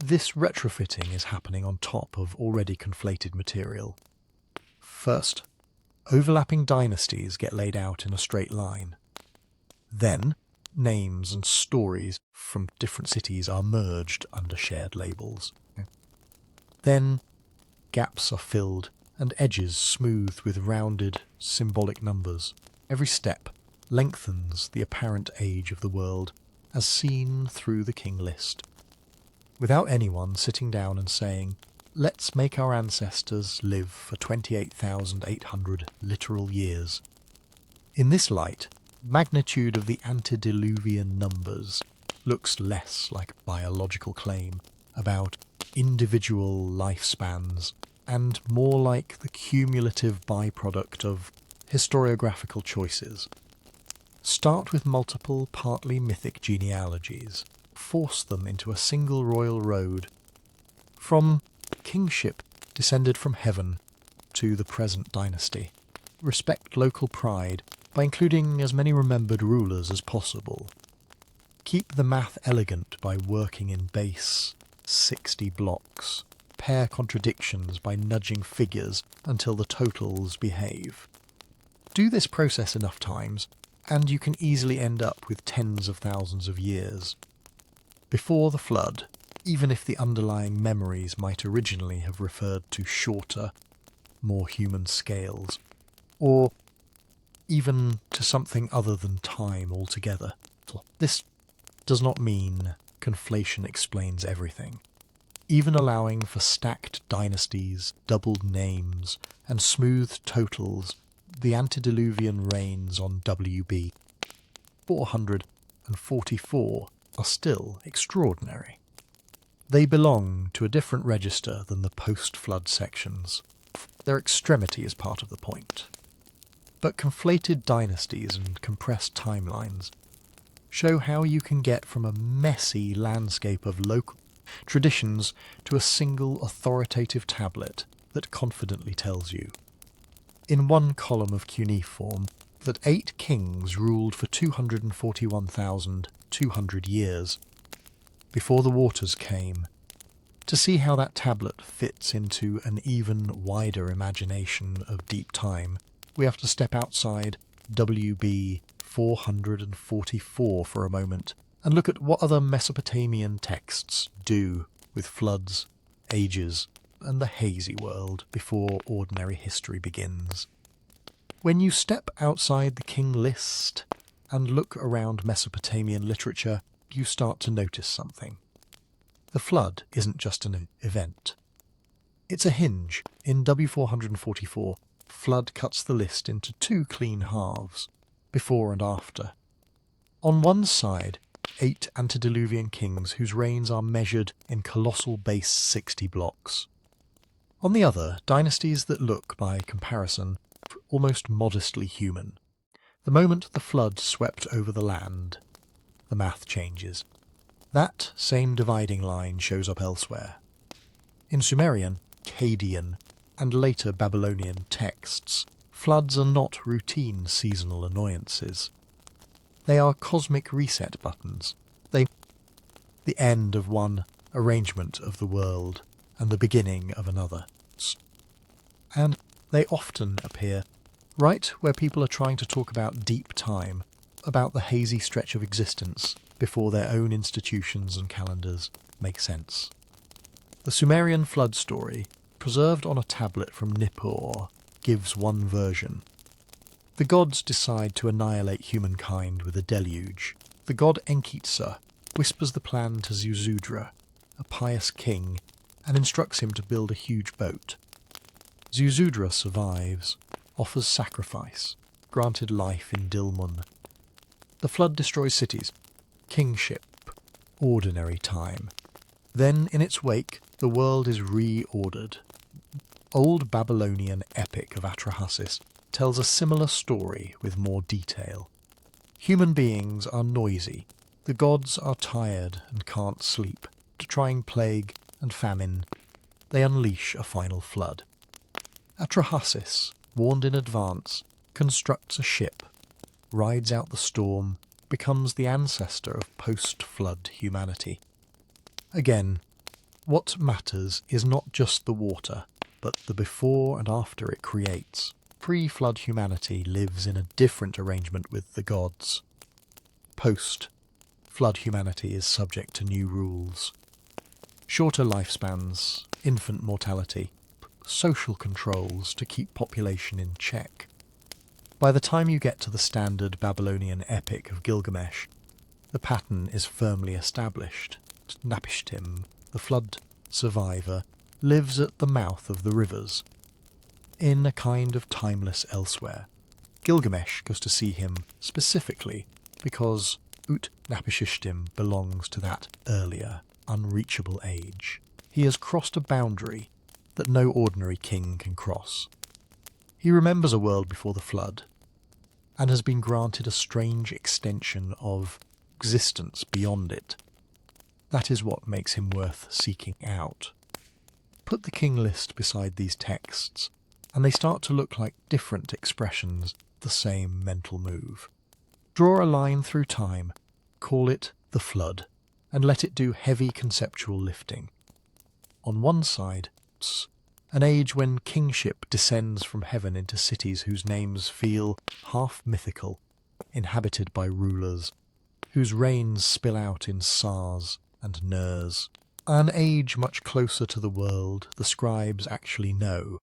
Speaker 1: this retrofitting is happening on top of already conflated material. First, overlapping dynasties get laid out in a straight line. Then, names and stories from different cities are merged under shared labels. Then, gaps are filled and edges smoothed with rounded, symbolic numbers. Every step lengthens the apparent age of the world as seen through the King List, without anyone sitting down and saying, let's make our ancestors live for 28,800 literal years. In this light, magnitude of the antediluvian numbers looks less like a biological claim about individual lifespans and more like the cumulative byproduct of historiographical choices. Start with multiple, partly mythic genealogies. Force them into a single royal road, from kingship descended from heaven to the present dynasty. Respect local pride by including as many remembered rulers as possible. Keep the math elegant by working in base 60 blocks. Pair contradictions by nudging figures until the totals behave. Do this process enough times, and you can easily end up with tens of thousands of years. Before the flood, even if the underlying memories might originally have referred to shorter, more human scales, or even to something other than time altogether. This does not mean conflation explains everything. Even allowing for stacked dynasties, doubled names, and smooth totals, the antediluvian reigns on WB 444 are still extraordinary. They belong to a different register than the post-flood sections. Their extremity is part of the point. But conflated dynasties and compressed timelines show how you can get from a messy landscape of local traditions to a single authoritative tablet that confidently tells you, in one column of cuneiform, that 8 kings ruled for 241,200 years before the waters came. To see how that tablet fits into an even wider imagination of deep time, we have to step outside WB 444 for a moment and look at what other Mesopotamian texts do with floods, ages, and the hazy world before ordinary history begins. When you step outside the King List and look around Mesopotamian literature, you start to notice something. The flood isn't just an event. It's a hinge. In W444, flood cuts the list into two clean halves, before and after. On one side, 8 antediluvian kings whose reigns are measured in colossal base 60 blocks. On the other, dynasties that look, by comparison, almost modestly human. The moment the flood swept over the land, the math changes. That same dividing line shows up elsewhere. In Sumerian, Akkadian, and later Babylonian texts, floods are not routine seasonal annoyances. They are cosmic reset buttons. The end of one arrangement of the world and the beginning of another. And they often appear right where people are trying to talk about deep time, about the hazy stretch of existence before their own institutions and calendars make sense. The Sumerian flood story, preserved on a tablet from Nippur, gives one version. The gods decide to annihilate humankind with a deluge. The god Enkitsa whispers the plan to Ziusudra, a pious king, and instructs him to build a huge boat. Ziusudra survives, offers sacrifice, granted life in Dilmun. The flood destroys cities, kingship, ordinary time. Then, in its wake, the world is reordered. Old Babylonian epic of Atrahasis tells a similar story with more detail. Human beings are noisy. The gods are tired and can't sleep. Defying plague and famine, they unleash a final flood. Atrahasis, warned in advance, constructs a ship, rides out the storm, becomes the ancestor of post-flood humanity. Again, what matters is not just the water, but the before and after it creates. Pre-flood humanity lives in a different arrangement with the gods. Post-flood humanity is subject to new rules. Shorter lifespans, infant mortality, social controls to keep population in check. By the time you get to the standard Babylonian epic of Gilgamesh, the pattern is firmly established. Napishtim, the flood survivor, lives at the mouth of the rivers, in a kind of timeless elsewhere. Gilgamesh goes to see him specifically because Ut-Napishtim belongs to that earlier, unreachable age. He has crossed a boundary that no ordinary king can cross. He remembers a world before the flood, and has been granted a strange extension of existence beyond it. That is what makes him worth seeking out. Put the King List beside these texts, and they start to look like different expressions of the same mental move. Draw a line through time, call it the flood, and let it do heavy conceptual lifting. On one side, an age when kingship descends from heaven into cities whose names feel half mythical, inhabited by rulers, whose reigns spill out in Sars and Nurs. An age much closer to the world the scribes actually know,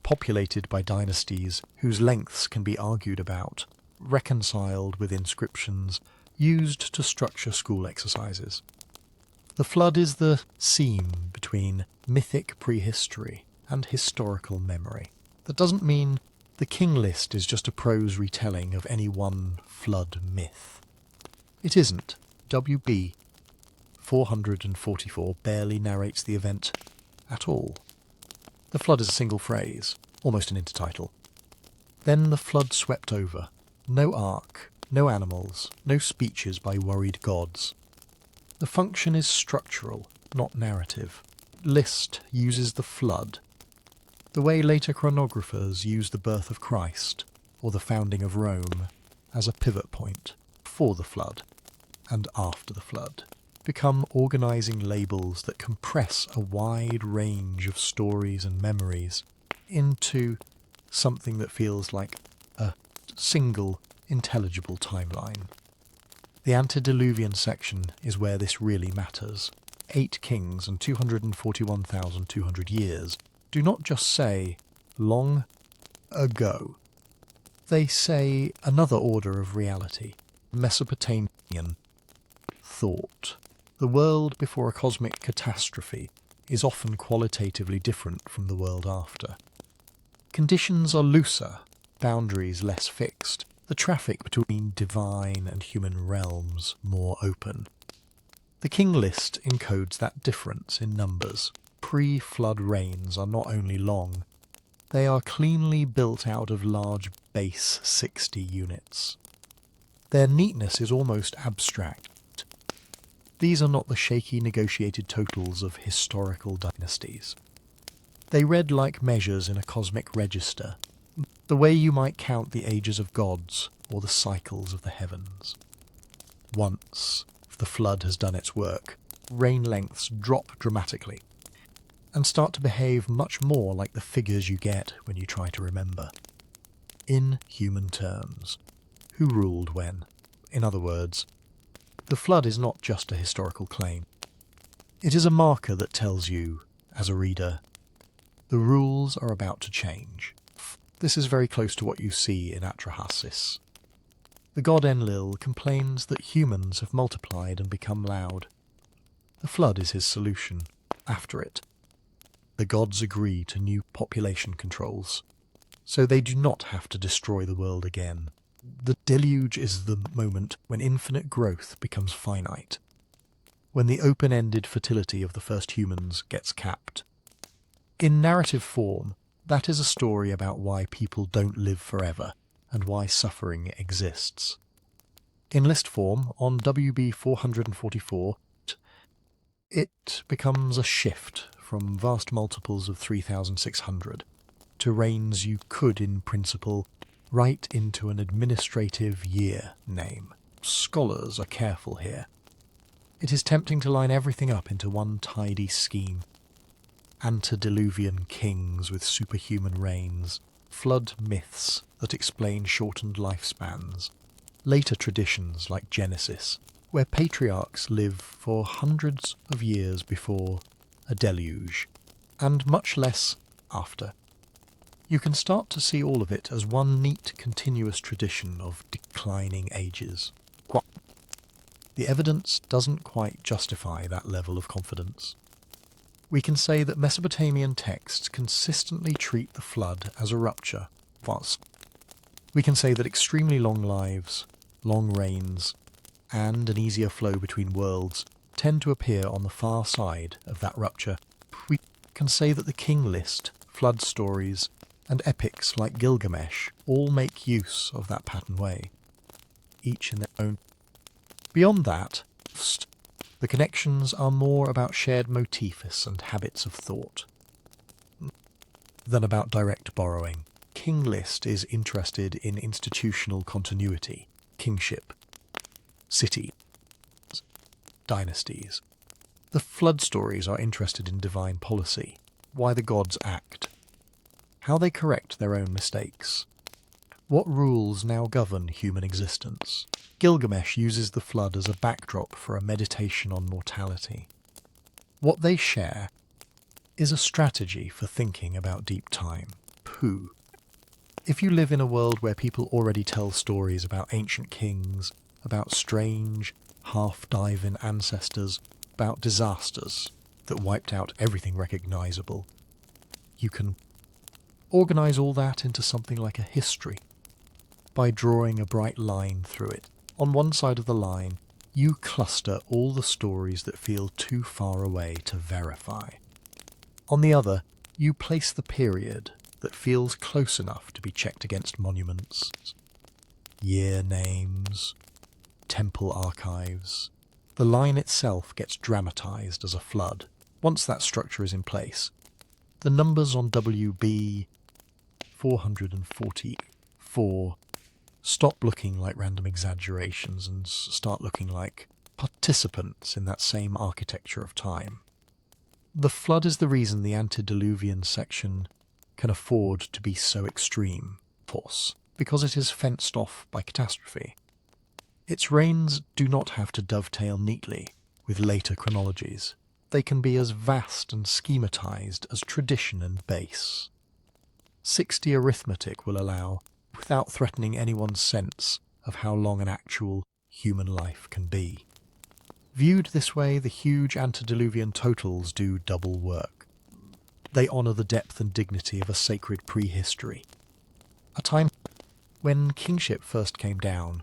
Speaker 1: populated by dynasties whose lengths can be argued about, reconciled with inscriptions used to structure school exercises. The flood is the seam between mythic prehistory and historical memory. That doesn't mean the King List is just a prose retelling of any one flood myth. It isn't. WB 444 barely narrates the event at all. The flood is a single phrase, almost an intertitle. Then the flood swept over. No ark, no animals, no speeches by worried gods. The function is structural, not narrative. List uses the flood, the way later chronographers use the birth of Christ or the founding of Rome as a pivot point for the flood and after the flood, become organising labels that compress a wide range of stories and memories into something that feels like a single intelligible timeline. The antediluvian section is where this really matters. 8 kings and 241,200 years do not just say long ago. They say another order of reality, Mesopotamian thought. The world before a cosmic catastrophe is often qualitatively different from the world after. Conditions are looser, boundaries less fixed, the traffic between divine and human realms more open. The King List encodes that difference in numbers. Pre-flood reigns are not only long, they are cleanly built out of large base 60 units. Their neatness is almost abstract. These are not the shaky negotiated totals of historical dynasties. They read like measures in a cosmic register, the way you might count the ages of gods or the cycles of the heavens. Once the flood has done its work, reign lengths drop dramatically and start to behave much more like the figures you get when you try to remember. In human terms, who ruled when? In other words, the flood is not just a historical claim. It is a marker that tells you, as a reader, the rules are about to change. This is very close to what you see in Atrahasis. The god Enlil complains that humans have multiplied and become loud. The flood is his solution. After it, the gods agree to new population controls, so they do not have to destroy the world again. The deluge is the moment when infinite growth becomes finite, when the open-ended fertility of the first humans gets capped. In narrative form, that is a story about why people don't live forever and why suffering exists. In list form, on WB 444, it becomes a shift from vast multiples of 3,600 to reigns you could, in principle, write into an administrative year name. Scholars are careful here. It is tempting to line everything up into one tidy scheme. Antediluvian kings with superhuman reigns, flood myths that explain shortened lifespans, later traditions like Genesis, where patriarchs live for hundreds of years before a deluge, and much less after. You can start to see all of it as one neat continuous tradition of declining ages. The evidence doesn't quite justify that level of confidence. We can say that Mesopotamian texts consistently treat the flood as a rupture. We can say that extremely long lives, long reigns, and an easier flow between worlds tend to appear on the far side of that rupture. We can say that the King List, flood stories, and epics like Gilgamesh all make use of that pattern way, each in their own. Beyond that, the connections are more about shared motifs and habits of thought than about direct borrowing. King List is interested in institutional continuity, kingship, cities, dynasties. The flood stories are interested in divine policy, why the gods act, how they correct their own mistakes, what rules now govern human existence. Gilgamesh uses the flood as a backdrop for a meditation on mortality. What they share is a strategy for thinking about deep time. Pooh. If you live in a world where people already tell stories about ancient kings, about strange, half-diving ancestors, about disasters that wiped out everything recognizable, you can organize all that into something like a history by drawing a bright line through it. On one side of the line, you cluster all the stories that feel too far away to verify. On the other, you place the period that feels close enough to be checked against monuments, year names, temple archives. The line itself gets dramatized as a flood. Once that structure is in place, the numbers on WB 444 stop looking like random exaggerations and start looking like participants in that same architecture of time. The flood is the reason the antediluvian section can afford to be so extreme, of course, because it is fenced off by catastrophe. Its reigns do not have to dovetail neatly with later chronologies. they can be as vast and schematized as tradition and base. 60 arithmetic will allow, without threatening anyone's sense of how long an actual human life can be. Viewed this way, the huge antediluvian totals do double work. They honour the depth and dignity of a sacred prehistory, a time when kingship first came down,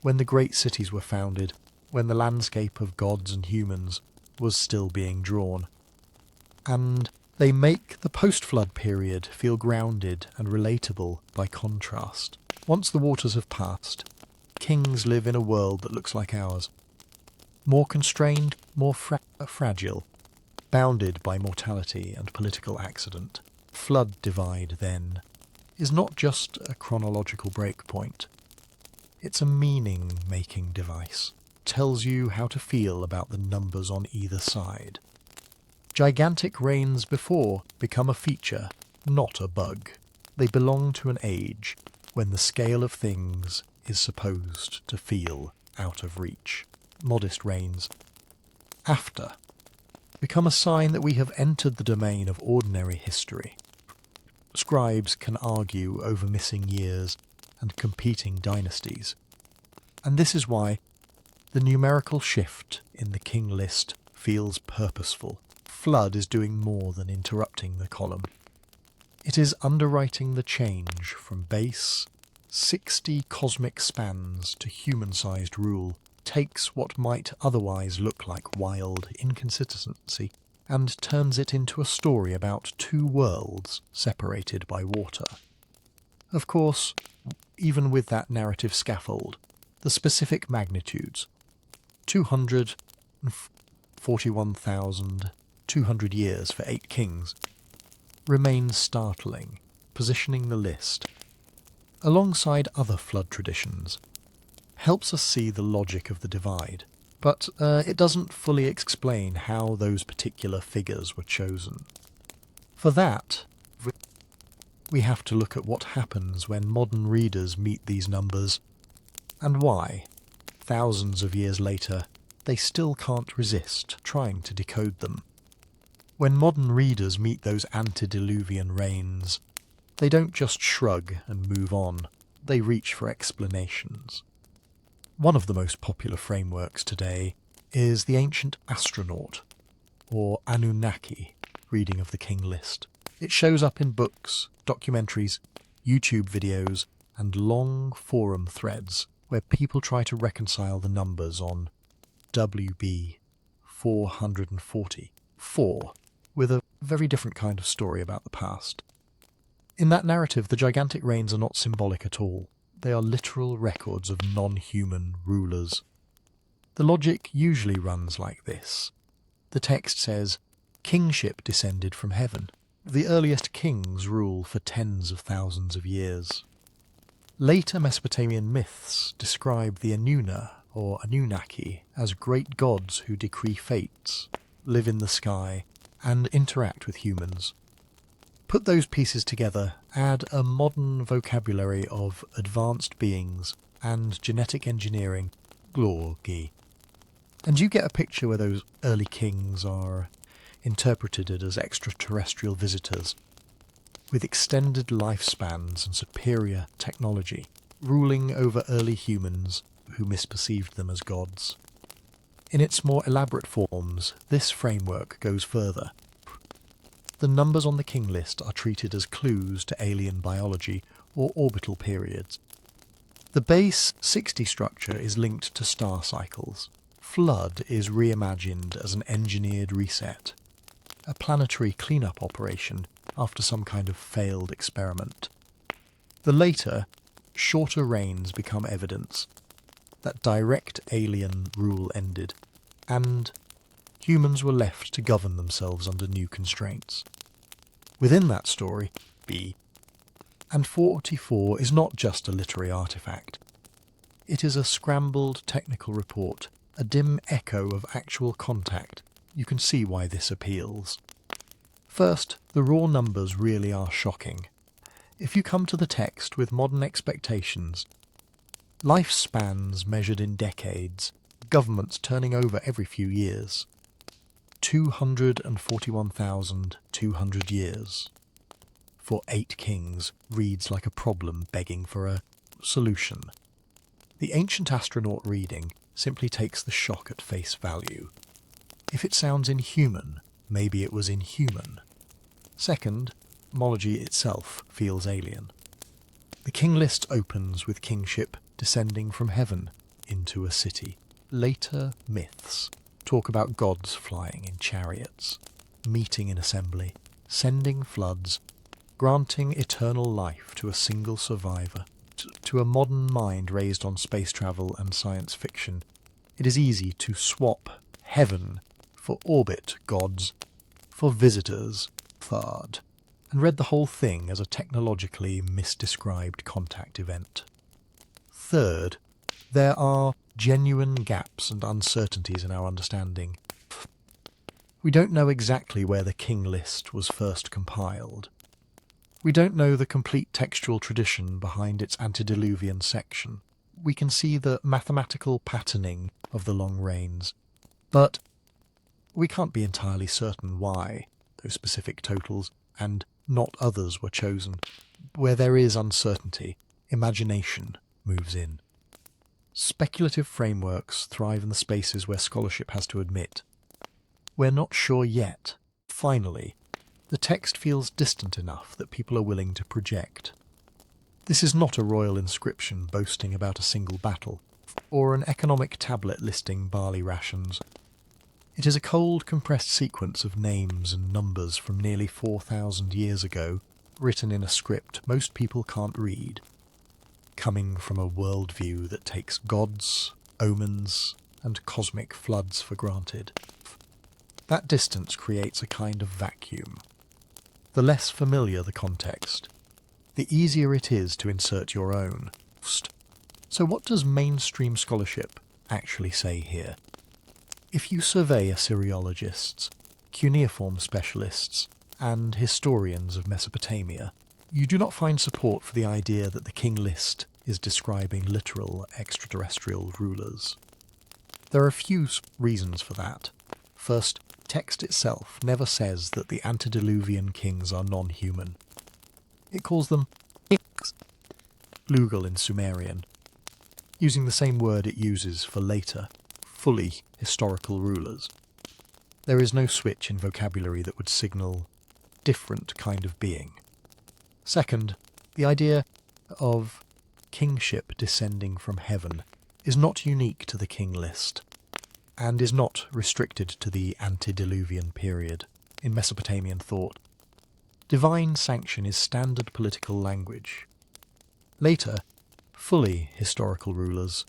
Speaker 1: when the great cities were founded, when the landscape of gods and humans was still being drawn. And they make the post-flood period feel grounded and relatable by contrast. Once the waters have passed, kings live in a world that looks like ours. More constrained, more fragile, bounded by mortality and political accident. Flood divide, then, is not just a chronological breakpoint. It's a meaning-making device. Tells you how to feel about the numbers on either side. Gigantic rains before become a feature, not a bug. They belong to an age when the scale of things is supposed to feel out of reach. Modest rains, after, become a sign that we have entered the domain of ordinary history. Scribes can argue over missing years and competing dynasties. And this is why the numerical shift in the King List feels purposeful. Flood is doing more than interrupting the column. It is underwriting the change from base, 60 cosmic spans to human-sized rule, takes what might otherwise look like wild inconsistency and turns it into a story about two worlds separated by water. Of course, even with that narrative scaffold, the specific magnitudes, 241,200 years for 8 kings, remains startling, positioning the list, alongside other flood traditions, helps us see the logic of the divide, but it doesn't fully explain how those particular figures were chosen. For that, we have to look at what happens when modern readers meet these numbers, and why, thousands of years later, they still can't resist trying to decode them. When modern readers meet those antediluvian rains, they don't just shrug and move on, they reach for explanations. One of the most popular frameworks today is the ancient astronaut, or Anunnaki, reading of the King List. It shows up in books, documentaries, YouTube videos, and long forum threads where people try to reconcile the numbers on WB 440, 4, with a very different kind of story about the past. In that narrative, the gigantic rains are not symbolic at all. They are literal records of non-human rulers. The logic usually runs like this. The text says, kingship descended from heaven. The earliest kings rule for tens of thousands of years. Later Mesopotamian myths describe the Anuna, or Anunnaki, as great gods who decree fates, live in the sky, and interact with humans. Put those pieces together, add a modern vocabulary of advanced beings and genetic engineering, glorgi, and you get a picture where those early kings are interpreted as extraterrestrial visitors, with extended lifespans and superior technology, ruling over early humans who misperceived them as gods. In its more elaborate forms, this framework goes further. The numbers on the King List are treated as clues to alien biology or orbital periods. The base 60 structure is linked to star cycles. Flood is reimagined as an engineered reset, a planetary cleanup operation after some kind of failed experiment. The later, shorter reigns become evidence that direct alien rule ended, and humans were left to govern themselves under new constraints. Within that story, B, and 44 is not just a literary artifact. It is a scrambled technical report, a dim echo of actual contact. You can see why this appeals. First, the raw numbers really are shocking. If you come to the text with modern expectations, lifespans measured in decades, governments turning over every few years, 241,200 years. For 8 kings reads like a problem begging for a solution. The ancient astronaut reading simply takes the shock at face value. If it sounds inhuman, maybe it was inhuman. Second, mythology itself feels alien. The King List opens with kingship descending from heaven into a city. Later myths talk about gods flying in chariots, meeting in assembly, sending floods, granting eternal life to a single survivor. To a modern mind raised on space travel and science fiction, it is easy to swap heaven for orbit gods, for visitors, third, and read the whole thing as a technologically misdescribed contact event. Third, there are genuine gaps and uncertainties in our understanding. We don't know exactly where the King List was first compiled. We don't know the complete textual tradition behind its antediluvian section. We can see the mathematical patterning of the long reigns, but we can't be entirely certain why those specific totals and not others were chosen. Where there is uncertainty, imagination moves in. Speculative frameworks thrive in the spaces where scholarship has to admit, we're not sure yet. Finally, the text feels distant enough that people are willing to project. This is not a royal inscription boasting about a single battle, or an economic tablet listing barley rations. It is a cold, compressed sequence of names and numbers from nearly 4,000 years ago, written in a script most people can't read, coming from a worldview that takes gods, omens, and cosmic floods for granted. That distance creates a kind of vacuum. The less familiar the context, the easier it is to insert your own. So what does mainstream scholarship actually say here? If you survey Assyriologists, cuneiform specialists, and historians of Mesopotamia, you do not find support for the idea that the King List is describing literal extraterrestrial rulers. There are a few reasons for that. First, text itself never says that the antediluvian kings are non-human. It calls them Lugal in Sumerian, using the same word it uses for later, fully historical rulers. There is no switch in vocabulary that would signal different kind of being. Second, the idea of kingship descending from heaven is not unique to the King List, and is not restricted to the antediluvian period in Mesopotamian thought. Divine sanction is standard political language. Later, fully historical rulers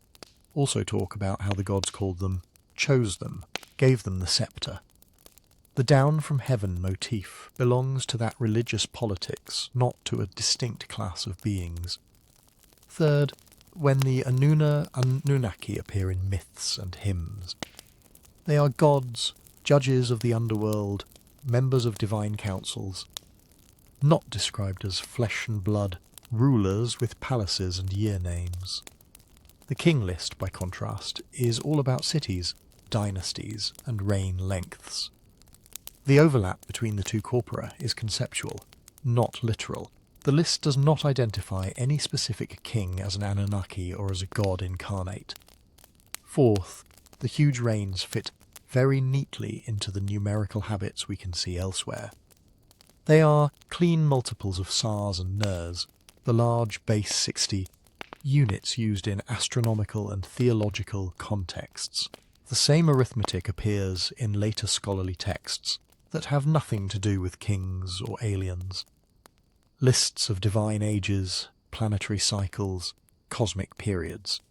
Speaker 1: also talk about how the gods called them, chose them, gave them the scepter. The down from heaven motif belongs to that religious politics, not to a distinct class of beings. Third, when the Anuna Anunnaki appear in myths and hymns, they are gods, judges of the underworld, members of divine councils, not described as flesh and blood, rulers with palaces and year names. The King List, by contrast, is all about cities, dynasties, and reign lengths. The overlap between the two corpora is conceptual, not literal. The list does not identify any specific king as an Anunnaki or as a god incarnate. Fourth, the huge reigns fit very neatly into the numerical habits we can see elsewhere. They are clean multiples of SARS and NERS, the large base 60 units used in astronomical and theological contexts. The same arithmetic appears in later scholarly texts that have nothing to do with kings or aliens. Lists of divine ages, planetary cycles, cosmic periods.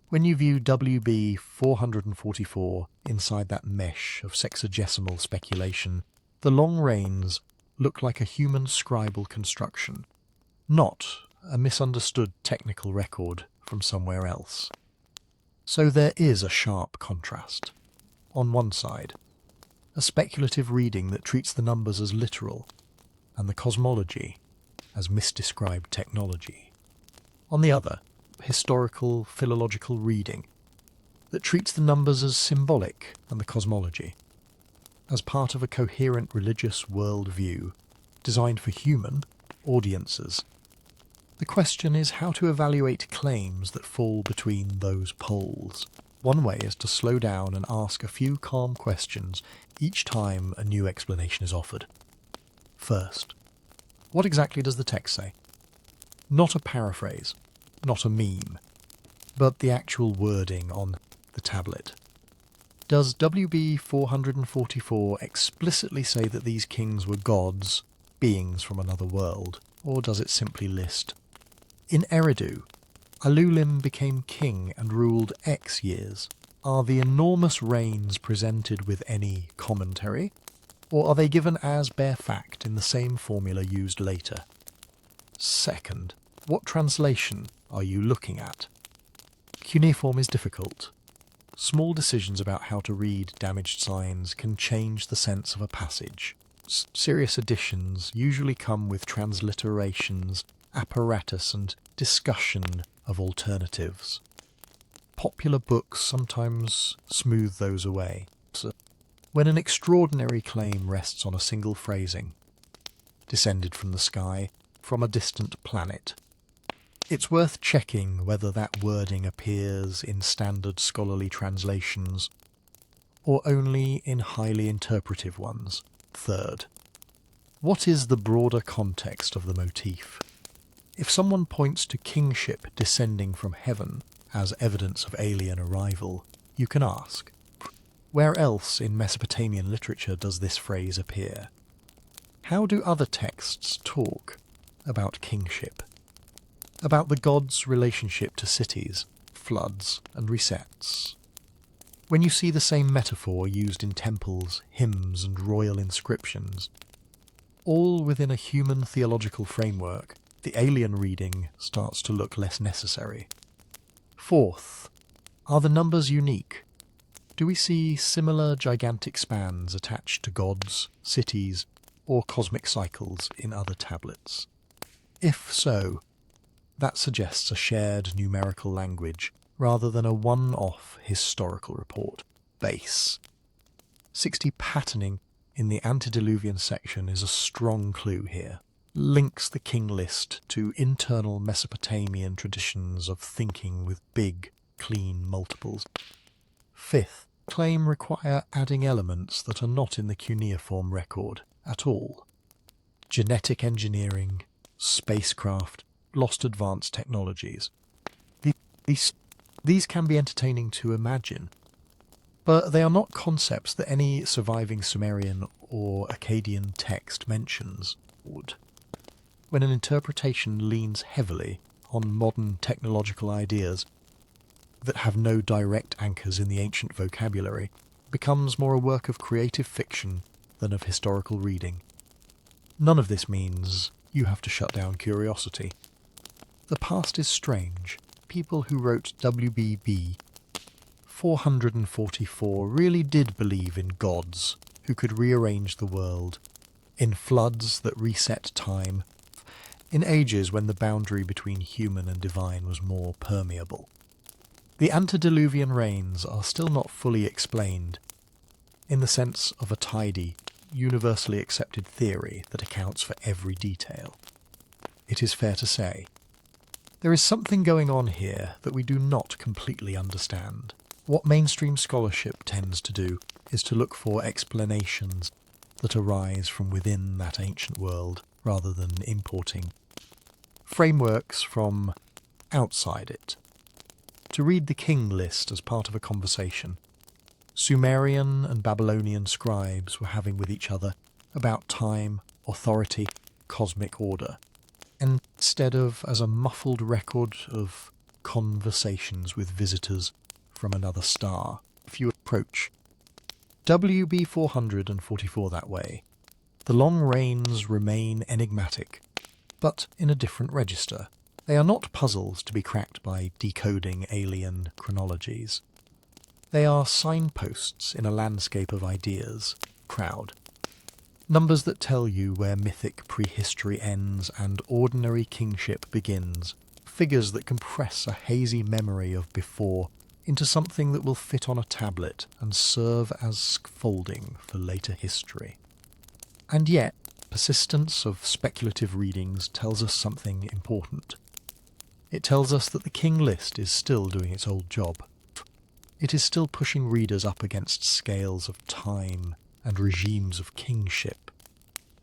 Speaker 1: When you view WB 444 inside that mesh of sexagesimal speculation, the long reigns look like a human scribal construction, not a misunderstood technical record from somewhere else. So there is a sharp contrast. On one side, a speculative reading that treats the numbers as literal, and the cosmology as misdescribed technology. On the other, historical, philological reading that treats the numbers as symbolic and the cosmology as part of a coherent religious worldview designed for human audiences. The question is how to evaluate claims that fall between those poles. One way is to slow down and ask a few calm questions each time a new explanation is offered. First, what exactly does the text say? Not a paraphrase, not a meme, but the actual wording on the tablet. Does WB 444 explicitly say that these kings were gods, beings from another world, or does it simply list, in Eridu, Alulim became king and ruled X years? Are the enormous reigns presented with any commentary, or are they given as bare fact in the same formula used later? Second, what translation are you looking at? Cuneiform is difficult. Small decisions about how to read damaged signs can change the sense of a passage. Serious editions usually come with transliterations, apparatus and discussion of alternatives. Popular books sometimes smooth those away. When an extraordinary claim rests on a single phrasing, descended from the sky, from a distant planet, it's worth checking whether that wording appears in standard scholarly translations or only in highly interpretive ones. Third, what is the broader context of the motif? If someone points to kingship descending from heaven as evidence of alien arrival, you can ask, where else in Mesopotamian literature does this phrase appear? How do other texts talk about kingship? About the gods' relationship to cities, floods, and resets? When you see the same metaphor used in temples, hymns, and royal inscriptions, all within a human theological framework, the alien reading starts to look less necessary. Fourth, are the numbers unique? Do we see similar gigantic spans attached to gods, cities, or cosmic cycles in other tablets? If so, that suggests a shared numerical language rather than a one-off historical report. Base. 60 patterning in the antediluvian section is a strong clue here. Links the King List to internal Mesopotamian traditions of thinking with big, clean multiples. Fifth, claim require adding elements that are not in the cuneiform record at all. Genetic engineering, spacecraft, lost advanced technologies. These can be entertaining to imagine, but they are not concepts that any surviving Sumerian or Akkadian text mentions. When an interpretation leans heavily on modern technological ideas that have no direct anchors in the ancient vocabulary, it becomes more a work of creative fiction than of historical reading. None of this means you have to shut down curiosity. The past is strange. People who wrote WBB 444 really did believe in gods who could rearrange the world, in floods that reset time, in ages when the boundary between human and divine was more permeable. The antediluvian rains are still not fully explained, in the sense of a tidy, universally accepted theory that accounts for every detail. It is fair to say, there is something going on here that we do not completely understand. What mainstream scholarship tends to do is to look for explanations that arise from within that ancient world rather than importing frameworks from outside it. To read the King List as part of a conversation, Sumerian and Babylonian scribes were having with each other about time, authority, cosmic order, instead of as a muffled record of conversations with visitors from another star. If you approach WB 444 that way, the long reigns remain enigmatic, but in a different register. They are not puzzles to be cracked by decoding alien chronologies. They are signposts in a landscape of ideas, crowd. Numbers that tell you where mythic prehistory ends and ordinary kingship begins. Figures that compress a hazy memory of before into something that will fit on a tablet and serve as scaffolding for later history. And yet, persistence of speculative readings tells us something important. It tells us that the King List is still doing its old job. It is still pushing readers up against scales of time and regimes of kingship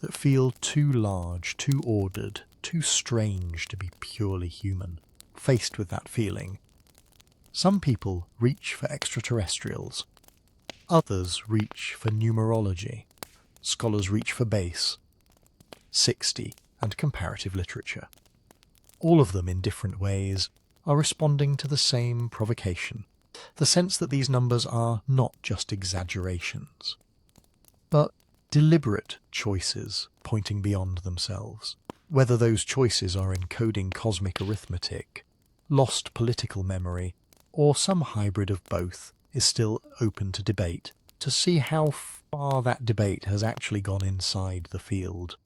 Speaker 1: that feel too large, too ordered, too strange to be purely human. Faced with that feeling, some people reach for extraterrestrials, others reach for numerology, scholars reach for base, 60, and comparative literature. All of them in different ways are responding to the same provocation, the sense that these numbers are not just exaggerations, but deliberate choices pointing beyond themselves. Whether those choices are encoding cosmic arithmetic, lost political memory, or some hybrid of both is still open to debate, to see how far that debate has actually gone inside the field,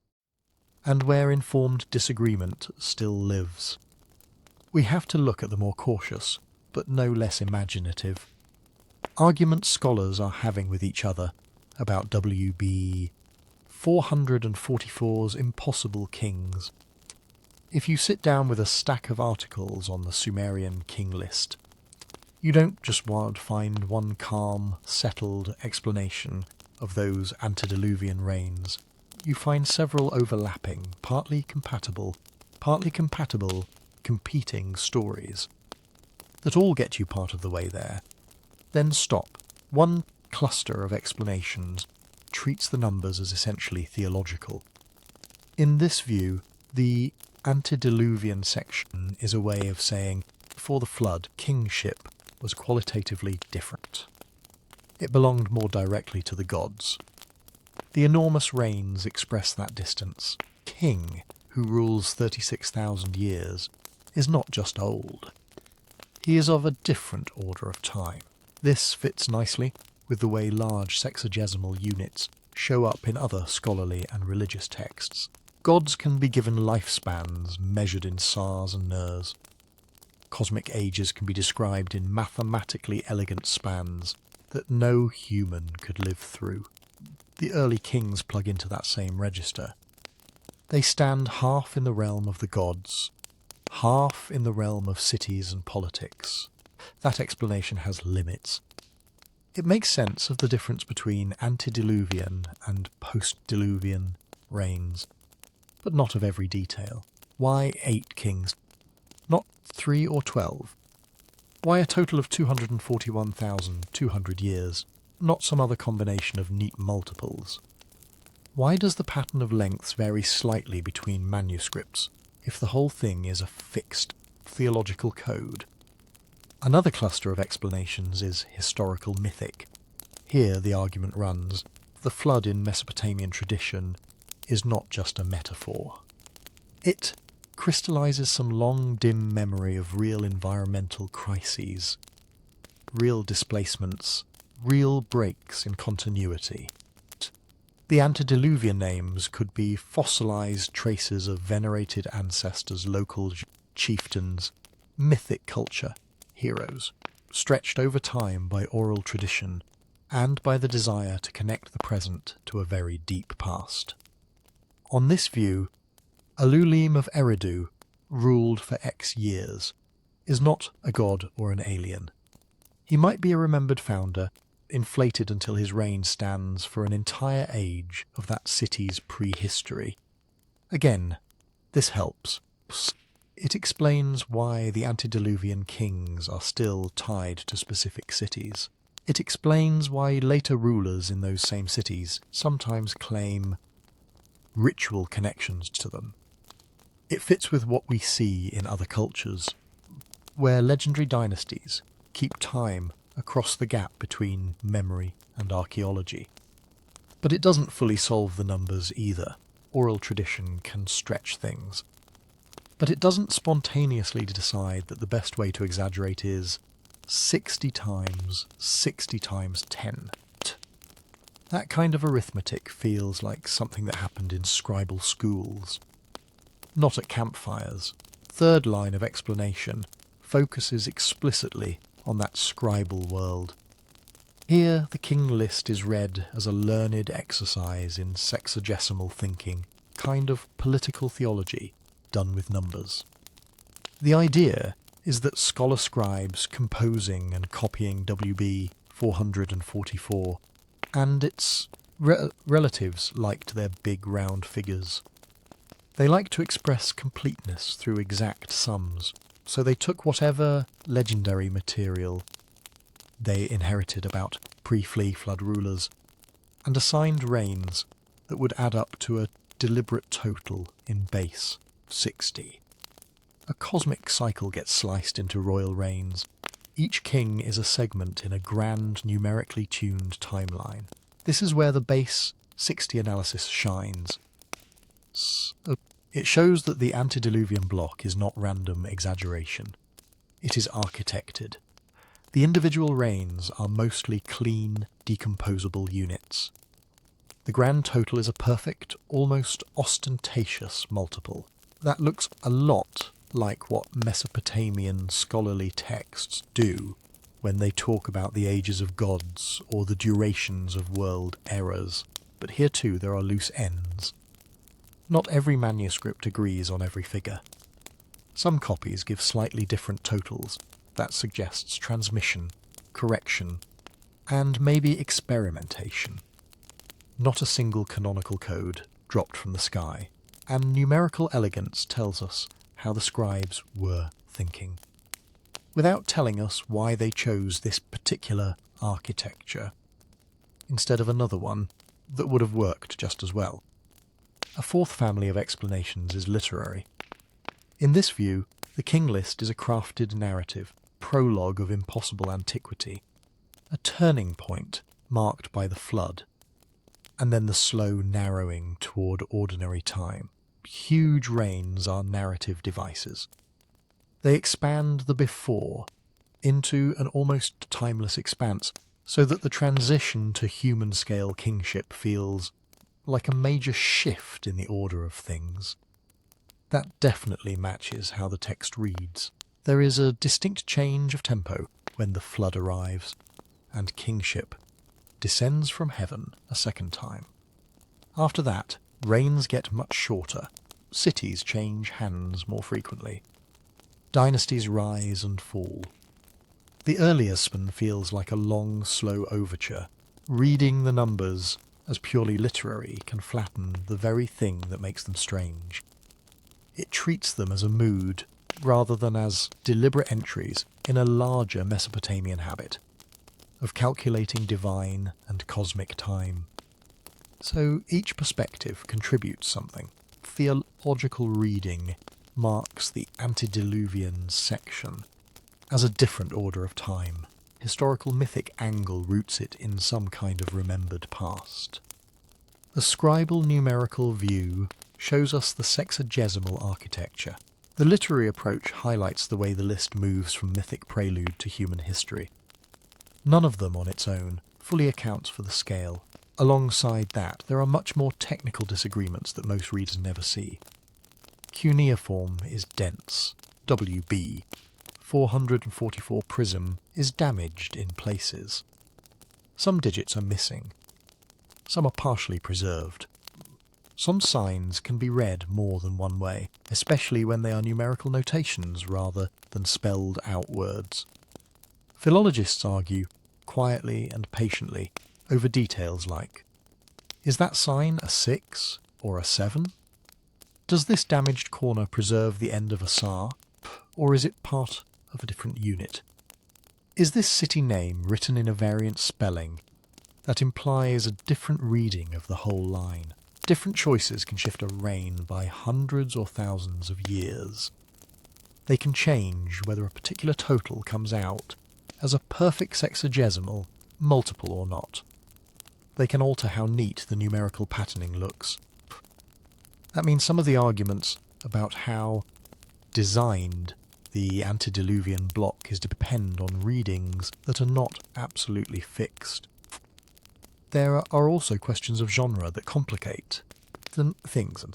Speaker 1: and where informed disagreement still lives. We have to look at the more cautious, but no less imaginative, arguments scholars are having with each other about WB 444's impossible kings. If you sit down with a stack of articles on the Sumerian King List, you don't just find one calm, settled explanation of those antediluvian reigns. You find several overlapping, partly compatible, competing stories that all get you part of the way there. Then stop. One cluster of explanations treats the numbers as essentially theological. In this view, the antediluvian section is a way of saying, before the flood, kingship was qualitatively different. It belonged more directly to the gods. The enormous reigns express that distance. King, who rules 36,000 years, is not just old. He is of a different order of time. This fits nicely with the way large sexagesimal units show up in other scholarly and religious texts. Gods can be given lifespans measured in sars and nurs. Cosmic ages can be described in mathematically elegant spans that no human could live through. The early kings plug into that same register. They stand half in the realm of the gods, half in the realm of cities and politics. That explanation has limits. It makes sense of the difference between antediluvian and post-diluvian reigns, but not of every detail. Why 8 kings? Not 3 or 12? Why a total of 241,200 years? Not some other combination of neat multiples? Why does the pattern of lengths vary slightly between manuscripts if the whole thing is a fixed theological code? Another cluster of explanations is historical mythic. Here the argument runs, the flood in Mesopotamian tradition is not just a metaphor. It crystallizes some long dim memory of real environmental crises, real displacements, real breaks in continuity. The antediluvian names could be fossilized traces of venerated ancestors, local chieftains, mythic culture, heroes, stretched over time by oral tradition and by the desire to connect the present to a very deep past. On this view, Alulim of Eridu, ruled for X years, is not a god or an alien. He might be a remembered founder, inflated until his reign stands for an entire age of that city's prehistory. Again, this helps. It explains why the antediluvian kings are still tied to specific cities. It explains why later rulers in those same cities sometimes claim ritual connections to them. It fits with what we see in other cultures, where legendary dynasties keep time across the gap between memory and archaeology. But it doesn't fully solve the numbers either. Oral tradition can stretch things. But it doesn't spontaneously decide that the best way to exaggerate is 60 times 60 times 10. That kind of arithmetic feels like something that happened in scribal schools, not at campfires. Third line of explanation focuses explicitly on that scribal world. Here, the King List is read as a learned exercise in sexagesimal thinking, kind of political theology done with numbers. The idea is that scholar scribes composing and copying WB 444 and its relatives liked their big round figures. They liked to express completeness through exact sums, so they took whatever legendary material they inherited about pre-flea flood rulers and assigned reigns that would add up to a deliberate total in base 60. A cosmic cycle gets sliced into royal reigns. Each king is a segment in a grand, numerically tuned timeline. This is where the base 60 analysis shines. It shows that the antediluvian block is not random exaggeration. It is architected. The individual reigns are mostly clean, decomposable units. The grand total is a perfect, almost ostentatious multiple that looks a lot like what Mesopotamian scholarly texts do when they talk about the ages of gods or the durations of world eras. But here too there are loose ends. Not every manuscript agrees on every figure. Some copies give slightly different totals. That suggests transmission, correction, and maybe experimentation. Not a single canonical code dropped from the sky, and numerical elegance tells us how the scribes were thinking, without telling us why they chose this particular architecture instead of another one that would have worked just as well. A fourth family of explanations is literary. In this view, the King List is a crafted narrative, prologue of impossible antiquity, a turning point marked by the flood, and then the slow narrowing toward ordinary time. Huge reigns are narrative devices. They expand the before into an almost timeless expanse, so that the transition to human-scale kingship feels like a major shift in the order of things. That definitely matches how the text reads. There is a distinct change of tempo when the flood arrives, and kingship descends from heaven a second time. After that, reigns get much shorter, cities change hands more frequently, dynasties rise and fall. The earlier span feels like a long, slow overture. Reading the numbers as purely literary can flatten the very thing that makes them strange. It treats them as a mood rather than as deliberate entries in a larger Mesopotamian habit of calculating divine and cosmic time. So each perspective contributes something. Theological reading marks the antediluvian section as a different order of time. Historical mythic angle roots it in some kind of remembered past. The scribal numerical view shows us the sexagesimal architecture. The literary approach highlights the way the list moves from mythic prelude to human history. None of them on its own fully accounts for the scale. Alongside that, there are much more technical disagreements that most readers never see. Cuneiform is dense. WB 444 prism is damaged in places. Some digits are missing. Some are partially preserved. Some signs can be read more than one way, especially when they are numerical notations rather than spelled out words. Philologists argue, quietly and patiently, over details like, is that sign a 6 or a 7? Does this damaged corner preserve the end of a SAR, or is it part of a different unit? Is this city name written in a variant spelling that implies a different reading of the whole line? Different choices can shift a reign by hundreds or thousands of years. They can change whether a particular total comes out as a perfect sexagesimal, multiple or not. They can alter how neat the numerical patterning looks. That means some of the arguments about how designed the antediluvian block is to depend on readings that are not absolutely fixed. There are also questions of genre that complicate things.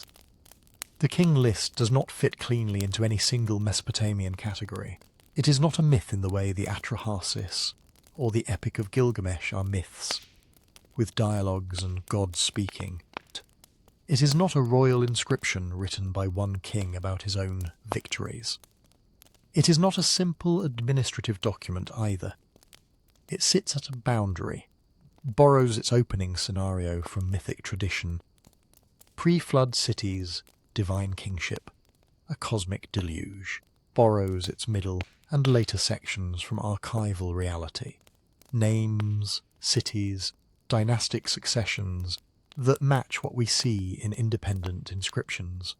Speaker 1: The King List does not fit cleanly into any single Mesopotamian category. It is not a myth in the way the Atrahasis or the Epic of Gilgamesh are myths, with dialogues and gods speaking. It is not a royal inscription written by one king about his own victories. It is not a simple administrative document either. It sits at a boundary, borrows its opening scenario from mythic tradition, pre-flood cities, divine kingship, a cosmic deluge, borrows its middle and later sections from archival reality, names, cities, dynastic successions that match what we see in independent inscriptions.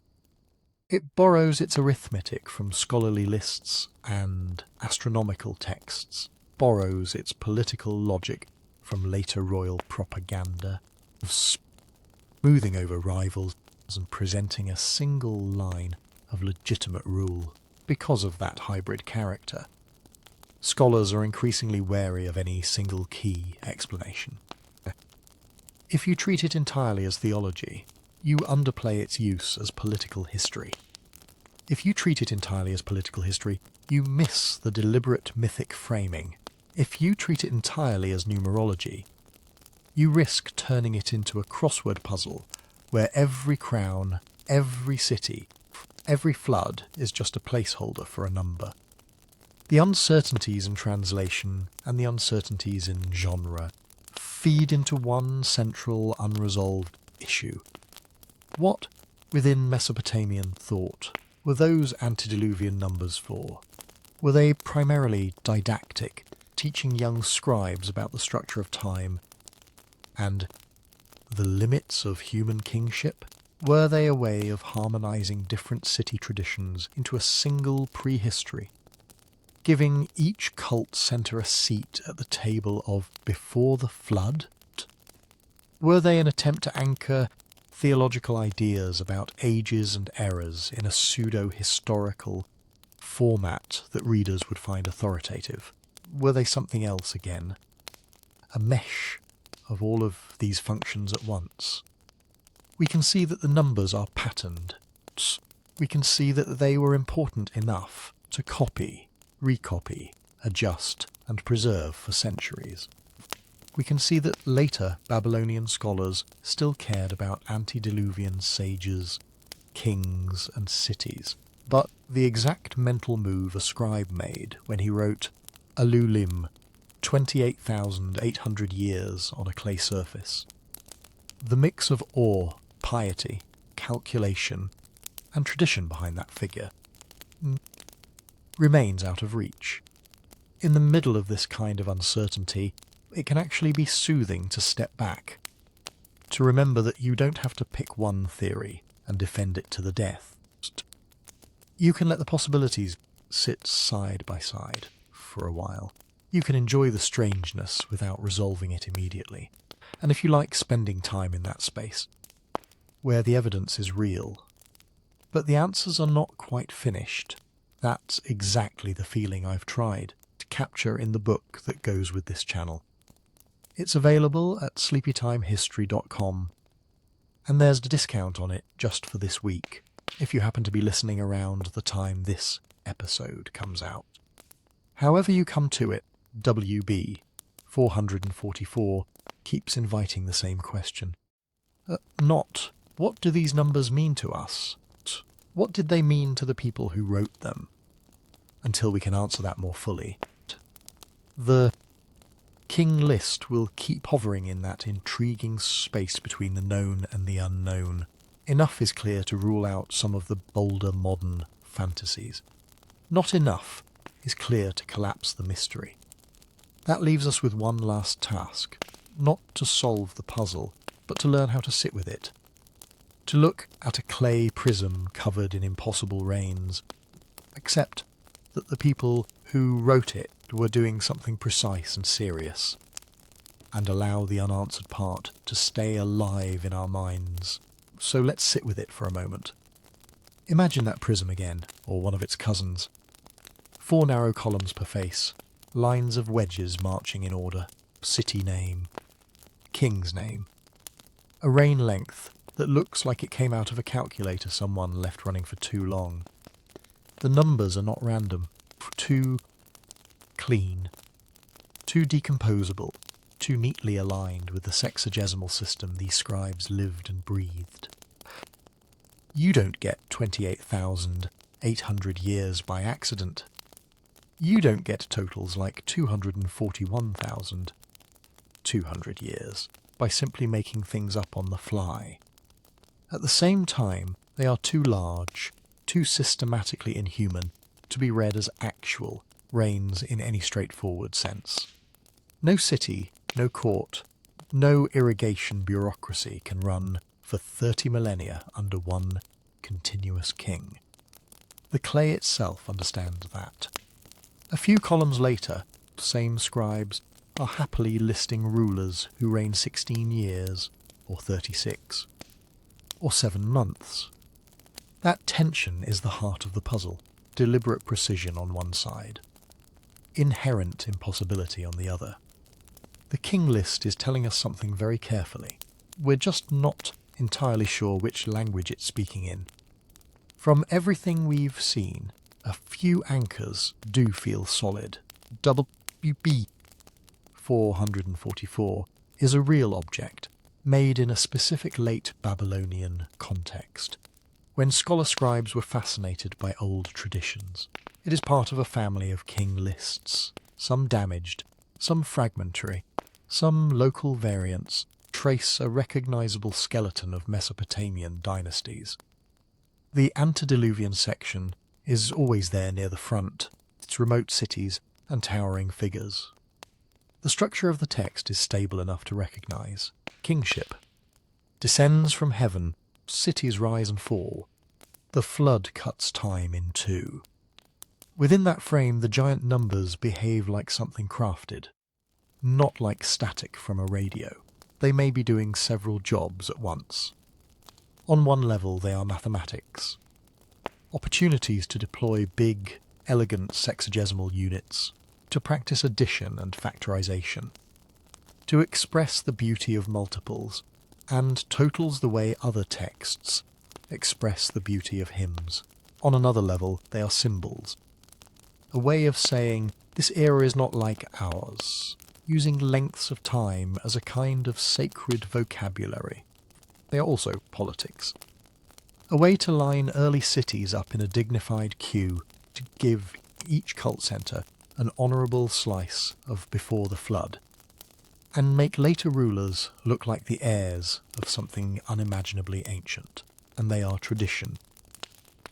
Speaker 1: It borrows its arithmetic from scholarly lists and astronomical texts, borrows its political logic from later royal propaganda, smoothing over rivals and presenting a single line of legitimate rule because of that hybrid character. Scholars are increasingly wary of any single key explanation. If you treat it entirely as theology, you underplay its use as political history. If you treat it entirely as political history, you miss the deliberate mythic framing. If you treat it entirely as numerology, you risk turning it into a crossword puzzle where every crown, every city, every flood is just a placeholder for a number. The uncertainties in translation and the uncertainties in genre feed into one central unresolved issue. What, within Mesopotamian thought, were those antediluvian numbers for? Were they primarily didactic, teaching young scribes about the structure of time and the limits of human kingship? Were they a way of harmonizing different city traditions into a single prehistory, giving each cult center a seat at the table of before the flood? Were they an attempt to anchor theological ideas about ages and eras in a pseudo-historical format that readers would find authoritative? Were they something else again? A mesh of all of these functions at once? We can see that the numbers are patterned. We can see that they were important enough to copy, recopy, adjust, and preserve for centuries. We can see that later Babylonian scholars still cared about antediluvian sages, kings, and cities. But the exact mental move a scribe made when he wrote Alulim, 28,800 years on a clay surface. The mix of awe, piety, calculation, and tradition behind that figure remains out of reach. In the middle of this kind of uncertainty, it can actually be soothing to step back, to remember that you don't have to pick one theory and defend it to the death. You can let the possibilities sit side by side for a while. You can enjoy the strangeness without resolving it immediately. And if you like spending time in that space, where the evidence is real, but the answers are not quite finished, that's exactly the feeling I've tried to capture in the book that goes with this channel. It's available at sleepytimehistory.com, and there's a discount on it just for this week, if you happen to be listening around the time this episode comes out. However you come to it, WB 444 keeps inviting the same question. Not, what do these numbers mean to us? What did they mean to the people who wrote them? Until we can answer that more fully. The King List will keep hovering in that intriguing space between the known and the unknown. Enough is clear to rule out some of the bolder modern fantasies. Not enough is clear to collapse the mystery. That leaves us with one last task, not to solve the puzzle, but to learn how to sit with it. To look at a clay prism covered in impossible rains, accept that the people who wrote it were doing something precise and serious, and allow the unanswered part to stay alive in our minds. So let's sit with it for a moment. Imagine that prism again, or one of its cousins. 4 narrow columns per face, lines of wedges marching in order, city name, king's name. A reign length that looks like it came out of a calculator someone left running for too long. The numbers are not random. too clean, too decomposable, too neatly aligned with the sexagesimal system these scribes lived and breathed. You don't get 28,800 years by accident. You don't get totals like 241,200 years by simply making things up on the fly. At the same time, they are too large, too systematically inhuman to be read as actual reigns in any straightforward sense. No city, no court, no irrigation bureaucracy can run for 30 millennia under one continuous king. The clay itself understands that. A few columns later, the same scribes are happily listing rulers who reign 16 years, or 36, or 7 months. That tension is the heart of the puzzle, deliberate precision on one side, inherent impossibility on the other. The King List is telling us something very carefully. We're just not entirely sure which language it's speaking in. From everything we've seen, a few anchors do feel solid. WB 444 is a real object, made in a specific late Babylonian context, when scholar scribes were fascinated by old traditions. It is part of a family of king lists, some damaged, some fragmentary, some local variants trace a recognizable skeleton of Mesopotamian dynasties. The antediluvian section is always there near the front, its remote cities and towering figures. The structure of the text is stable enough to recognize. Kingship descends from heaven, cities rise and fall. The flood cuts time in two. Within that frame, the giant numbers behave like something crafted, not like static from a radio. They may be doing several jobs at once. On one level, they are mathematics. Opportunities to deploy big, elegant sexagesimal units, to practice addition and factorization, to express the beauty of multiples, and totals the way other texts express the beauty of hymns. On another level, they are symbols. A way of saying, this era is not like ours, using lengths of time as a kind of sacred vocabulary. They are also politics. A way to line early cities up in a dignified queue to give each cult centre an honourable slice of before the flood, and make later rulers look like the heirs of something unimaginably ancient, and they are tradition.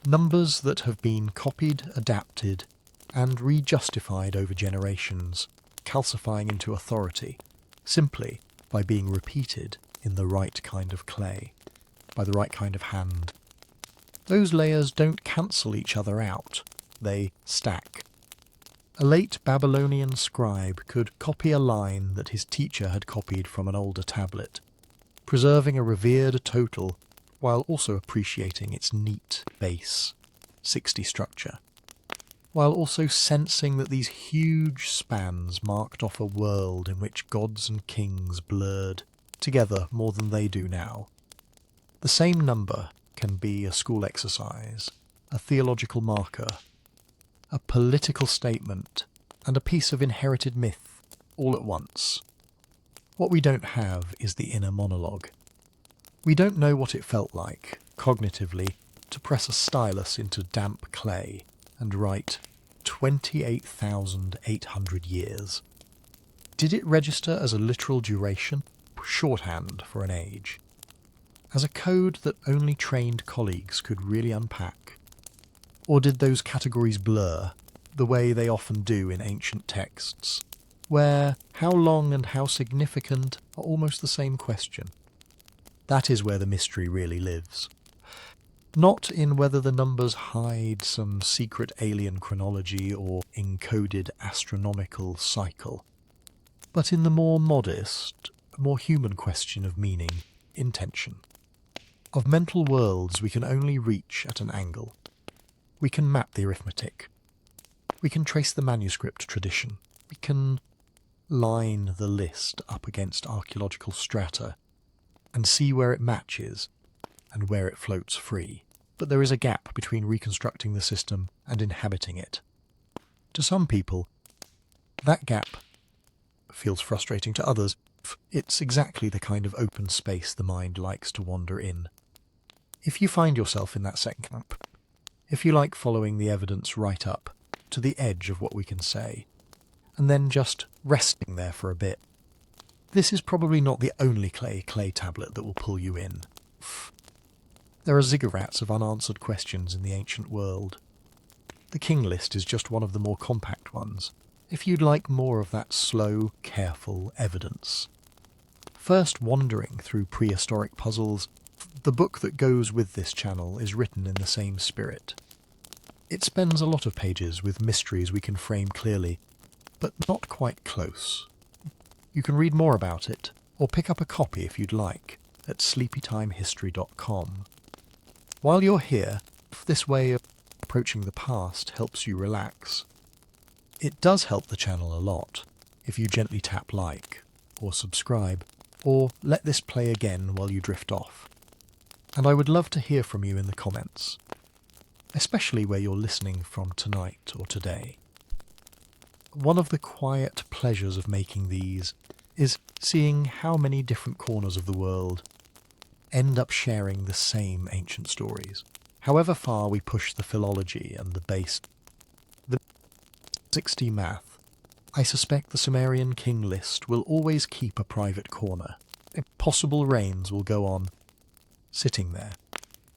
Speaker 1: Numbers that have been copied, adapted, and rejustified over generations, calcifying into authority, simply by being repeated in the right kind of clay, by the right kind of hand. Those layers don't cancel each other out, they stack. A late Babylonian scribe could copy a line that his teacher had copied from an older tablet, preserving a revered total while also appreciating its neat base, 60 structure, while also sensing that these huge spans marked off a world in which gods and kings blurred together more than they do now. The same number can be a school exercise, a theological marker, a political statement, and a piece of inherited myth, all at once. What we don't have is the inner monologue. We don't know what it felt like, cognitively, to press a stylus into damp clay and write 28,800 years. Did it register as a literal duration, shorthand for an age? As a code that only trained colleagues could really unpack? Or did those categories blur, the way they often do in ancient texts, where how long and how significant are almost the same question? That is where the mystery really lives. Not in whether the numbers hide some secret alien chronology or encoded astronomical cycle, but in the more modest, more human question of meaning, intention. Of mental worlds we can only reach at an angle. We can map the arithmetic. We can trace the manuscript tradition. We can line the list up against archaeological strata and see where it matches and where it floats free. But there is a gap between reconstructing the system and inhabiting it. To some people, that gap feels frustrating. To others, it's exactly the kind of open space the mind likes to wander in. If you find yourself in that second camp, if you like following the evidence right up to the edge of what we can say, and then just resting there for a bit, this is probably not the only clay tablet that will pull you in. There are ziggurats of unanswered questions in the ancient world. The King List is just one of the more compact ones, if you'd like more of that slow, careful evidence. First wandering through prehistoric puzzles, the book that goes with this channel is written in the same spirit. It spends a lot of pages with mysteries we can frame clearly, but not quite close. You can read more about it, or pick up a copy if you'd like, at sleepytimehistory.com. While you're here, this way of approaching the past helps you relax. It does help the channel a lot if you gently tap like, or subscribe, or let this play again while you drift off. And I would love to hear from you in the comments, especially where you're listening from tonight or today. One of the quiet pleasures of making these is seeing how many different corners of the world end up sharing the same ancient stories. However far we push the philology and the base, the 60 math, I suspect the Sumerian King List will always keep a private corner. Impossible reigns will go on, sitting there,